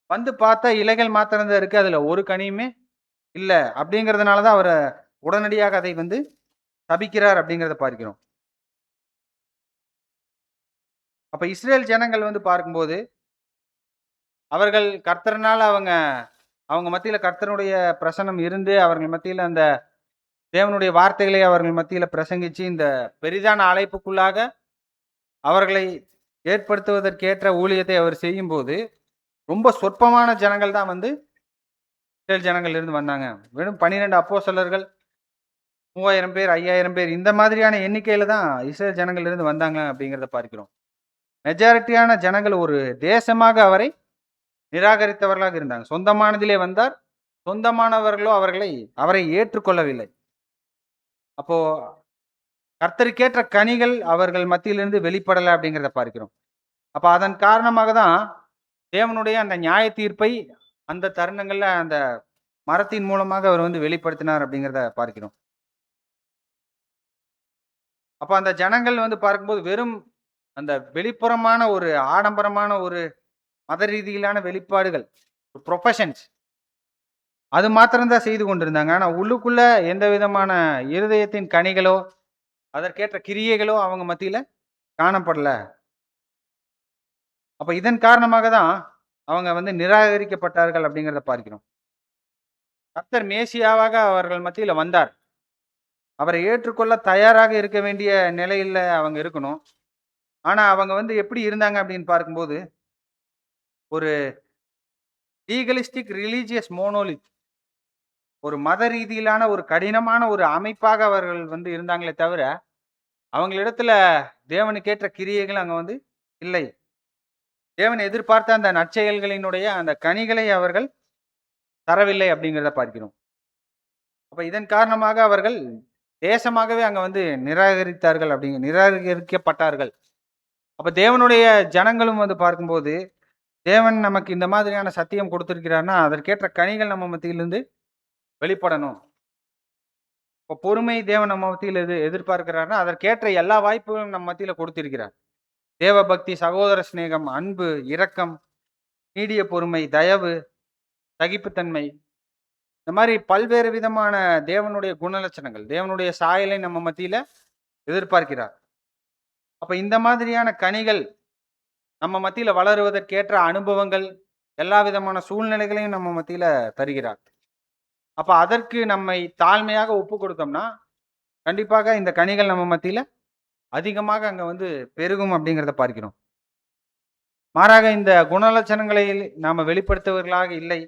Speaker 1: வந்து பார்த்தா இலைகள் மாத்திரம் தான் இருக்கு. அதுல ஒரு கனியுமே இல்ல. அப்படிங்கிறதுனால தான் அவர உடனடியாக அதை வந்து சபிக்கிறார் அப்படிங்கிறத பார்க்கிறோம். அப்ப இஸ்ரேல் ஜனங்கள் வந்து பார்க்கும்போது, அவர்கள் கர்த்தர்னால அவங்க அவங்க மத்தியில கர்த்தருடைய பிரசன்னம் இருந்து அவர்கள் மத்தியில அந்த தேவனுடைய வார்த்தைகளை அவர்கள் மத்தியில பிரசங்கிச்சு இந்த பெரிதான அழைப்புக்குள்ளாக அவர்களை ஏற்படுத்துவதற்கேற்ற ஊழியத்தை அவர் செய்யும்போது ரொம்ப சொற்பமான ஜனங்கள் தான் வந்து இஸ்ரேல் ஜனங்கள் இருந்து வந்தாங்க. வெறும் 12 அப்போஸ்தலர்கள் 3000 பேர் 5000 பேர் இந்த மாதிரியான எண்ணிக்கையில தான் இஸ்ரேல் ஜனங்கள் இருந்து வந்தாங்க அப்படிங்கிறத பார்க்கிறோம். மெஜாரிட்டியான ஜனங்கள் ஒரு தேசமாக அவரை நிராகரித்தவர்களாக இருந்தாங்க. சொந்தமானதிலே வந்தார், சொந்தமானவர்களோ அவரை ஏற்றுக்கொள்ளவில்லை. அப்போ கர்த்தருக்கேற்ற கனிகள் அவர்கள் மத்தியிலிருந்து வெளிப்படலை அப்படிங்கிறத பார்க்கிறோம். அப்ப அதன் காரணமாக தான் தேவனுடைய அந்த நியாய தீர்ப்பை அந்த தருணங்கள்ல அந்த மரத்தின் மூலமாக அவர் வந்து வெளிப்படுத்தினார் அப்படிங்கிறத பார்க்கிறோம். அப்ப அந்த ஜனங்கள் வந்து பார்க்கும்போது வெறும் அந்த வெளிப்புறமான ஒரு ஆடம்பரமான ஒரு மத ரீதியிலான வெளிப்பாடுகள், ப்ரொஃபஷன்ஸ் அது மாத்திரம்தான் செய்து கொண்டிருந்தாங்க. ஆனா உள்ளுக்குள்ள எந்த விதமான இருதயத்தின் கனிகளோ அதற்கேற்ற கிரியைகளோ அவங்க மத்தியில காணப்படல. அப்ப இதன் காரணமாக தான் அவங்க வந்து நிராகரிக்கப்பட்டார்கள் அப்படிங்கிறத பார்க்கிறோம். கர்த்தர் மேசியாவாக அவர்கள் மத்தியில வந்தார். அவரை ஏற்றுக்கொள்ள தயாராக இருக்க வேண்டிய நிலையில அவங்க இருக்கணும். ஆனா அவங்க வந்து எப்படி இருந்தாங்க அப்படின்னு பார்க்கும்போது, ஒரு லீகலிஸ்டிக் ரிலீஜியஸ் மோனோலித் ஒரு மத ரீதியிலான ஒரு கடினமான ஒரு அமைப்பாக அவர்கள் வந்து இருந்தாங்களே தவிர, அவங்களிடத்துல தேவனுக்கேற்ற கிரியைகள் அங்க வந்து இல்லை. தேவன் எதிர்பார்த்த அந்த நற்செயல்களினுடைய அந்த கனிகளை அவர்கள் தரவில்லை அப்படிங்கிறத பார்க்கிறோம். அப்ப இதன் காரணமாக அவர்கள் தேசமாகவே அங்க வந்து நிராகரிக்கப்பட்டார்கள். அப்ப தேவனுடைய ஜனங்களும் வந்து பார்க்கும்போது, தேவன் நமக்கு இந்த மாதிரியான சத்தியம் கொடுத்திருக்கிறார்னா, அதற்கேற்ற கனிகள் நம்ம மத்தியிலிருந்து வெளிப்படணும். இப்ப பொறுமை தேவன் நம்ம மத்தியில எதிர்பார்க்கிறார்னா, அதற்கேற்ற எல்லா வாய்ப்புகளும் நம்ம மத்தியில கொடுத்திருக்கிறார். தேவபக்தி, சகோதர சிநேகம், அன்பு, இரக்கம், நீடிய பொறுமை, தயவு, சகிப்புத்தன்மை இந்த மாதிரி பல்வேறு விதமான தேவனுடைய குணலட்சணங்கள், தேவனுடைய சாயலை நம்ம மத்தியில எதிர்பார்க்கிறார். அப்ப இந்த மாதிரியான கனிகள் நம்ம மத்தியில வளருவதற்கேற்ற அனுபவங்கள், எல்லா விதமான சூழ்நிலைகளையும் நம்ம மத்தியில தருகிறார். அப்ப அதற்கு நம்மை தாழ்மையாக ஒப்பு கொடுத்தோம்னா, கண்டிப்பாக இந்த கனிகள் நம்ம மத்தியில அதிகமாக அங்க வந்து பெருகும் அப்படிங்கிறத பார்க்கிறோம். மாறாக இந்த குணலட்சணங்களை நாம வெளிப்படுத்துவர்களாக இல்லை.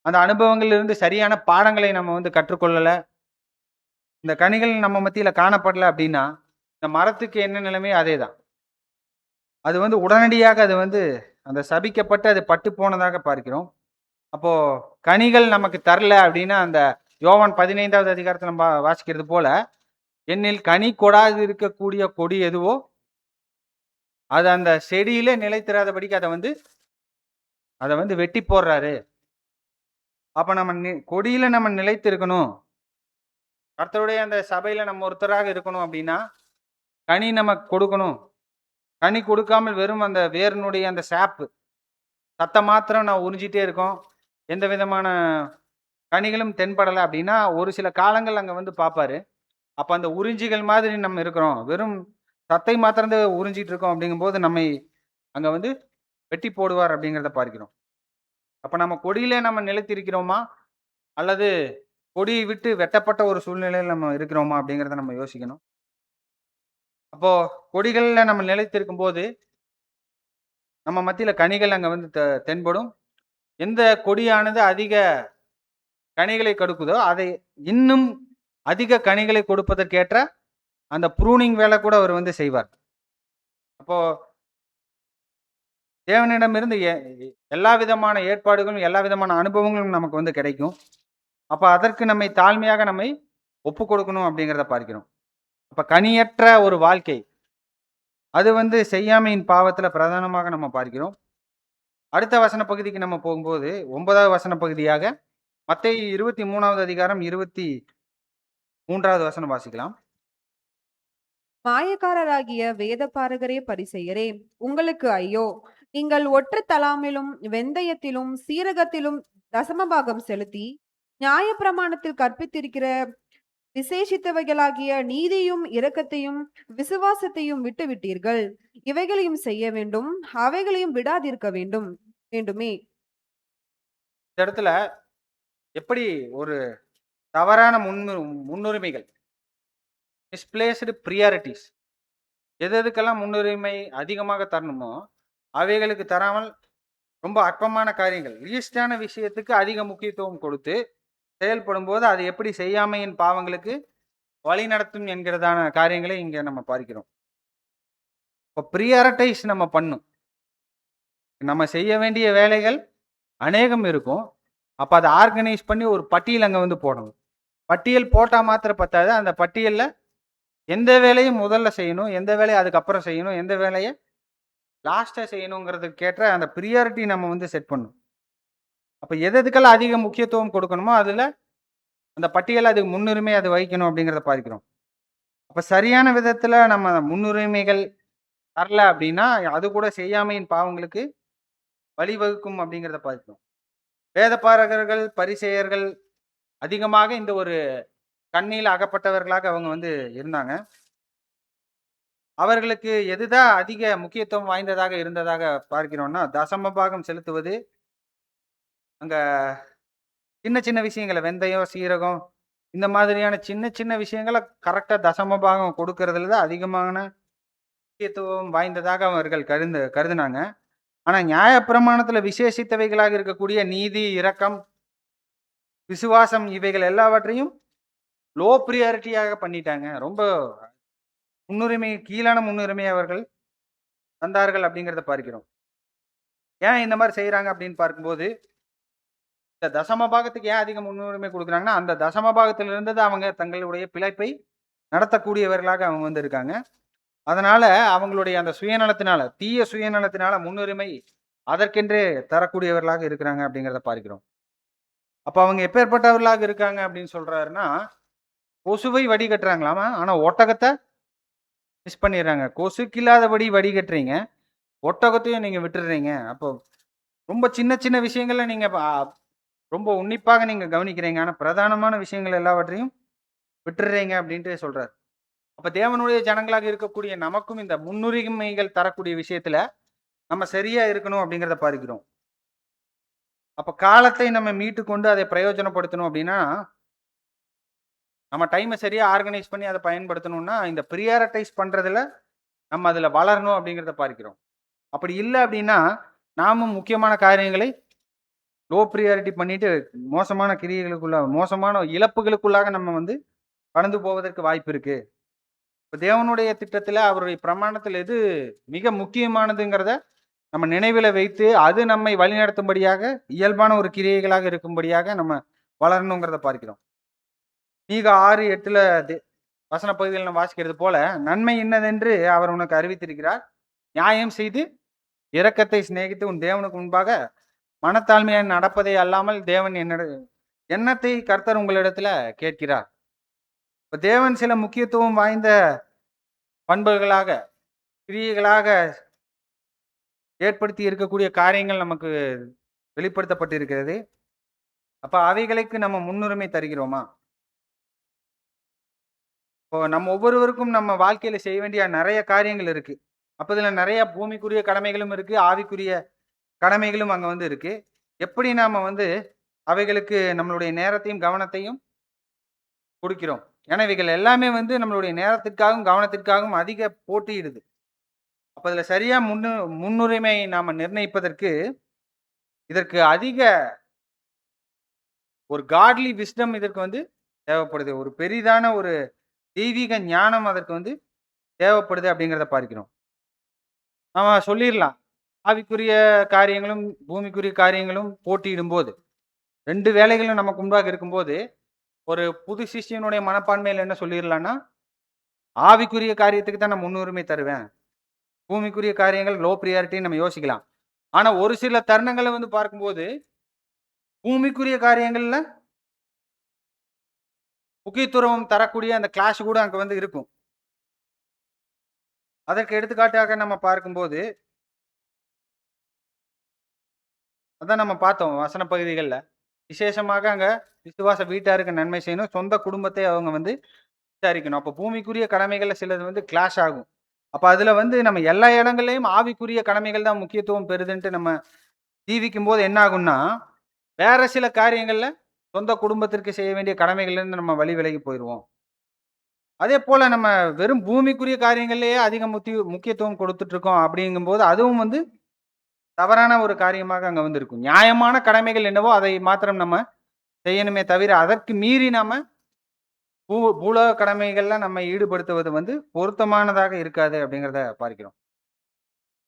Speaker 1: அந்த அனுபவங்களிலிருந்து சரியான பாடங்களை நம்ம வந்து கற்றுக்கொள்ளல. இந்த கனிகள் நம்ம மத்தியில காணப்படல அப்படின்னா, இந்த மரத்துக்கு என்ன நிலைமையோ அதேதான். அது வந்து உடனடியாக அது வந்து அந்த சபிக்கப்பட்டு அது பட்டு போனதாக பார்க்கிறோம். அப்போ கனிகள் நமக்கு தரல அப்படின்னா, அந்த யோவான் 15வது அதிகாரத்துல நம்ம வாசிக்கிறது போல, என்னில் கனி கொடாது இருக்கக்கூடிய கொடி எதுவோ, அது அந்த செடியிலே நிலைத்திராதபடிக்கு அத வந்து வெட்டி போடுறாரு. அப்ப நம்ம கொடியில நம்ம நிலைத்து இருக்கணும். கர்த்தருடைய அந்த சபையில நம்ம ஒருத்தராக இருக்கணும் அப்படின்னா, கனி நமக்கு கொடுக்கணும். கனி கொடுக்காமல் வெறும் அந்த வேரினுடைய அந்த சாப்பு, சத்த மாத்திரம் நான் உறிஞ்சிட்டே இருக்கோம். எந்த விதமான கனிகளும் தென்படல அப்படின்னா, ஒரு சில காலங்கள் அங்க வந்து பார்ப்பாரு. அப்ப அந்த உறிஞ்சிகள் மாதிரி நம்ம இருக்கிறோம். வெறும் சத்தை மாத்திரம் தான் உறிஞ்சிட்டு இருக்கோம் அப்படிங்கும்போது, நம்மை அங்க வந்து வெட்டி போடுவார் அப்படிங்கிறத பார்க்கிறோம். அப்ப நம்ம கொடியிலே நம்ம நிலைத்திருக்கிறோமா? அல்லது கொடியை விட்டு வெட்டப்பட்ட ஒரு சூழ்நிலையில நம்ம இருக்கிறோமா? அப்படிங்கிறத நம்ம யோசிக்கணும். அப்போ கொடிகள்ல நம்ம நிலைத்திருக்கும்போது, நம்ம மத்தியில கனிகள் அங்க வந்து தென்படும். எந்த கொடியானது அதிக கனிகளை கொடுக்குதோ, அதை இன்னும் அதிக கனிகளை கொடுப்பதற்கேற்ற அந்த ப்ரூனிங் வேலை கூட அவர் வந்து செய்வார். அப்போ தேவனிடமிருந்து எல்லா விதமான ஏற்பாடுகளும், எல்லா விதமான அனுபவங்களும் நமக்கு வந்து கிடைக்கும். அப்ப அதற்கு நம்மை தாழ்மையாக நம்மை ஒப்புக் கொடுக்கணும் அப்படிங்கிறத பார்க்கிறோம். அப்ப கனியற்ற ஒரு வாழ்க்கை, அது வந்து செய்யாமையின் பாவத்துல பிரதானமாக நம்ம பார்க்கிறோம். அடுத்த வசன பகுதிக்கு நம்ம போகும்போது 9வது வசன பகுதியாக மத்தேயு 23வது அதிகாரம் 23வது வசனம் வாசிக்கலாம்.
Speaker 2: மாயக்காரராகிய வேதபாரகரே பரிசேயரே, உங்களுக்கு ஐயோ! நீங்கள் ஒற்று தலாமிலும் வெந்தயத்திலும் சீரகத்திலும் தசமபாகம் செலுத்தி நியாயப்பிரமாணத்தில் கற்பித்திருக்கிற விசேஷித்தவைகளாகிய நீதியும் இரக்கத்தையும் விசுவாசத்தையும் விட்டுவிட்டீர்கள். இவைகளையும் செய்ய வேண்டும், அவைகளையும் விடாதிருக்க வேண்டுமே.
Speaker 1: இந்த இடத்துல எப்படி ஒரு தவறான முன்னுரிமைகள், மிஸ்பிளேஸ்டு பிரியாரிட்டிஸ், எதுக்கெல்லாம் முன்னுரிமை அதிகமாக தரணுமோ அவைகளுக்கு தராமல் ரொம்ப அற்பமான காரியங்கள், லீஸ்டான விஷயத்துக்கு அதிக முக்கியத்துவம் கொடுத்து செயல்படும் போது அது எப்படி செய்யாமையின் பாவங்களுக்கு வழி நடத்தும் என்கிறதான காரியங்களை இங்க நம்ம பார்க்கிறோம். இப்போ ப்ரியாரிட்டைஸ் நம்ம பண்ணும். நம்ம செய்ய வேண்டிய வேலைகள் அநேகம் இருக்கும். அப்ப அதை ஆர்கனைஸ் பண்ணி ஒரு பட்டியல் அங்க வந்து போடணும். பட்டியல் போட்டா மாத்திரம் பத்தாது. அந்த பட்டியல்ல எந்த வேலையும் முதல்ல செய்யணும், எந்த வேலையை அதுக்கப்புறம் செய்யணும், எந்த வேலையை லாஸ்டா செய்யணுங்கிறதுக்கு ஏற்ற அந்த ப்ரியாரிட்டி நம்ம வந்து செட் பண்ணணும். அப்ப எதுக்கெல்லாம் அதிக முக்கியத்துவம் கொடுக்கணுமோ அதுல அந்த பட்டியல் அதுக்கு முன்னுரிமை அது வைக்கணும் அப்படிங்கிறத பார்க்கிறோம். அப்ப சரியான விதத்துல நம்ம முன்னுரிமைகள் தரல அப்படின்னா அது கூட செய்யாமையின் பாவங்களுக்கு வழிவகுக்கும் அப்படிங்கிறத பார்க்கிறோம். வேதபாரகர்கள், பரிசேயர்கள் அதிகமாக இந்த ஒரு கண்ணியில் அகப்பட்டவர்களாக அவங்க வந்து இருந்தாங்க. அவர்களுக்கு எதுதான் அதிக முக்கியத்துவம் வாய்ந்ததாக இருந்ததாக பார்க்கிறோம்னா, தசம பாகம் செலுத்துவது, அங்க சின்ன சின்ன விஷயங்களை வெந்தயம், சீரகம் இந்த மாதிரியான சின்ன சின்ன விஷயங்களை கரெக்டா தசம பாகம் கொடுக்கறதுல தான் அதிகமான முக்கியத்துவம் வாய்ந்ததாக அவர்கள் கருதுனாங்க. ஆனா நியாயப்பிரமாணத்துல விசேஷித்தவைகளாக இருக்கக்கூடிய நீதி, இரக்கம், விசுவாசம் இவைகள் எல்லாவற்றையும் லோ ப்ரியாரிட்டியாக பண்ணிட்டாங்க. ரொம்ப முன்னுரிமை கீழான முன்னுரிமை அவர்கள் தந்தார்கள் அப்படிங்கிறத பார்க்கிறோம். ஏன் இந்த மாதிரி செய்யறாங்க அப்படின்னு பார்க்கும்போது, இந்த தசம பாகத்துக்கு ஏன் அதிக முன்னுரிமை கொடுக்குறாங்கன்னா, அந்த தசம பாகத்தில் இருந்தது அவங்க தங்களுடைய பிழைப்பை நடத்தக்கூடியவர்களாக அவங்க வந்து இருக்காங்க. அதனால அவங்களுடைய அந்த சுயநலத்தினால, தீய சுயநலத்தினால முன்னுரிமை அதற்கென்றே தரக்கூடியவர்களாக இருக்கிறாங்க அப்படிங்கிறத பார்க்கிறோம். அப்ப அவங்க எப்பேற்பட்டவர்களாக இருக்காங்க அப்படின்னு சொல்றாருன்னா, கொசுவை வடிகட்டுறாங்களாமா, ஆனா ஒட்டகத்தை மிஸ் பண்ணிடுறாங்க. கொசுக்கு இல்லாதபடி வடிகட்டுறீங்க, ஒட்டகத்தையும் நீங்க விட்டுடுறீங்க. அப்போ ரொம்ப சின்ன சின்ன விஷயங்கள்ல நீங்க ரொம்ப உன்னிப்பாக நீங்க கவனிக்கிறீங்க, ஆனா பிரதானமான விஷயங்கள் எல்லாவற்றையும் விட்டுடுறீங்க அப்படின்ட்டு சொல்றாரு. அப்ப தேவனுடைய ஜனங்களாக இருக்கக்கூடிய நமக்கும் இந்த முன்னுரிமைகள் தரக்கூடிய விஷயத்துல நம்ம சரியா இருக்கணும் அப்படிங்கிறத பார்க்கிறோம். அப்ப காலத்தை நம்ம மீட்டு கொண்டு அதை பிரயோஜனப்படுத்தணும் அப்படின்னா, நம்ம டைமை சரியா ஆர்கனைஸ் பண்ணி அதை பயன்படுத்தணும்னா, இந்த ப்ரியாரிட்டைஸ் பண்றதுல நம்ம அதுல வளரணும் அப்படிங்கிறத பார்க்கிறோம். அப்படி இல்லை அப்படின்னா, நாமும் முக்கியமான காரியங்களை லோ ப்ரியாரிட்டி பண்ணிட்டு மோசமான கிரியைகளுக்குள்ள, மோசமான இழப்புகளுக்குள்ளாக நம்ம வந்து கடந்து போவதற்கு வாய்ப்பு இருக்கு. இப்ப தேவனுடைய திட்டத்துல, அவருடைய பிரமாணத்துல எது மிக முக்கியமானதுங்கிறத நம்ம நினைவில் வைத்து அது நம்மை வழிநடத்தும்படியாக இயல்பான ஒரு கிரியைகளாக இருக்கும்படியாக நம்ம வளரணுங்கிறத பார்க்கிறோம். மீக 6:8 வசன பகுதியில் நம்ம வாசிக்கிறது போல, நன்மை இன்னதென்று அவர் உனக்கு அறிவித்திருக்கிறார், நியாயம் செய்து இரக்கத்தை சிநேகித்து உன் தேவனுக்கு முன்பாக மனத்தாழ்மையாக நடப்பதை அல்லாமல் தேவன் எண்ணத்தை கர்த்தர் உங்களிடத்துல கேட்கிறார். இப்ப தேவன் சில முக்கியத்துவம் வாய்ந்த பண்புகளாக, கிரியைகளாக ஏற்படுத்தி இருக்கக்கூடிய காரியங்கள் நமக்கு வெளிப்படுத்தப்பட்டிருக்கிறது. அப்ப அவைகளுக்கு நம்ம முன்னுரிமை தருகிறோமா? இப்போ நம்ம ஒவ்வொருவருக்கும் நம்ம வாழ்க்கையில செய்ய வேண்டிய நிறைய காரியங்கள் இருக்கு. அப்ப இதுல நிறைய பூமிக்குரிய கடமைகளும் இருக்கு, ஆவிக்குரிய கடமைகளும் அங்க வந்து இருக்கு. எப்படி நாம வந்து அவைகளுக்கு நம்மளுடைய நேரத்தையும் கவனத்தையும் கொடுக்கிறோம்? ஏன்னா இவைகள் எல்லாமே வந்து நம்மளுடைய நேரத்திற்காகவும் கவனத்திற்காகவும் அதிக போட்டியிடுது. அப்ப இதுல சரியா முன்னுரிமை நாம நிர்ணயிப்பதற்கு இதற்கு அதிக ஒரு காட்லி விஸ்டம் இதற்கு வந்து தேவைப்படுது. ஒரு பெரிதான ஒரு தெய்வீக ஞானம் அதற்கு வந்து தேவைப்படுது அப்படிங்கிறத பார்க்கிறோம். நாம சொல்லிடலாம், ஆவிக்குரிய காரியங்களும் பூமிக்குரிய காரியங்களும் போட்டியிடும் போது, 2 வேலைகளும் நமக்கு முன்பாக இருக்கும்போது, ஒரு புது சிஷ்யனுடைய மனப்பான்மையில் என்ன சொல்லிடலாம்னா, ஆவிக்குரிய காரியத்துக்கு தான் நான் முன்னுரிமை தருவேன், பூமிக்குரிய காரியங்கள் லோ ப்ரியாரிட்டின்னு நம்ம யோசிக்கலாம். ஆனா ஒரு சில தருணங்களை வந்து பார்க்கும்போது, பூமிக்குரிய காரியங்கள்ல முக்கியத்துவம் தரக்கூடிய அந்த கிளாஷ் கூட அங்க வந்து இருக்கும். அதற்கு எடுத்துக்காட்டாக நம்ம பார்க்கும்போது, அதான் நம்ம பார்த்தோம் வசன பகுதிகள்ல. விசேஷமாக அங்க விசுவாச வீட்டாருக்கு நன்மை செய்யணும், சொந்த குடும்பத்தை அவங்க வந்து விசாரிக்கணும். அப்ப பூமிக்குரிய கடமைகள்ல சிலது வந்து கிளாஷ் ஆகும். அப்ப அதுல வந்து நம்ம எல்லா இடங்கள்லயும் ஆவிக்குரிய கடமைகள் தான் முக்கியத்துவம் பெறுதுன்ட்டு நம்ம ஜீவிக்கும் போது என்ன ஆகும்னா, வேற சில காரியங்கள்ல சொந்த குடும்பத்திற்கு செய்ய வேண்டிய கடமைகள்லேருந்து நம்ம வழி விலகி போயிருவோம். அதே போல நம்ம வெறும் பூமிக்குரிய காரியங்கள்லயே அதிக முக்கியத்துவம் கொடுத்துட்டு இருக்கோம் அப்படிங்கும்போது, அதுவும் வந்து தவறான ஒரு காரியமாக அங்க வந்து இருக்கும். நியாயமான கடமைகள் என்னவோ அதை மாத்திரம் நம்ம செய்யணுமே தவிர, அதற்கு மீறி நாம பூலோக கடமைகள்ல நம்ம ஈடுபடுத்துவது வந்து பொருத்தமானதாக இருக்காது அப்படிங்கிறத பார்க்கிறோம்.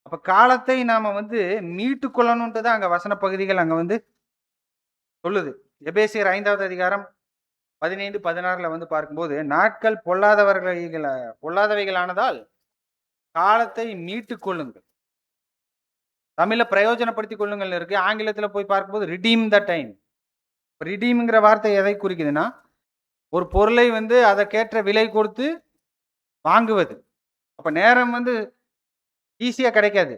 Speaker 1: அப்ப காலத்தை நாம வந்து மீட்டுக் கொள்ளணும்ன்ட்டு தான் அங்க வசன பகுதிகள் அங்க வந்து சொல்லுது. எபேசியர் 5வது அதிகாரம் 15, 16ல வந்து பார்க்கும்போது, நாட்கள் பொல்லாதவைகளானதால் காலத்தை மீட்டுக் கொள்ளுங்கள். தமிழ்ல பிரயோஜனப்படுத்திக் கொள்ளுங்கள்னு இருக்கு. ஆங்கிலத்துல போய் பார்க்கும்போது ரிடீம் த டைம். ரிடீம்ங்கிற வார்த்தை எதை குறிக்குதுன்னா, ஒரு பொருளை வந்து அதற்கேற்ற விலை கொடுத்து வாங்குவது. அப்ப நேரம் வந்து ஈஸியா கிடைக்காது.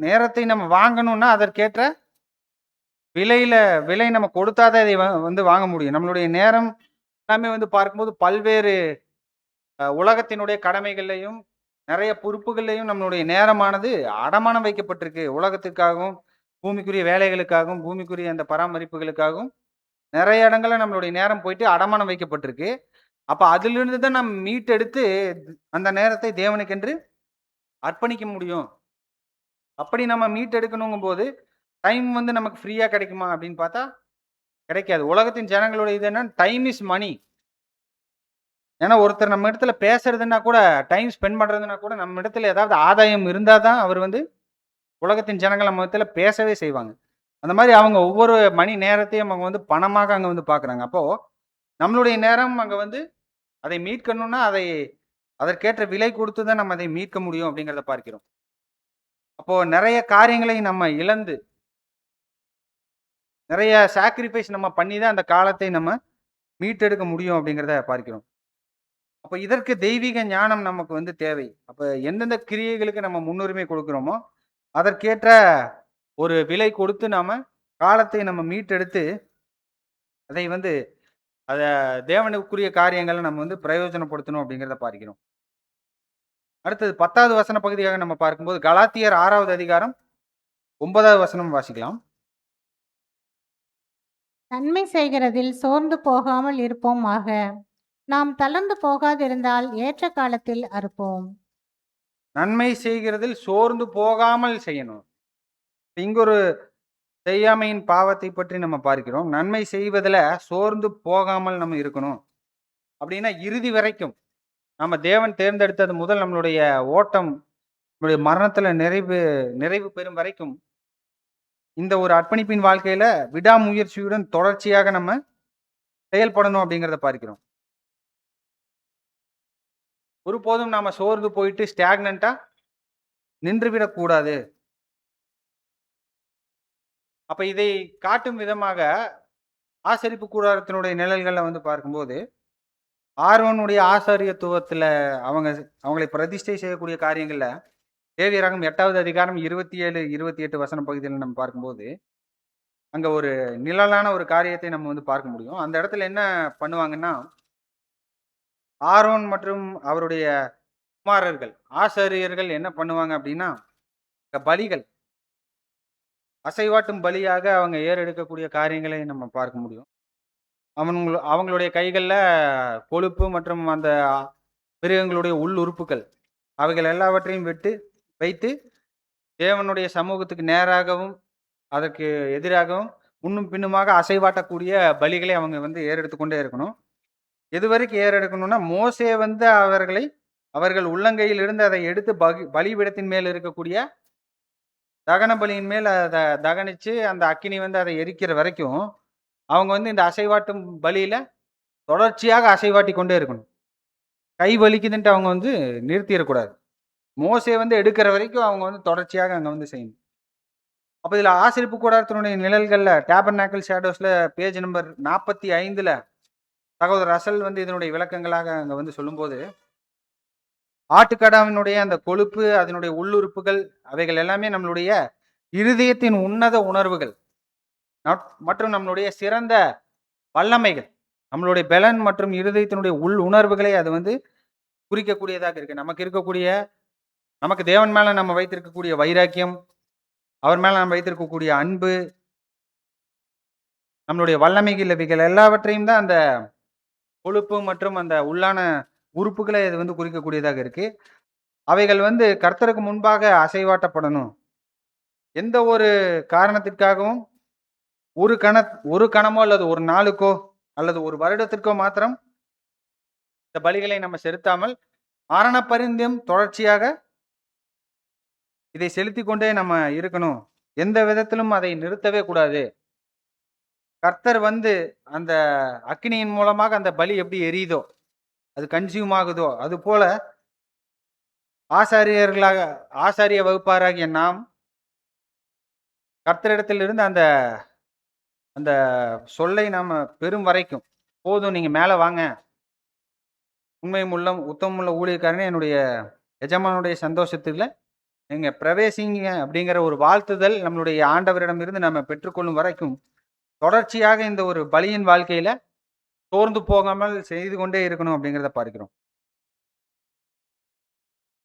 Speaker 1: நேரத்தை நம்ம வாங்கணும்னா, அதற்கேற்ற விலை நம்ம கொடுத்தா தான் இதை வந்து வாங்க முடியும். நம்மளுடைய நேரம் எல்லாமே வந்து பார்க்கும்போது பல்வேறு உலகத்தினுடைய கடமைகள்லயும், நெறைய பொறுப்புகள்லயும் நம்மளுடைய நேரமானது அடமானம் வைக்கப்பட்டிருக்கு. உலகத்திற்காகவும், பூமிக்குரிய வேலைகளுக்காகவும், பூமிக்குரிய அந்த பராமரிப்புகளுக்காகவும் நெறைய இடங்கள்ல நம்மளுடைய நேரம் போயிட்டு அடமானம் வைக்கப்பட்டிருக்கு. அப்ப அதிலிருந்து தான் நம்ம மீட்டெடுத்து அந்த நேரத்தை தேவனுக்கென்று அர்ப்பணிக்க முடியும். அப்படி நம்ம மீட்டெடுக்கணுங்கும்போது, டைம் வந்து நமக்கு ஃப்ரீயா கிடைக்குமா அப்படின்னு பார்த்தா, கிடைக்காது. உலகத்தின் ஜனங்களோட இது என்னன்னா, டைம் இஸ் மனி. ஏன்னா ஒருத்தர் நம்ம இடத்துல பேசுறதுன்னா கூட, டைம் ஸ்பெண்ட் பண்றதுன்னா கூட, நம்ம இடத்துல ஏதாவது ஆதாயம் இருந்தா தான் அவர் வந்து உலகத்தின் ஜனங்கள் நம்ம இடத்துல பேசவே செய்வாங்க. அந்த மாரி அவங்க ஒவ்வொரு மணி நேரத்தையும் அவங்க வந்து பணமாக அங்க வந்து பார்க்குறாங்க. அப்போ நம்மளுடைய நேரம் அங்க வந்து அதை மீட்கணும்னா, அதற்கேற்ற விலை கொடுத்து தான் நம்ம அதை மீட்க முடியும் அப்படிங்கிறத பார்க்கிறோம். அப்போ நெறைய காரியங்களை நம்ம இழந்து, நெறைய சாக்ரிஃபைஸ் நம்ம பண்ணி தான் அந்த காலத்தை நம்ம மீட்டெடுக்க முடியும் அப்படிங்கிறத பார்க்கிறோம். அப்ப இதற்கு தெய்வீக ஞானம் நமக்கு வந்து தேவை. அப்ப எந்தெந்த கிரியைகளுக்கு நம்ம முன்னுரிமை கொடுக்கிறோமோ, அதற்கேற்ற ஒரு விலை கொடுத்து நாம காலத்தை நம்ம மீட்டெடுத்து, அதை வந்து அத தேவனுக்குரிய காரியங்கள நம்ம வந்து பிரயோஜனப்படுத்தணும் அப்படிங்கிறத பார்க்கிறோம். அடுத்தது 10வது வசன பகுதியாக நம்ம பார்க்கும்போது, கலாத்தியர் 6வது அதிகாரம் 9வது வசனம் வாசிக்கலாம்.
Speaker 3: நன்மை செய்கிறதில் சோர்ந்து போகாமல் இருப்போமாக. நாம் தளர்ந்து போகாதிருந்தால் ஏற்ற காலத்தில் அறுப்போம்.
Speaker 1: நன்மை செய்கிறதில் சோர்ந்து போகாமல் செய்யணும். இங்க ஒரு செய்யாமையின் பாவத்தை பற்றி நம்ம பார்க்கிறோம். நன்மை செய்வதில சோர்ந்து போகாமல் நம்ம இருக்கணும். அப்படின்னா இறுதி வரைக்கும் நம்ம தேவன் தேர்ந்தெடுத்தது முதல் நம்மளுடைய ஓட்டம், நம்முடைய மரணத்துல நிறைவு பெறும் வரைக்கும் இந்த ஒரு அர்ப்பணிப்பின் வாழ்க்கையில விடாமுயற்சியுடன் தொடர்ச்சியாக நம்ம செயல்படணும் அப்படிங்கிறத பார்க்கிறோம். ஒருபோதும் நாம சோர்ந்து போயிட்டு ஸ்டாக்னன்ட்டா நின்றுவிடக் கூடாது. அப்ப இதை காட்டும் விதமாக ஆசரிப்பு கூடாரத்தினுடைய நிழல்கள்ல வந்து பார்க்கும்போது, ஆரோனுடைய ஆசாரியத்துவத்துல அவங்களை பிரதிஷ்டை செய்யக்கூடிய காரியங்கள்ல லேவியராகமம் 8வது அதிகாரம் 27, 28 வசன பகுதியில நம்ம பார்க்கும்போது, அங்க ஒரு நிழலான ஒரு காரியத்தை நம்ம வந்து பார்க்க முடியும். அந்த இடத்துல என்ன பண்ணுவாங்கன்னா, ஆரோன் மற்றும் அவருடைய குமாரர்கள், ஆசாரியர்கள் என்ன பண்ணுவாங்க அப்படின்னா, பலிகள் அசைவாட்டும் பலியாக அவங்க ஏறெடுக்கக்கூடிய காரியங்களை நம்ம பார்க்க முடியும். அவங்களுடைய கைகள்ல கொழுப்பு மற்றும் அந்த மிருகங்களுடைய உள் உறுப்புகள் அவைகள் எல்லாவற்றையும் வைத்து தேவனுடைய சமூகத்துக்கு நேராகவும் அதற்கு எதிராகவும் முன்னும் பின்னுமாக அசைவாட்டக்கூடிய பலிகளை அவங்க வந்து ஏறெடுத்து கொண்டே இருக்கணும். எதுவரைக்கும் ஏறெடுக்கணும்னா, மோசே வந்து அவர்கள் உள்ளங்கையில் இருந்து அதை எடுத்து பலிபீடத்தின் மேல் இருக்கக்கூடிய தகன பலியின் மேல் அதை தகனிச்சு அந்த அக்கினி வந்து அதை எரிக்கிற வரைக்கும் அவங்க வந்து இந்த அசைவாட்டும் பலியில தொடர்ச்சியாக அசைவாட்டி கொண்டே இருக்கணும். கை வலிக்குதுன்ட்டு அவங்க வந்து நிறுத்திடக்கூடாது. மோசே வந்து எடுக்கிற வரைக்கும் அவங்க வந்து தொடர்ச்சியாக அங்க வந்து செய்யணும். அப்ப இதுல ஆசரிப்பு கூடாரத்தினுடைய நிழல்கள்ல டேபர்நாக்கிள் ஷேடோஸ்ல பேஜ் நம்பர் 45ல சகோதரர் ரசல் வந்து இதனுடைய விளக்கங்களாக அங்க வந்து சொல்லும்போது, ஆட்டுக்கடாவினுடைய அந்த கொழுப்பு, அதனுடைய உள்ளுறுப்புகள் அவைகள் எல்லாமே நம்மளுடைய இருதயத்தின் உன்னத உணர்வுகள் மற்றும் நம்மளுடைய சிறந்த வல்லமைகள், நம்மளுடைய பெலன் மற்றும் இருதயத்தினுடைய உள் உணர்வுகளை அது வந்து குறிக்கக்கூடியதாக இருக்கு. நமக்கு தேவன் மேல நம்ம வைத்திருக்கக்கூடிய வைராக்கியம், அவர் மேல நம்ம வைத்திருக்கக்கூடிய அன்பு, நம்மளுடைய வல்லமைகள் இவைகள் எல்லாவற்றையும் தான் அந்த கொழுப்பு மற்றும் அந்த உள்ளான உறுப்புகளை இது வந்து குறிக்கக்கூடியதாக இருக்கு. அவைகள் வந்து கர்த்தருக்கு முன்பாக அசைவாட்டப்படணும். எந்த ஒரு காரணத்திற்காகவும் ஒரு கணமோ அல்லது ஒரு நாளுக்கோ அல்லது ஒரு வருடத்திற்கோ மாத்திரம் இந்த பலிகளை நம்ம செலுத்தாமல் மரண பரிந்தும் தொடர்ச்சியாக இதை செலுத்திக் கொண்டே நம்ம இருக்கணும். எந்த விதத்திலும் அதை நிறுத்தவே கூடாது. கர்த்தர் வந்து அந்த அக்கினியின் மூலமாக அந்த பலி எப்படி எரியுதோ, அது கன்சியூம் ஆகுதோ, அது போல ஆசாரியர்களாக ஆசாரிய வகுப்பாராகிய நாம் கர்த்தரிடத்திலிருந்து அந்த அந்த சொல்லை நாம பெறும் வரைக்கும், போதும் நீங்க மேல வாங்க. உண்மையும் உள்ளம் உத்தமுள்ள ஊழியக்காரனே என்னுடைய எஜமானுடைய சந்தோஷத்துல நீங்க பிரவேசிங்க அப்படிங்கிற ஒரு வாழ்த்துதல் நம்மளுடைய ஆண்டவரிடமிருந்து நம்ம பெற்றுக்கொள்ளும் வரைக்கும் தொடர்ச்சியாக இந்த ஒரு பலியின் வாழ்க்கையில சோர்ந்து போகாமல் செய்து கொண்டே இருக்கணும் அப்படிங்கிறத பார்க்கிறோம்.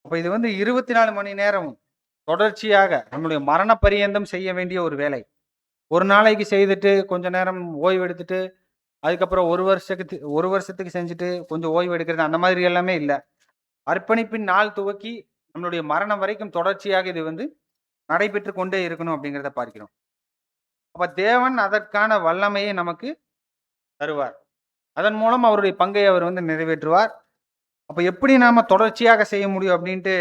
Speaker 1: அப்ப இது வந்து 24 மணி நேரம் தொடர்ச்சியாக நம்மளுடைய மரண பரியந்தம் செய்ய வேண்டிய ஒரு வேலை. ஒரு நாளைக்கு செய்துட்டு கொஞ்ச நேரம் ஓய்வு எடுத்துட்டு அதுக்கப்புறம் ஒரு வருஷத்துக்கு செஞ்சுட்டு கொஞ்சம் ஓய்வு எடுக்கிறது அந்த மாதிரி எல்லாமே இல்லை. அர்ப்பணிப்பின் நாள் துவக்கி நம்மளுடைய மரணம் வரைக்கும் தொடர்ச்சியாக இது வந்து நடைபெற்று கொண்டே இருக்கணும் அப்படிங்கிறத பார்க்கிறோம். அப்ப தேவன் அதற்கான வல்லமையை நமக்கு தருவார். அதன் மூலம் அவருடைய பங்கை அவர் வந்து நிறைவேற்றுவார். அப்ப எப்படி நாம தொடர்ச்சியாக செய்ய முடியும் அப்படின்ட்டு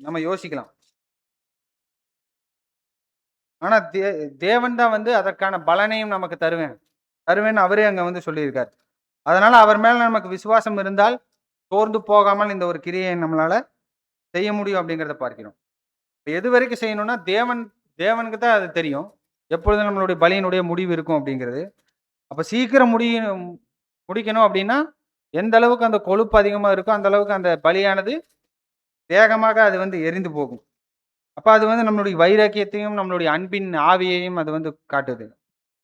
Speaker 1: நம்ம யோசிக்கலாம். ஆனா தேவன் தான் வந்து அதற்கான பலனையும் நமக்கு தருவேன்னு அவரே அங்க வந்து சொல்லியிருக்கார். அதனால அவர் மேல நமக்கு விசுவாசம் இருந்தால் சோர்ந்து போகாமல் இந்த ஒரு கிரியை நம்மளால செய்ய முடியும் அப்படிங்கிறத பார்க்கிறோம். எது வரைக்கும் செய்யணும்னா தேவனுக்கு தான் அது தெரியும். எப்பொழுது நம்மளுடைய பலியினுடைய முடிவு இருக்கும் அப்படிங்கிறது. அப்ப சீக்கிரம் முடிக்கணும் அப்படின்னா எந்த அளவுக்கு அந்த கொழுப்பு அதிகமா இருக்கோ அந்த அளவுக்கு அந்த பலியானது வேகமாக அது வந்து எரிந்து போகும். அப்ப அது வந்து நம்மளுடைய வைராக்கியத்தையும் நம்மளுடைய அன்பின் ஆவியையும் அது வந்து காட்டுது.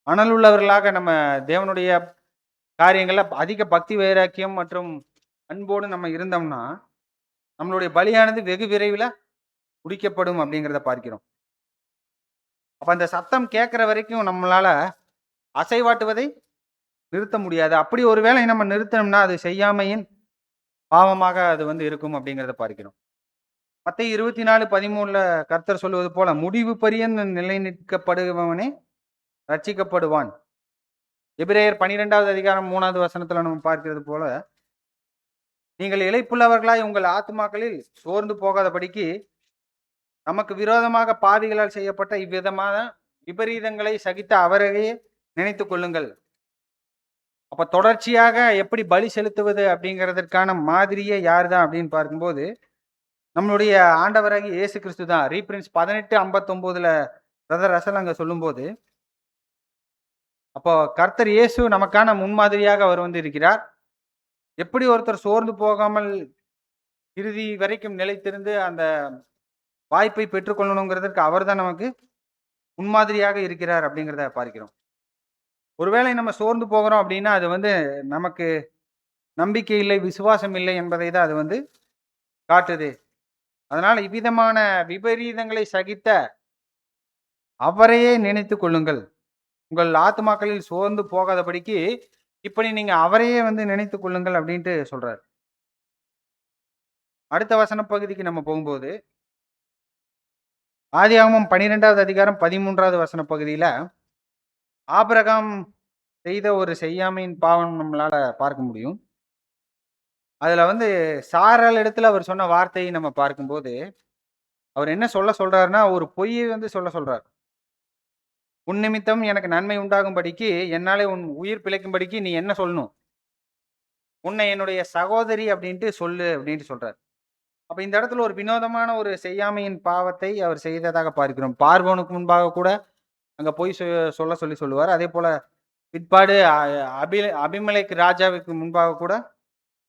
Speaker 1: அனல் உள்ளவர்களாக நம்ம தேவனுடைய காரியங்கள்ல அதிக பக்தி வைராக்கியம் மற்றும் அன்போடு நம்ம இருந்தோம்னா நம்மளுடைய பலியானது வெகு விரைவில் முடிக்கப்படும் அப்படிங்கிறத பார்க்கிறோம். அப்ப அந்த சத்தம் கேட்கிற வரைக்கும் நம்மளால அசைவாட்டுவதை நிறுத்த முடியாது. அப்படி ஒரு வேளை நம்ம நிறுத்தணும்னா அது செய்யாமையின் பாவமாக அது வந்து இருக்கும் அப்படிங்கிறத பார்க்கிறோம். மத்தேயு 24:13 கர்த்தர் சொல்வது போல முடிவு பரியந்த நிலை நிற்கப்படுபவனே ரட்சிக்கப்படுவான். எபிரேயர் 12வது அதிகாரம் 3வது வசனத்துல நம்ம பார்க்கிறது போல நீங்கள் இளைப்புள்ளவர்களாய் உங்கள் ஆத்துமாக்களில் சோர்ந்து போகாதபடிக்கு நமக்கு விரோதமாக பாவிகளால் செய்யப்பட்ட இவ்விதமான விபரீதங்களை சகித்த அவரையே நினைத்து கொள்ளுங்கள். அப்ப தொடர்ச்சியாக எப்படி பலி செலுத்துவது அப்படிங்கிறதற்கான மாதிரியே யார் தான் அப்படின்னு பார்க்கும்போது நம்மளுடைய ஆண்டவராகி இயேசு கிறிஸ்து தான். ரீபிரின்ஸ் 18:59 பிரதர் ரசல் அங்க சொல்லும்போது அப்போ கர்த்தர் இயேசு நமக்கான முன்மாதிரியாக அவர் வந்து இருக்கிறார். எப்படி ஒருத்தர் சோர்ந்து போகாமல் இறுதி வரைக்கும் நிலைத்திருந்து அந்த வாய்ப்பை பெற்றுக்கொள்ளணுங்கிறதுக்கு அவர் தான் நமக்கு முன்மாதிரியாக இருக்கிறார் அப்படிங்கிறத பார்க்கிறோம். ஒருவேளை நம்ம சோர்ந்து போகிறோம் அப்படின்னா அது வந்து நமக்கு நம்பிக்கை இல்லை, விசுவாசம் இல்லை என்பதை தான் அது வந்து காட்டுது. அதனால இவ்விதமான விபரீதங்களை சகித்த அவரையே நினைத்து கொள்ளுங்கள். உங்கள் ஆத்துமாக்களில் சோர்ந்து போகாதபடிக்கு இப்படி நீங்க அவரையே வந்து நினைத்து கொள்ளுங்கள் அப்படின்ட்டு சொல்றாரு. அடுத்த வசன பகுதிக்கு நம்ம போகும்போது ஆதியாகமம் 12வது அதிகாரம் 13வது வசன பகுதியில ஆபிரகாம் செய்த ஒரு செய்யாமையின் பாவம் நம்மளால பார்க்க முடியும். அதுல வந்து சாராள் இடத்துல அவர் சொன்ன வார்த்தையை நம்ம பார்க்கும்போது அவர் என்ன சொல்றாருன்னா ஒரு பொய்யை வந்து சொல்றார். உன் நிமித்தம் எனக்கு நன்மை உண்டாகும்படிக்கு என்னாலே உன் உயிர் பிழைக்கும்படிக்கு நீ என்ன சொல்லணும், உன்னை என்னுடைய சகோதரி அப்படின்ட்டு சொல்லு அப்படின்ட்டு சொல்றார். அப்ப இந்த இடத்துல ஒரு வினோதமான ஒரு செய்யாமையின் பாவத்தை அவர் செய்ததாக பார்க்கிறோம். பார்வோனுக்கு முன்பாக கூட அங்க போய் சொல்லுவார். அதே போல பிற்பாடு அபிமெலேக்கு ராஜாவுக்கு முன்பாக கூட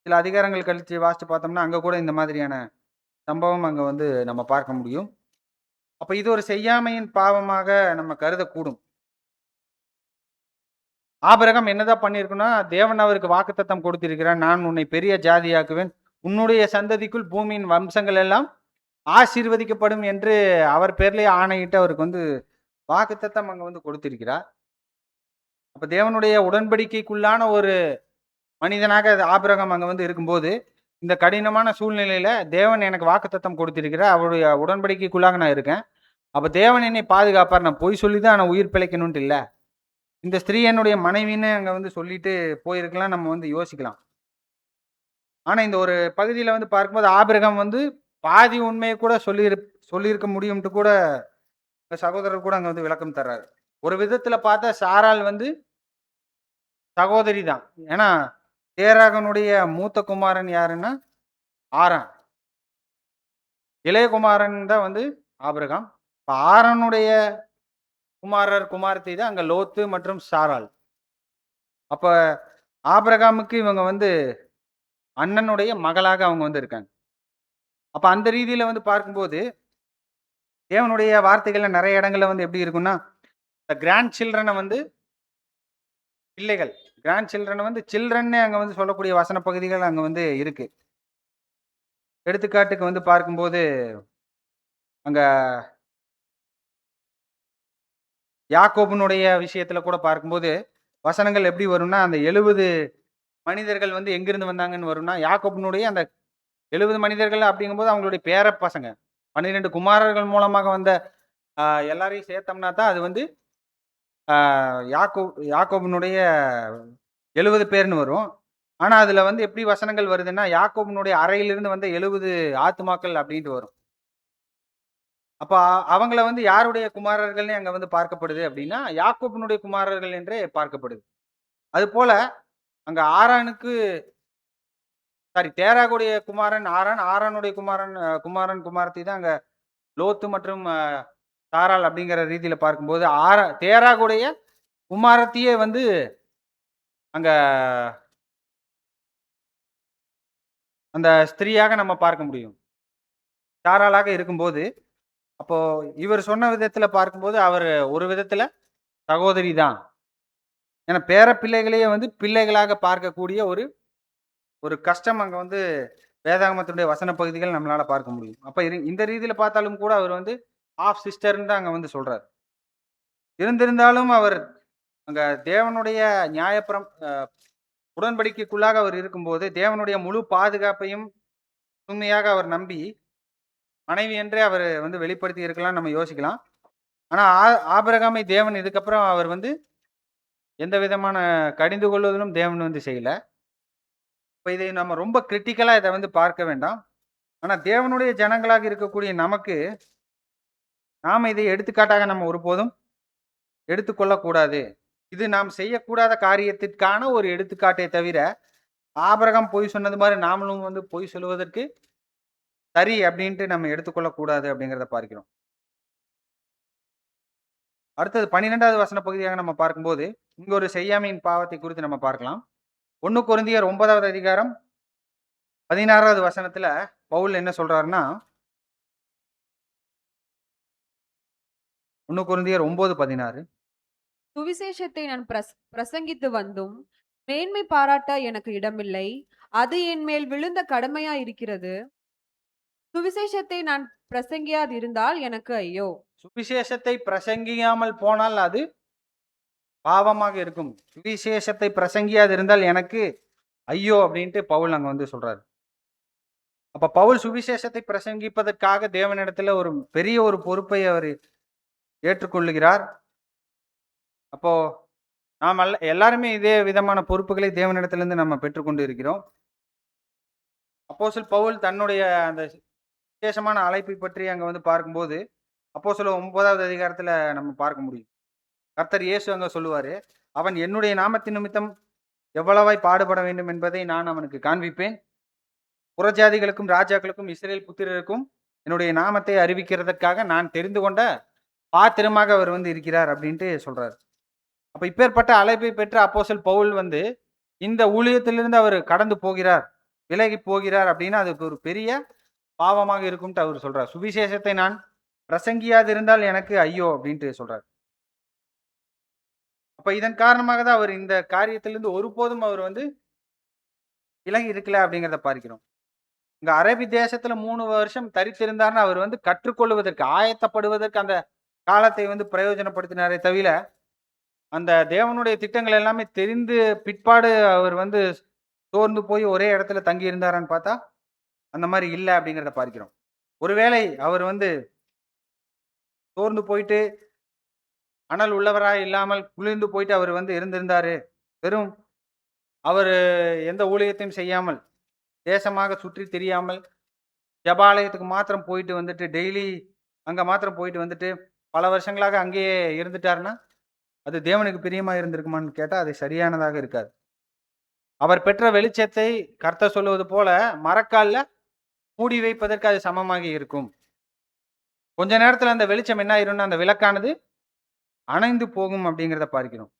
Speaker 1: சில அதிகாரங்கள் கழிச்சு வாசித்து பார்த்தோம்னா அங்க கூட இந்த மாதிரியான சம்பவம் அங்க வந்து நம்ம பார்க்க முடியும். அப்ப இது ஒரு செய்யாமையின் பாவமாக நம்ம கருதக்கூடும். ஆபிரகாம் என்னதான் பண்ணியிருக்குன்னா தேவன் அவருக்கு வாக்குத்தத்தம் கொடுத்திருக்கிறார். நான் உன்னை பெரிய ஜாதியாக்குவேன், உன்னுடைய சந்ததிக்குள் பூமியின் வம்சங்கள் எல்லாம் ஆசீர்வதிக்கப்படும் என்று அவர் பேர்லயே ஆணையிட்டு அவருக்கு வந்து வாக்குத்தத்தம் அங்க வந்து கொடுத்திருக்கிறார். அப்ப தேவனுடைய உடன்படிக்கைக்குள்ளான ஒரு மனிதனாக ஆபிரகாம் அங்க வந்து இருக்கும்போது, இந்த கடினமான சூழ்நிலையில தேவன் எனக்கு வாக்குத்தத்தம் கொடுத்திருக்கிறார். அவருடைய உடன்படிக்கைக்குள்ளாக நான் இருக்கேன். அப்ப தேவன் என்னை பாதுகாப்பார். நான் பொய் சொல்லி தான் நான் உயிர் பிழைக்கணுன்ட்டு இல்ல. இந்த ஸ்திரீ என்னுடைய மனைவின்னு அங்க வந்து சொல்லிட்டு போயிருக்கலாம். நம்ம வந்து யோசிக்கலாம். ஆனா இந்த ஒரு பகுதியில வந்து பார்க்கும்போது ஆபிரகாம் வந்து பாதி உண்மைய கூட சொல்லியிருக்க முடியும்ட்டு கூட சகோதரர் கூட அங்க வந்து விளக்கம் தர்றாரு. ஒரு விதத்துல பார்த்தா சாராள் வந்து சகோதரி தான். ஏன்னா தேராகனுடைய மூத்த குமாரன் யாருன்னா ஆரான். இளைய குமாரன் தான் வந்து ஆபிரகாம். இப்ப ஆரோனுடைய குமாரத்தி தான் அங்க லோத்து மற்றும் சாராள். அப்ப ஆபிரகாமுக்கு இவங்க வந்து அண்ணனுடைய மகளாக அவங்க வந்து இருக்காங்க. அப்ப அந்த ரீதியில வந்து பார்க்கும்போது, தேவனுடைய வார்த்தைகள்ல நெறைய இடங்கள்ல வந்து எப்படி இருக்கும்னா, இந்த கிராண்ட் சில்ட்ரன வந்து பிள்ளைகள், கிராண்ட் சில்ட்ரன வந்து சில்ட்ரன்னே அங்க வந்து சொல்லக்கூடிய வசன பகுதிகள் அங்க வந்து இருக்கு. எடுத்துக்காட்டுக்கு வந்து பார்க்கும்போது, அங்க யாக்கோபுனுடைய விஷயத்துல கூட பார்க்கும்போது, வசனங்கள் எப்படி வரும்னா, அந்த 70 மனிதர்கள் வந்து எங்கிருந்து வந்தாங்கன்னு வரும்னா, யாக்கோபுனுடைய அந்த 70 மனிதர்கள் அப்படிங்கும்போது அவங்களுடைய பேர பசங்க. 12 குமாரர்கள் மூலமாக வந்த எல்லாரையும் சேர்த்தோம்னா தான் அது வந்து ஆ யாக்கோபினுடைய 70 பேர்ன்னு வரும். ஆனா, அதுல வந்து எப்படி வசனங்கள் வருதுன்னா, யாக்கோபினுடைய அறையிலிருந்து வந்த 70 ஆத்துமாக்கள் அப்படின்ட்டு வரும். அப்ப அவங்கள வந்து யாருடைய குமாரர்கள்னே அங்க வந்து பார்க்கப்படுது அப்படின்னா, யாக்கோபினுடைய குமாரர்கள் என்றே பார்க்கப்படுது. அதுபோல அங்க ஆரானுக்கு தேராகுடைய குமாரன் ஆரான், ஆரானுடைய குமாரன் குமாரத்தி தான் அங்க லோத்து மற்றும் சாராள் அப்படிங்கிற ரீதியில பார்க்கும்போது, தேராகுடைய குமாரத்தியே வந்து அங்க அந்த ஸ்திரீயாக நம்ம பார்க்க முடியும். சாராளாக இருக்கும்போது, அப்போ இவர் சொன்ன விதத்துல பார்க்கும்போது, அவரு ஒரு விதத்துல சகோதரி தான். ஏன்னா பேர பிள்ளைகளையே வந்து பிள்ளைகளாக பார்க்கக்கூடிய ஒரு ஒரு கஷ்டம் அங்க வந்து வேதாகமத்தினுடைய வசன பகுதிகள் நம்மளால பார்க்க முடியும். அப்ப இந்த ரீதியில பார்த்தாலும் கூட அவர் வந்து ஹாஃப் சிஸ்டர்ன்னு தான் அங்க வந்து சொல்றாரு. இருந்திருந்தாலும் அவர் அங்க தேவனுடைய நியாயப்பிரம் உடன்படிக்கைக்குள்ளாக அவர் இருக்கும்போது, தேவனுடைய முழு பாதுகாப்பையும் உண்மையாக அவர் நம்பி, மனைவி என்றே அவர் வந்து வெளிப்படுத்தி இருக்கலாம்னு நம்ம யோசிக்கலாம். ஆனா ஆபிரகாமை தேவன் இதுக்கப்புறம் அவர் வந்து எந்த விதமான கடிந்து கொள்வதிலும் தேவன் வந்து செய்யல. இப்ப இதை நம்ம ரொம்ப கிரிட்டிக்கலா இத வந்து பார்க்க வேண்டாம். ஆனா தேவனுடைய ஜனங்களாக இருக்கக்கூடிய நமக்கு, நாம இதை எடுத்துக்காட்டாக நம்ம ஒருபோதும் எடுத்துக்கொள்ளக்கூடாது. இது நாம் செய்யக்கூடாத காரியத்திற்கான ஒரு எடுத்துக்காட்டே தவிர, ஆபிரகாம் பொய் சொன்னது மாரி நாமளும் வந்து பொய் சொல்லுவதற்கு சரி அப்படின்ட்டு நம்ம எடுத்துக்கொள்ளக்கூடாது அப்படிங்கிறத பார்க்கிறோம். அடுத்தது 12வது வசன பகுதியாக நம்ம பார்க்கும்போது, இங்க ஒரு செய்யாமையின் பாவத்தை குறித்து நம்ம பார்க்கலாம். 1 கொரிந்தியர் 9வது அதிகாரம் 16வது வசனத்துல பவுல் என்ன சொல்றாருன்னா, 1 கொரிந்தியர் 9:16
Speaker 2: சுவிசேஷத்தை நான் பிரசங்கித்து வந்தும் மேன்மை பாராட்ட எனக்கு இடமில்லை. அது என் மேல் விழுந்த கடமையா இருக்கிறது. சுவிசேஷத்தை நான் பிரசங்கியாதிருந்தால் எனக்கு ஐயோ!
Speaker 1: சுவிசேஷத்தை பிரசங்கியாமல் போனால் அது பாவமாக இருக்கும். சுவிசேஷத்தை பிரசங்கியாதிருந்தால் எனக்கு ஐயோ! அப்படின்ட்டு பவுல் அங்க வந்து சொல்றாரு. அப்ப பவுல் சுவிசேஷத்தை பிரசங்கிப்பதற்காக தேவனிடத்துல ஒரு பெரிய ஒரு பொறுப்பை அவர் ஏற்றுக்கொள்ளுகிறார். அப்போ நாம் எல்லாருமே இதே விதமான பொறுப்புகளை தேவனிடத்திலிருந்து நம்ம பெற்றுக்கொண்டு இருக்கிறோம். அப்போஸ்தலன் பவுல் தன்னுடைய அந்த விசேஷமான அழைப்பை பற்றி அங்க வந்து பார்க்கும்போது, அப்போஸ்தலர் 9வது அதிகாரத்துல நம்ம பார்க்க முடியும். கர்த்தர் இயேசு அங்க சொல்லுவாரு, அவன் என்னுடைய நாமத்தின் நிமித்தம் எவ்வளவாய் பாடுபட வேண்டும் என்பதை நான் அவனுக்கு காண்பிப்பேன். புறஜாதிகளுக்கும் ராஜாக்களுக்கும் இஸ்ரவேல் புத்திரருக்கும் என்னுடைய நாமத்தை அறிவிக்கிறதற்காக நான் தெரிந்து கொண்ட பாத்திரமாக அவர் வந்து இருக்கிறார் அப்படின்ட்டு சொல்றாரு. அப்ப இப்பேற்பட்ட அழைப்பை பெற்ற அப்போஸ்தலன் பவுல் வந்து இந்த ஊழியத்திலிருந்து அவர் கடந்து போகிறார், விலகி போகிறார் அப்படின்னா அதுக்கு ஒரு பெரிய பாவமாக இருக்கும்ட்டு அவர் சொல்றார். சுவிசேஷத்தை நான் பிரசங்கியாதிருந்தால் எனக்கு ஐயோ அப்படின்ட்டு சொல்றார். அப்ப இதன் காரணமாக தான் அவர் இந்த காரியத்திலிருந்து ஒருபோதும் அவர் வந்து விலகி இருக்கல அப்படிங்கிறத பார்க்கிறோம். இங்க அரபி தேசத்துல 3 வருஷம் தரித்திருந்தார்னு அவர் வந்து கற்றுக்கொள்வதற்கு, ஆயத்தப்படுவதற்கு அந்த காலத்தை வந்து பிரயோஜனப்படுத்தினாரே தவிர, அந்த தேவனுடைய திட்டங்கள் எல்லாமே தெரிந்து பிற்பாடு அவர் வந்து சோர்ந்து போய் ஒரே இடத்துல தங்கி இருந்தாரான்னு பார்த்தா, அந்த மாரி இல்ல அப்படிங்கிறத பார்க்கிறோம். ஒருவேளை அவர் வந்து சோர்ந்து போயிட்டு, அனல் உள்ளவராய் இல்லாமல் குளிர்ந்து போயிட்டு அவர் வந்து இருந்திருந்தாரு. வெறும் அவரு எந்த ஊழியத்தையும் செய்யாமல், தேசமாக சுற்றி திரியாமல், ஜெபாலயத்துக்கு மாத்திரம் போயிட்டு வந்துட்டு, டெய்லி அங்க மாத்திரம் போயிட்டு வந்துட்டு, பல வருஷங்களாக அங்கேயே இருந்துட்டாருன்னா, அது தேவனுக்கு பிரியமா இருந்திருக்குமான்னு கேட்டா, அது சரியானதாக இருக்காது. அவர் பெற்ற வெளிச்சத்தை கர்த்தர் சொல்லுவது போல, மரக்கால்ல மூடி வைப்பதற்கு அது சமமாகி இருக்கும். கொஞ்ச நேரத்துல அந்த வெளிச்சம் என்ன ஆயிரும்னா, அந்த விளக்கானது அணைந்து போகும் அப்படிங்கிறத பார்க்கிறோம்.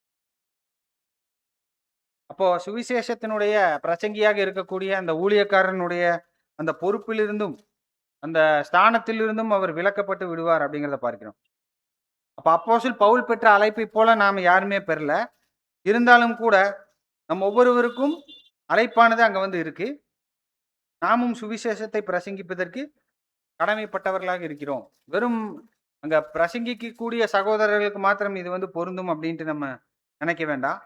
Speaker 1: அப்போ சுவிசேஷத்தினுடைய பிரசங்கியாக இருக்கக்கூடிய அந்த ஊழியக்காரனுடைய அந்த பொறுப்பிலிருந்தும், அந்த ஸ்தானத்திலிருந்தும் அவர் விலக்கப்பட்டு விடுவார் அப்படிங்கிறத பார்க்கிறோம். அப்ப அப்போஸ்தலன் பவுல் பெற்ற அழைப்பைப் போல நாம யாருமே பெறல. இருந்தாலும் கூட, நம்ம ஒவ்வொருவருக்கும் அழைப்பானது அங்க வந்து இருக்கு. நாமும் சுவிசேஷத்தை பிரசங்கிப்பதற்கு கடமைப்பட்டவர்களாக இருக்கிறோம். வெறும் அங்க பிரசங்கிக்கக்கூடிய சகோதரர்களுக்கு மாத்திரம் இது வந்து பொருந்தும் அப்படின்ட்டு நம்ம நினைக்க வேண்டாம்.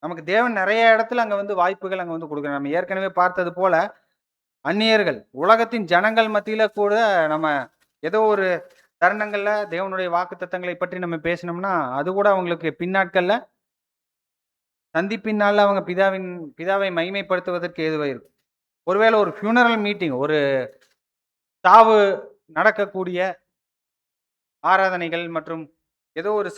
Speaker 1: நமக்கு தேவன் நெறைய இடத்துல அங்க வந்து வாய்ப்புகள் அங்க வந்து குடுக்குறார். நம்ம ஏற்கனவே பார்த்தது போல, அந்நியர்கள், உலகத்தின் ஜனங்கள் மத்தியில கூட நம்ம ஏதோ ஒரு தருணங்கள்ல தேவனுடைய வாக்குத்தத்தங்களை பற்றி நம்ம பேசினோம்னா, அது கூட அவங்களுக்கு பின்னாட்கள்ல சந்திப்பின் நாள்ல அவங்க பிதாவை மகிமைப்படுத்துவதற்கு ஏதுவா இருக்கும். ஒருவேளை ஒரு ஃபியூனரல் மீட்டிங், ஒரு சாவு நடக்கக்கூடிய ஆராதனைகள் மற்றும் ஏதோ ஒரு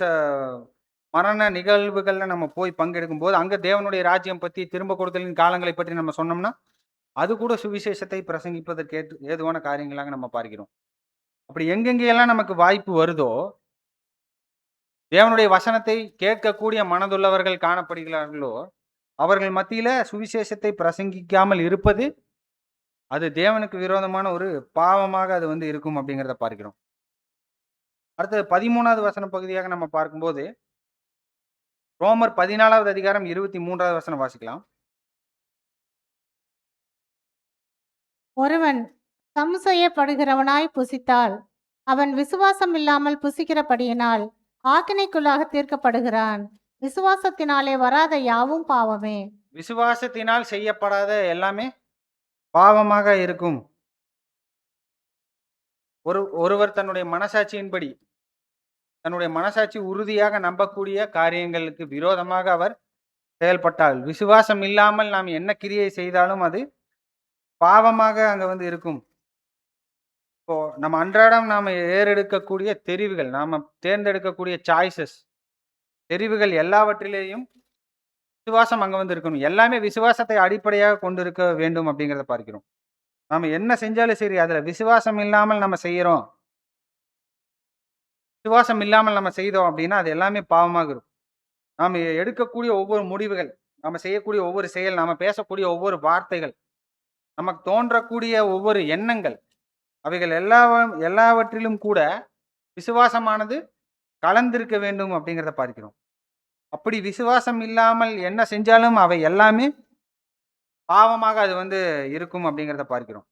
Speaker 1: மரண நிகழ்வுகள்ல நம்ம போய் பங்கெடுக்கும்போது, அங்க தேவனுடைய ராஜ்யம் பத்தி திரும்ப கொடுத்தலின் காலங்களை பற்றி நம்ம சொன்னோம்னா, அது கூட சுவிசேஷத்தை பிரசங்கிப்பதற்கு ஏதுவான காரியங்களாக நம்ம பார்க்கிறோம். அப்படி எங்கெங்கெல்லாம் நமக்கு வாய்ப்பு வருதோ, தேவனுடைய வசனத்தை கேட்கக்கூடிய மனதுள்ளவர்கள் காணப்படுகிறார்களோ, அவர்கள் மத்தியில சுவிசேஷத்தை பிரசங்கிக்காமல் இருப்பது, அது தேவனுக்கு விரோதமான ஒரு பாவமாக அது வந்து இருக்கும் அப்படிங்கிறத பார்க்கிறோம். அடுத்தது 13வது வசன பகுதியாக நம்ம பார்க்கும்போது, ரோமர் 14வது அதிகாரம் 23வது வசனம் வாசிக்கலாம்.
Speaker 3: ஒருவன் சம்சயப்படுகிறவனாய் புசித்தால் அவன் விசுவாசம் இல்லாமல் புசிக்கிறபடியினால் ஆக்கினைக்குள்ளாக தீர்க்கப்படுகிறான். விசுவாசத்தினாலே வராத யாவும் பாவமே.
Speaker 1: விசுவாசத்தினால் செய்யப்படாத எல்லாமே பாவமாக இருக்கும். ஒருவர் தன்னுடைய மனசாட்சியின்படி, தன்னுடைய மனசாட்சி உறுதியாக நம்பக்கூடிய காரியங்களுக்கு விரோதமாக அவர் செயல்பட்டால், விசுவாசம் இல்லாமல் நாம் என்ன கிரியை செய்தாலும் அது பாவமாக அங்க வந்து இருக்கும். இப்போ நம்ம அன்றாடம் நாம ஏறெடுக்கக்கூடிய தெரிவுகள், நாம தேர்ந்தெடுக்கக்கூடிய சாய்ஸஸ், தெரிவுகள் எல்லாவற்றிலேயும் விசுவாசம் அங்க வந்து இருக்கணும். எல்லாமே விசுவாசத்தை அடிப்படையாக கொண்டிருக்க வேண்டும் அப்படிங்கிறத பார்க்கிறோம். நாம என்ன செஞ்சாலும் சரி, அதுல விசுவாசம் இல்லாமல் நம்ம செய்யறோம். விசுவாசம் இல்லாமல் நம்ம செய்தோம் அப்படின்னா, அது எல்லாமே பாவமாக இருக்கும். நாம எடுக்கக்கூடிய ஒவ்வொரு முடிவுகள், நாம செய்யக்கூடிய ஒவ்வொரு செயல், நாம பேசக்கூடிய ஒவ்வொரு வார்த்தைகள், நமக்கு தோன்றக்கூடிய ஒவ்வொரு எண்ணங்கள், அவைகள் எல்லாவற்றிலும் கூட விசுவாசமானது கலந்திருக்க வேண்டும் அப்படிங்கிறத பார்க்கிறோம். அப்படி விசுவாசம் இல்லாமல் என்ன செஞ்சாலும் அவை எல்லாமே பாவமாக அது வந்து இருக்கும் அப்படிங்கிறத பார்க்கிறோம்.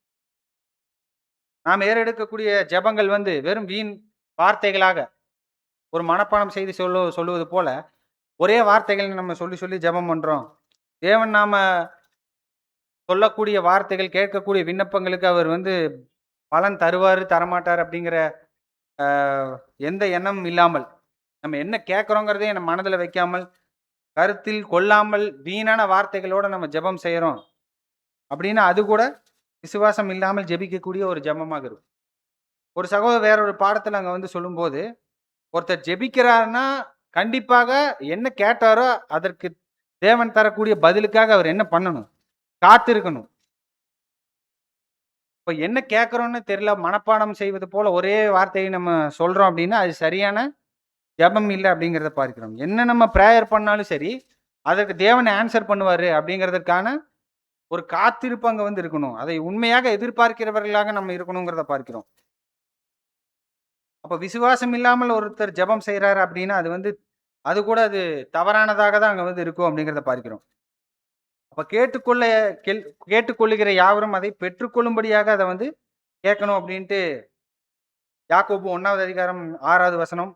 Speaker 1: நாம் ஏறெடுக்கக்கூடிய ஜெபங்கள் வந்து வெறும் வீண் வார்த்தைகளாக ஒரு மனப்பாடம் செய்து சொல்லுவது போல ஒரே வார்த்தைகள் நம்ம சொல்லி சொல்லி ஜெபம் பண்றோம். தேவன் நாம சொல்லக்கூடிய வார்த்தைகள், கேட்கக்கூடிய விண்ணப்பங்களுக்கு அவர் வந்து பலன் தருவாரு, தரமாட்டார் அப்படிங்கிற எந்த எண்ணமும் இல்லாமல், நம்ம என்ன கேட்கிறோங்கிறதே நம்ம மனதில் வைக்காமல், கருத்தில் கொள்ளாமல் வீணான வார்த்தைகளோட நம்ம ஜெபம் செய்யறோம் அப்படின்னா, அது கூட விசுவாசம் இல்லாமல் ஜெபிக்கக்கூடிய ஒரு ஜெபமாக இருக்கும். ஒரு சகோதரர் வேற ஒரு பாடத்துல அங்க வந்து சொல்லும்போது, ஒருத்தர் ஜெபிக்கிறார்னா கண்டிப்பாக என்ன கேட்டாரோ அதற்கு தேவன் தரக்கூடிய பதிலுக்காக அவர் என்ன பண்ணணும்? காத்திருக்கணும். இப்ப என்ன கேட்கிறோம்னு தெரியல, மனப்பாடம் செய்வது போல ஒரே வார்த்தையை நம்ம சொல்றோம் அப்படின்னா, அது சரியான ஜெபம் இல்ல அப்படிங்கிறத பார்க்கிறோம். என்ன நம்ம பிரேயர் பண்ணாலும் சரி, அதற்கு தேவன் ஆன்சர் பண்ணுவாரு அப்படிங்கிறதுக்கான ஒரு காத்திருப்பு அங்க வந்து இருக்கணும். அதை உண்மையாக எதிர்பார்க்கிறவர்களாக நம்ம இருக்கணுங்கிறத பார்க்கிறோம். அப்ப விசுவாசம் இல்லாமல் ஒருத்தர் ஜெபம் செய்றாரு அப்படின்னா, அது கூட அது தவறானதாக தான் அங்க வந்து இருக்கும் அப்படிங்கிறத பார்க்கிறோம். அப்ப கேட்டுக்கொள்ளுகிற யாவரும் அதை பெற்றுக்கொள்ளும்படியாக அத வந்து கேட்கணும் அப்படின்ட்டு யாக்கோபு 1வது அதிகாரம் 6வது வசனம்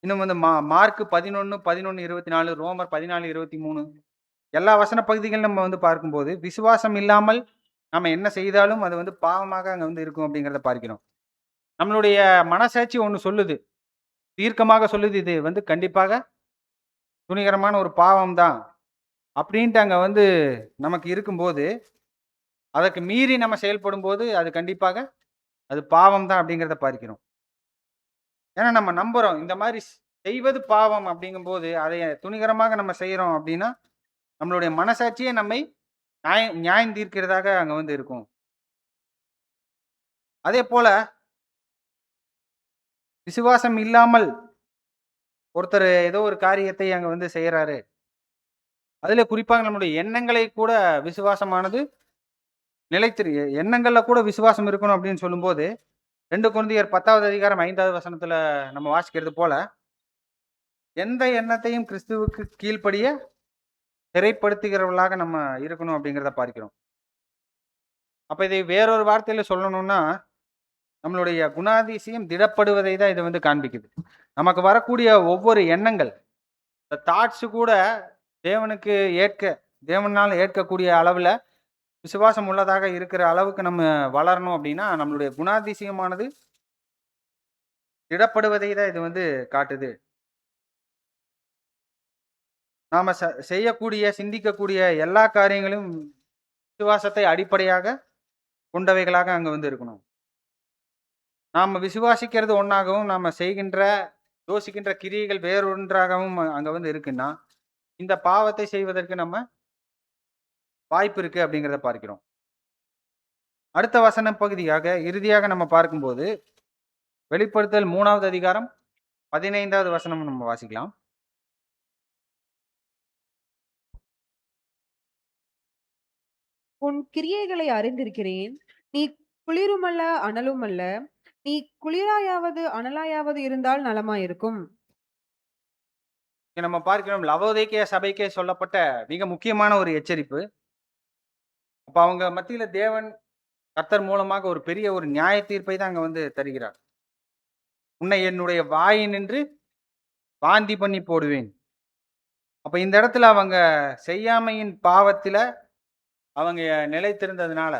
Speaker 1: இன்னும் வந்து மார்க் 11:11-24, ரோமர் 14:23 எல்லா வசன பகுதிகள் நம்ம வந்து பார்க்கும்போது, விசுவாசம் இல்லாமல் நம்ம என்ன செய்தாலும் அது வந்து பாவமாக அங்க வந்து இருக்கும் அப்படிங்கிறத பார்க்கிறோம். நம்மளுடைய மனசாட்சி ஒண்ணு சொல்லுது. தீர்க்கமாக சொல்லுது. இது வந்து கண்டிப்பாக துணிகரமான ஒரு பாவம் தான். அப்படின்ட்டு அங்க வந்து நமக்கு இருக்கும்போது, அதற்கு மீறி நம்ம செயல்படும்போது, அது கண்டிப்பாக அது பாவம் தான் அப்படிங்கிறத பார்க்கிறோம். ஏன்னா நம்ம நம்புறோம். இந்த மாரி செய்வது பாவம் அப்படிங்கும்போது, அதை துணிகரமாக நம்ம செய்றோம் அப்படின்னா, நம்மளுடைய மனசாட்சியே நம்மை நியாயம் தீர்க்கிறதாக அங்க வந்து இருக்கும். அதேபோல விசுவாசம் இல்லாமல் ஒருத்தர் ஏதோ ஒரு காரியத்தை அங்க வந்து செய்றாரு. அதில குறிப்பாக நம்முடைய எண்ணங்களை கூட விசுவாசமானது எண்ணங்கள்ல கூட விசுவாசம் இருக்கணும் அப்படின்னு சொல்லும்போது, 2 கொரிந்தியர் 10வது அதிகாரம் 5வது வசனத்துல நம்ம வாசிக்கிறது போல, எந்த எண்ணத்தையும் கிறிஸ்துவுக்கு கீழ்ப்படிய சிறைப்படுத்துகிறவர்களாக நம்ம இருக்கணும் அப்படிங்கிறத பார்க்கிறோம். அப்ப இதை வேறொரு வார்த்தையில சொல்லணும்னா, நம்மளுடைய குணாதிசயம் திடப்படுவதை தான் இது வந்து காண்பிக்குது. நமக்கு வரக்கூடிய ஒவ்வொரு எண்ணங்கள், இந்த தாட்ஸ் கூட தேவனுக்கு ஏற்க தேவனால ஏற்கக்கூடிய அளவுல விசுவாசம் உள்ளதாக இருக்கிற அளவுக்கு நம்ம வளரணும் அப்படின்னா, நம்மளுடைய குணாதிசயமானது திடப்படுவதை தான் இது வந்து காட்டுது. நாம செய்யக்கூடிய, சிந்திக்கக்கூடிய எல்லா காரியங்களும் விசுவாசத்தை அடிப்படையாக கொண்டவைகளாக அங்க வந்து இருக்கணும். நாம விசுவாசிக்கிறது ஒண்ணாகவும், நாம செய்கின்ற, யோசிக்கின்ற கிரியைகள் வேறொன்றாகவும் அங்க வந்து இருக்குன்னா, இந்த பாவத்தை செய்வதற்கு நம்ம வாய்ப்பு இருக்கு அப்படிங்கிறத பார்க்கிறோம். அடுத்த வசன பகுதியாக இறுதியாக நம்ம பார்க்கும்போது, வெளிப்படுத்தல் 3வது அதிகாரம் 15வது வசனம் நம்ம வாசிக்கலாம்.
Speaker 2: உன் கிரியைகளை அறிந்திருக்கிறேன். நீ குளிருமல்ல, அனலுமல்ல. நீ குளிராயாவது, அனலாயாவது இருந்தால் நலமாயிருக்கும்.
Speaker 1: இங்க நம்ம பார்க்கிறோம் லவோதிக்கேய சபைக்கே சொல்லப்பட்ட மிக முக்கியமான ஒரு எச்சரிப்பு. அப்ப அவங்க மத்தியில தேவன் கர்த்தர் மூலமாக ஒரு பெரிய ஒரு நியாய தீர்ப்பை தான் அங்க வந்து தருகிறார். உன்னை என்னுடைய வாயினின்று வாந்தி பண்ணி போடுவேன். அப்ப இந்த இடத்துல அவங்க செய்யாமையின் பாவத்தில அவங்க நிலைத்திருந்ததுனால,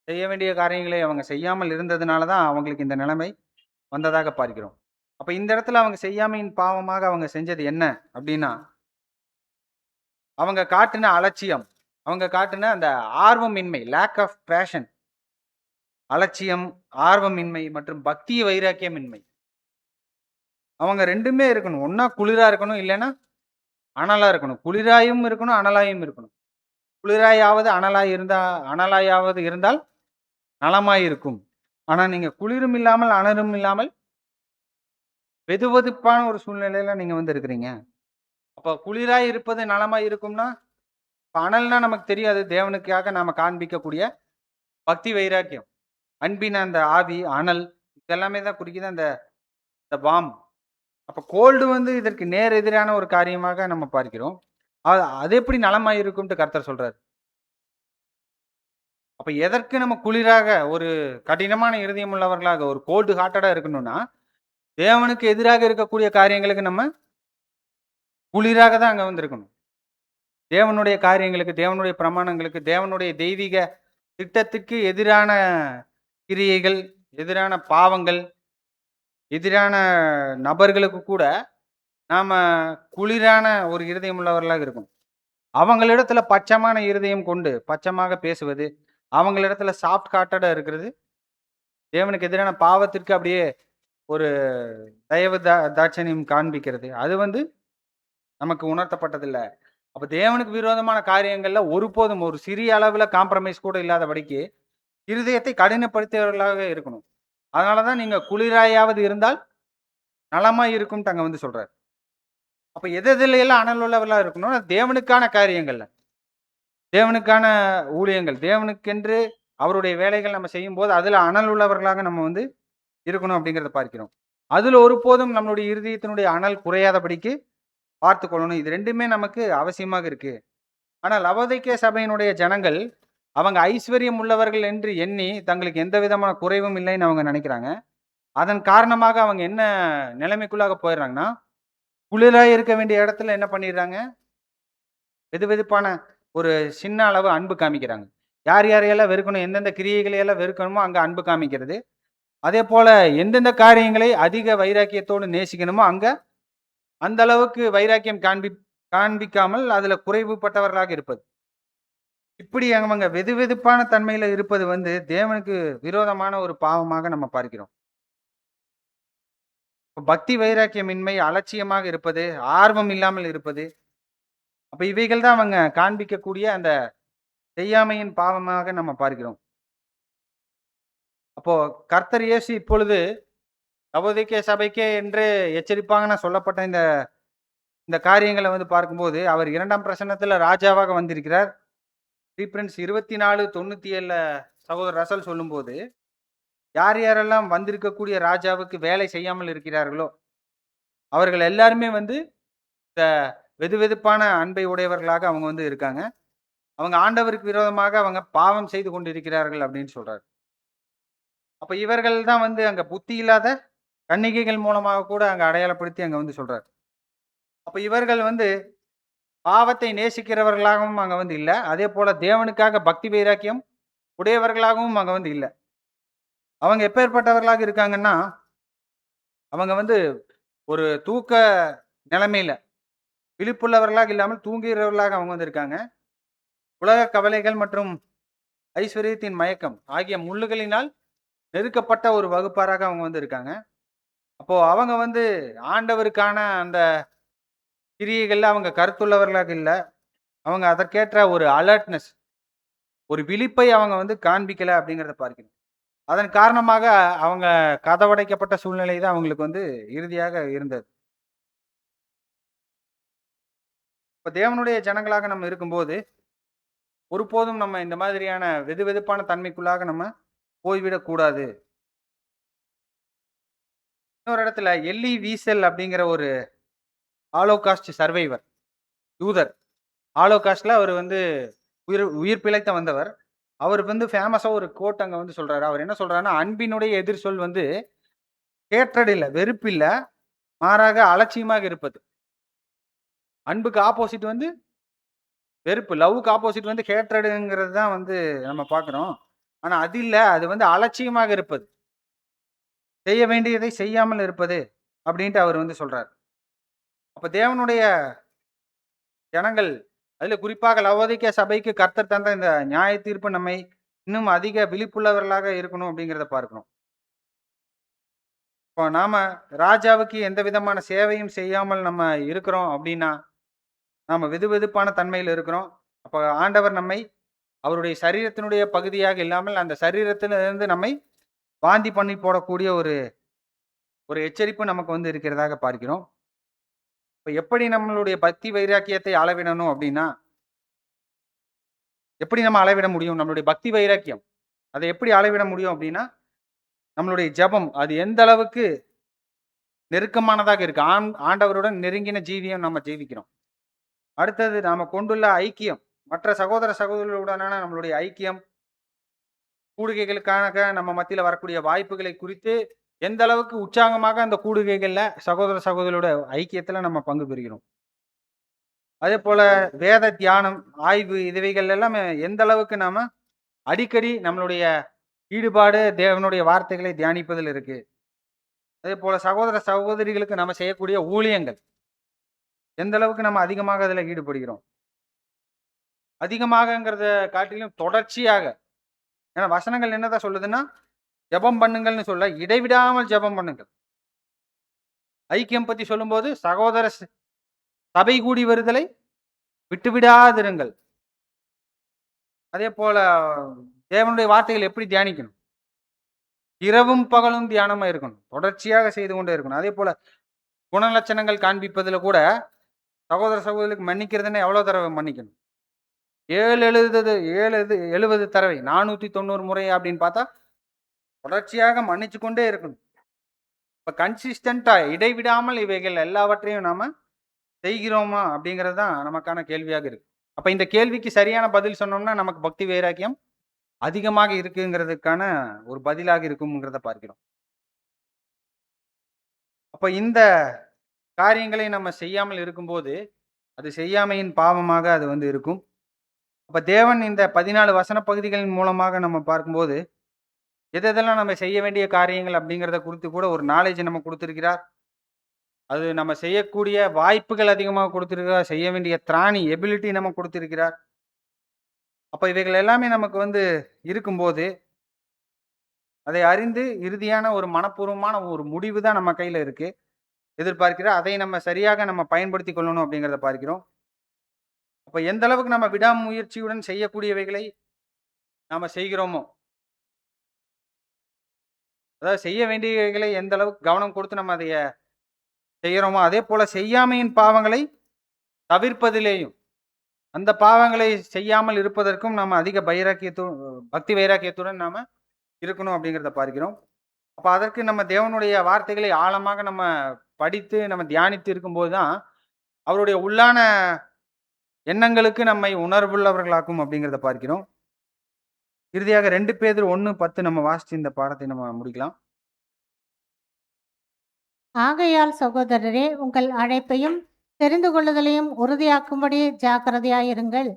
Speaker 1: செய்ய வேண்டிய காரியங்களை அவங்க செய்யாமல் இருந்ததுனால தான் அவங்களுக்கு இந்த நிலைமை வந்ததாக பார்க்கிறோம். அப்ப இந்த இடத்துல அவங்க செய்யாமையின் பாவமாக அவங்க செஞ்சது என்ன அப்படின்னா, அவங்க காட்டின அலட்சியம், அவங்க காட்டின அந்த ஆர்வமின்மை, லேக் ஆஃப் பேஷன், அலட்சியம், ஆர்வமின்மை மற்றும் பக்திய வைராக்கியமின்மை. அவங்க 2மே இருக்கணும். ஒண்ணா குளிரா இருக்கணும், இல்லன்னா அனலா இருக்கணும். குளிராயும் இருக்கணும், அனலாயும் இருக்கணும். குளிராயாவது அனலாயாவது இருந்தால் நலமாயிருக்கும். ஆனா நீங்க குளிரும் இல்லாமல், அனலும் இல்லாமல் வெதுவெதுப்பான ஒரு சூழ்நிலையில நீங்க வந்து இருக்கிறீங்க. அப்ப குளிராய் இருப்பது நலமாய் இருக்கும்னா, இப்ப அனல்னா நமக்கு தெரியும். அது தேவனுக்காக நாம காண்பிக்கக்கூடிய பக்தி வைராக்கியம். அன்பின் அந்த ஆவி, அனல் இதெல்லாமே தான் குறிக்குது அந்த இந்த வார்ம். அப்ப கோல்டு வந்து இதற்கு நேர் எதிரான ஒரு காரியமாக நம்ம பார்க்கிறோம். அது எப்படி நலமாய் இருக்கும்ட்டு கர்த்தர் சொல்றாரு. அப்ப எதற்கு நம்ம குளிராக ஒரு கடினமான இருதயம் உள்ளவர்களாக ஒரு கோல்டு ஹார்ட்டடா இருக்கணும்னா, தேவனுக்கு எதிராக இருக்கக்கூடிய காரியங்களுக்கு நம்ம குளிராக தான் அங்க வந்து இருக்கணும். தேவனுடைய காரியங்களுக்கு, தேவனுடைய பிரமாணங்களுக்கு, தேவனுடைய தெய்வீக திட்டத்துக்கு எதிரான கிரியைகள், எதிரான பாவங்கள், எதிரான நபர்களுக்கு கூட நாம குளிரான ஒரு இருதயம் உள்ளவர்களாக இருக்கணும். அவங்களிடத்துல பட்சமான இருதயம் கொண்டு, பட்சமாக பேசுவது, அவங்களிடத்துல சாஃப்ட் ஹார்ட்டடா இருக்கிறது, தேவனுக்கு எதிரான பாவத்திற்கு அப்படியே ஒரு தயவு தாட்சணியம் காண்பிக்கிறது. அது வந்து நமக்கு உணர்த்தப்பட்டதில்ல. அப்ப தேவனுக்கு விரோதமான காரியங்கள்ல ஒருபோதும் ஒரு சிறிய அளவுல காம்ப்ரமைஸ் கூட இல்லாதபடிக்கு, இருதயத்தை கடினப்படுத்தியவர்களாக இருக்கணும். அதனால தான் நீங்க குளிராயாவது இருந்தால் நலமாய் இருக்கும்ட்டு அங்க வந்து சொல்றாரு. அப்ப எதுல எல்லாம் அனல் உள்ளவர்களா இருக்கணும்னா, தேவனுக்கான காரியங்கள்ல, தேவனுக்கான ஊழியங்கள், தேவனுக்கென்று அவருடைய வேலைகள் நம்ம செய்யும்போது, அதுல அனல் உள்ளவர்களாக நம்ம வந்து இருக்கணும் அப்படிங்கிறத பார்க்கிறோம். அதுல ஒருபோதும் நம்மளுடைய இருதயத்தினுடைய அனல் குறையாதபடிக்கு பார்த்துக் கொள்ளணும். இது 2மே நமக்கு அவசியமாக இருக்கு. ஆனா லவோதிக்கேய சபையினுடைய ஜனங்கள், அவங்க ஐஸ்வர்யம் உள்ளவர்கள் என்று எண்ணி, தங்களுக்கு எந்த விதமான குறைவும் இல்லைன்னு அவங்க நினைக்கிறாங்க. அதன் காரணமாக அவங்க என்ன நிலைமைக்குள்ளாக போயிடுறாங்கன்னா, குளிரா இருக்க வேண்டிய இடத்துல என்ன பண்ணிடுறாங்க? வெதுவெதுப்பான ஒரு சின்ன அளவு அன்பு காமிக்கிறாங்க. யார் யாரையெல்லாம் வெறுக்கணும், எந்தெந்த கிரியைகளை எல்லாம் வெறுக்கணுமோ அங்க அன்பு காமிக்கிறது. அதேபோல எந்தெந்த காரியங்களை அதிக வைராக்கியத்தோடு நேசிக்கணுமோ, அங்க அந்த அளவுக்கு வைராக்கியம் காண்பிக்காமல் அதுல குறைவுபட்டவர்களாக இருப்பது. இப்படி அவங்க வெதுவெதுப்பான தன்மையில இருப்பது வந்து தேவனுக்கு விரோதமான ஒரு பாவமாக நம்ம பார்க்கிறோம். இப்ப பக்தி வைராக்கியமின்மை, அலட்சியமாக இருப்பது, ஆர்வம் இல்லாமல் இருப்பது, அப்ப இவைகள் தான் அவங்க காண்பிக்கக்கூடிய அந்த செய்யாமையின் பாவமாக நம்ம பார்க்கிறோம். அப்போ கர்த்தர் இயேசு இப்பொழுது லவோதிக்கேய சபைக்கே என்று எச்சரிப்பாங்கன்னு சொல்லப்பட்ட இந்த இந்த காரியங்கள வந்து பார்க்கும்போது, அவர் 2ஆம் பிரசன்னத்துல ராஜாவாக வந்திருக்கிறார். ரீபிரின்ட்ஸ் 24:97ல சகோதரர் ரசல் சொல்லும்போது, யார் யாரெல்லாம் வந்திருக்கக்கூடிய ராஜாவுக்கு வேலை செய்யாமல் இருக்கிறார்களோ, அவர்கள் எல்லாருமே வந்து இந்த வெதுவெதுப்பான அன்பை உடையவர்களாக அவங்க வந்து இருக்காங்க. அவங்க ஆண்டவருக்கு விரோதமாக அவங்க பாவம் செய்து கொண்டிருக்கிறார்கள் அப்படின்னு சொல்றாரு. அப்ப இவர்கள் தான் வந்து அங்க புத்தி இல்லாத கன்னிகைகள் மூலமாக கூட அங்க அடையாளப்படுத்தி அங்க வந்து சொல்றாரு. அப்ப இவர்கள் வந்து பாவத்தை நேசிக்கிறவர்களாகவும் அங்க வந்து இல்ல. அதேபோல தேவனுக்காக பக்தி வைராக்கியம் உடையவர்களாகவும் அங்க வந்து இல்ல. அவங்க எப்பேர்ப்பட்டவர்களாக இருக்காங்கன்னா, அவங்க வந்து ஒரு தூக்க நிலைமையில விழிப்புள்ளவர்களாக இல்லாமல் தூங்குகிறவர்களாக அவங்க வந்து இருக்காங்க. உலக கவலைகள் மற்றும் ஐஸ்வரியத்தின் மயக்கம் ஆகிய முள்ளுகளினால் நெருக்கப்பட்ட ஒரு வகுப்பாராக அவங்க வந்து இருக்காங்க. அப்போ அவங்க வந்து ஆண்டவருக்கான அந்த கிரியைகள்ல அவங்க கருத்துள்ளவர்களாக இல்ல. அவங்க அதற்கேற்ற ஒரு அலர்ட்னஸ், ஒரு விழிப்பை அவங்க வந்து காண்பிக்கல அப்படிங்கிறத பார்க்கிறோம். அதன் காரணமாக அவங்க கதவடைக்கப்பட்ட சூழ்நிலை தான் அவங்களுக்கு வந்து இறுதியாக இருந்தது. இப்ப தேவனுடைய ஜனங்களாக நம்ம இருக்கும்போது, ஒருபோதும் நம்ம இந்த மாதிரியான வெதுவெதுப்பான தன்மைக்குள்ளாக நம்ம போய்விடக் கூடாது. இன்னொரு இடத்துல எல்லி வீசல் அப்படிங்கிற ஒரு ஹாலோகாஸ்ட் சர்வைவர், யூதர். ஹாலோகாஸ்ட்ல அவர் வந்து உயிர் உயிர் பிழைத்த வந்தவர். அவர் வந்து ஃபேமஸா ஒரு கோட் அங்க வந்து சொல்றாரு. அவர் என்ன சொல்றாருன்னா, "அன்பினுடைய எதிர்ச்சொல் வந்து ஹேட்ரட் இல்ல, வெறுப்பு இல்ல. மாறாக அலட்சியமாக இருப்பது." அன்புக்கு ஆப்போசிட் வந்து வெறுப்பு. லவ்வுக்கு ஆப்போசிட் வந்து ஹேட்ரடுங்கிறது தான் வந்து நம்ம பார்க்கிறோம். ஆனா அது இல்ல. அது வந்து அலட்சியமாக இருப்பது. செய்ய வேண்டியதை செய்யாமல் இருப்பது அப்படின்ட்டு அவர் வந்து சொல்றார். அப்ப தேவனுடைய ஜனங்கள், அதில குறிப்பாக லவோதிக்கேய சபைக்கு கர்த்தர் தந்த இந்த நியாய தீர்ப்பு நம்மை இன்னும் அதிக விழிப்புள்ளவர்களாக இருக்கணும் அப்படிங்கிறத பார்க்கிறோம். இப்போ நாம ராஜாவுக்கு எந்த விதமான சேவையும் செய்யாமல் நம்ம இருக்கிறோம் அப்படின்னா, நாம வெதுவெதுப்பான தன்மையில இருக்கிறோம். அப்ப ஆண்டவர் நம்மை அவருடைய சரீரத்தினுடைய பகுதியாக இல்லாமல், அந்த சரீரத்திலிருந்து நம்மை வாந்தி பண்ணி போடக்கூடிய ஒரு ஒரு எச்சரிப்பு நமக்கு வந்து இருக்கிறதாக பார்க்கிறோம். இப்ப எப்படி நம்மளுடைய பக்தி வைராக்கியத்தை அளவிடணும் அப்படின்னா, எப்படி நம்ம அளவிட முடியும்? நம்மளுடைய பக்தி வைராக்கியம். அதை எப்படி அளவிட முடியும் அப்படின்னா, நம்மளுடைய ஜெபம் அது எந்த அளவுக்கு நெருக்கமானதாக இருக்கு. ஆண்டவருடன் நெருங்கின ஜீவியம் நம்ம ஜீவிக்கிறோம். அடுத்தது நாம கொண்டுள்ள ஐக்கியம், மற்ற சகோதர சகோதரிகளுடனான நம்மளுடைய ஐக்கியம், கூடுகைகளுக்காக நம்ம மத்தியில வரக்கூடிய வாய்ப்புகளை குறித்து எந்த அளவுக்கு உற்சாகமாக அந்த கூடுகைகள்ல சகோதர சகோதரிகளோட ஐக்கியத்துல நம்ம பங்கு பெறுகிறோம். அதேபோல வேத தியானம், ஆய்வு இவைகள் எல்லாம் எந்த அளவுக்கு நாம அடிக்கடி நம்மளுடைய ஈடுபாடு தேவனுடைய வார்த்தைகளை தியானிப்பதில் இருக்கு. அதேபோல சகோதர சகோதரிகளுக்கு நம்ம செய்யக்கூடிய ஊழியங்கள், எந்த அளவுக்கு நம்ம அதிகமாக அதுல ஈடுபடுகிறோம். அதிகமாகங்கிறத காட்டிலும் தொடர்ச்சியாக. ஏன்னா வசனங்கள் என்னதான் சொல்லுதுன்னா, ஜெபம் பண்ணுங்கள்னு சொல்ல, இடைவிடாமல் ஜெபம் பண்ணுங்கள். ஐக்கியம் பத்தி சொல்லும்போது, சகோதர சபை கூடி வருதலை விட்டுவிடாதிருங்கள். அதேபோல தேவனுடைய வார்த்தைகள் எப்படி தியானிக்கணும்? இரவும் பகலும் தியானமா இருக்கணும். தொடர்ச்சியாக செய்து கொண்டே இருக்கணும். அதேபோல குணலட்சணங்கள் காண்பிப்பதில கூட சகோதர சகோதரிகளுக்கு மன்னிக்கிறதுன்னா எவ்வளோ தடவை மன்னிக்கணும்? 70 தடவை 490 முறை அப்படின்னு பார்த்தா, தொடர்ச்சியாக மன்னிச்சு கொண்டே இருக்கணும். இப்ப கன்சிஸ்டன்ட்டா இடைவிடாமல் இவைகள் எல்லாவற்றையும் நாம செய்கிறோமா? அப்படிங்கிறது தான் நமக்கான கேள்வியாக இருக்கு. அப்ப இந்த கேள்விக்கு சரியான பதில் சொன்னோம்னா, நமக்கு பக்தி வைராக்கியம் அதிகமாக இருக்குங்கிறதுக்கான ஒரு பதிலாக இருக்கும்ங்கிறத பார்க்கிறோம். அப்ப இந்த காரியங்களை நம்ம செய்யாமல் இருக்கும்போது, அது செய்யாமையின் பாவமாக அது வந்து இருக்கும். அப்ப தேவன் இந்த 14 வசன பகுதிகளின் மூலமாக நம்ம பார்க்கும்போது, எதெல்லாம் நம்ம செய்ய வேண்டிய காரியங்கள் அப்படிங்கிறத குறித்து கூட ஒரு நாலேட்ஜ் நமக்கு குடுத்திருக்கிறார். அது நம்ம செய்யக்கூடிய வாய்ப்புகள் அதிகமா குடுத்திருக்கிறார். செய்ய வேண்டிய திராணி, எபிலிட்டி நமக்கு குடுத்திருக்கிறார். அப்ப இவைகள் எல்லாமே நமக்கு வந்து இருக்கும்போது, அதை அறிந்து இறுதியான ஒரு மனப்பூர்வமான ஒரு முடிவு தான் நம்ம கையில இருக்கு. எதிர்பார்க்கிறார். அதை நம்ம சரியாக நம்ம பயன்படுத்திக் கொள்ளணும் அப்படிங்கிறத பார்க்கிறோம். அப்ப எந்த அளவுக்கு நம்ம விடாமுயற்சியுடன் செய்யக்கூடியவைகளை நாம செய்கிறோமோ, அதாவது செய்ய வேண்டியவைகளை எந்த அளவுக்கு கவனம் கொடுத்து நம்ம அதைய செய்யறோமோ, அதேபோல செய்யாமையின் பாவங்களை தவிர்ப்பதிலேயும், அந்த பாவங்களை செய்யாமல் இருப்பதற்கும் நாம அதிக பக்தி வைராக்கியத்துடன் நாம இருக்கணும் அப்படிங்கிறத பார்க்கிறோம். அப்ப அதற்கு நம்ம தேவனுடைய வார்த்தைகளை ஆழமாக நம்ம படித்து, நம்ம தியானித்து இருக்கும்போது தான், அவருடைய உள்ளான எண்ணங்களுக்கு நம்மை உணர்வுள்ளவர்களாக்கும் அப்படிங்கிறத பார்க்கிறோம். இறுதியாக 2 பேதுரு 1:10 நம்ம வாசிச்சு இந்த பாடத்தை நம்ம முடிக்கலாம்.
Speaker 3: ஆகையால் சகோதரரே, உங்கள் அழைப்பையும் தெரிந்து கொள்ளுதலையும் உறுதியாக்கும்படி ஜாக்கிரதையாயிருங்கள்.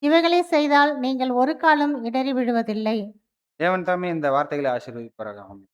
Speaker 3: இவைகளை செய்தால் நீங்கள் ஒரு காலம் இடறி விழுவதில்லை.
Speaker 1: தேவன் தாமே இந்த வார்த்தைகளை ஆசீர்வதிப்பாராக. ஆமென்.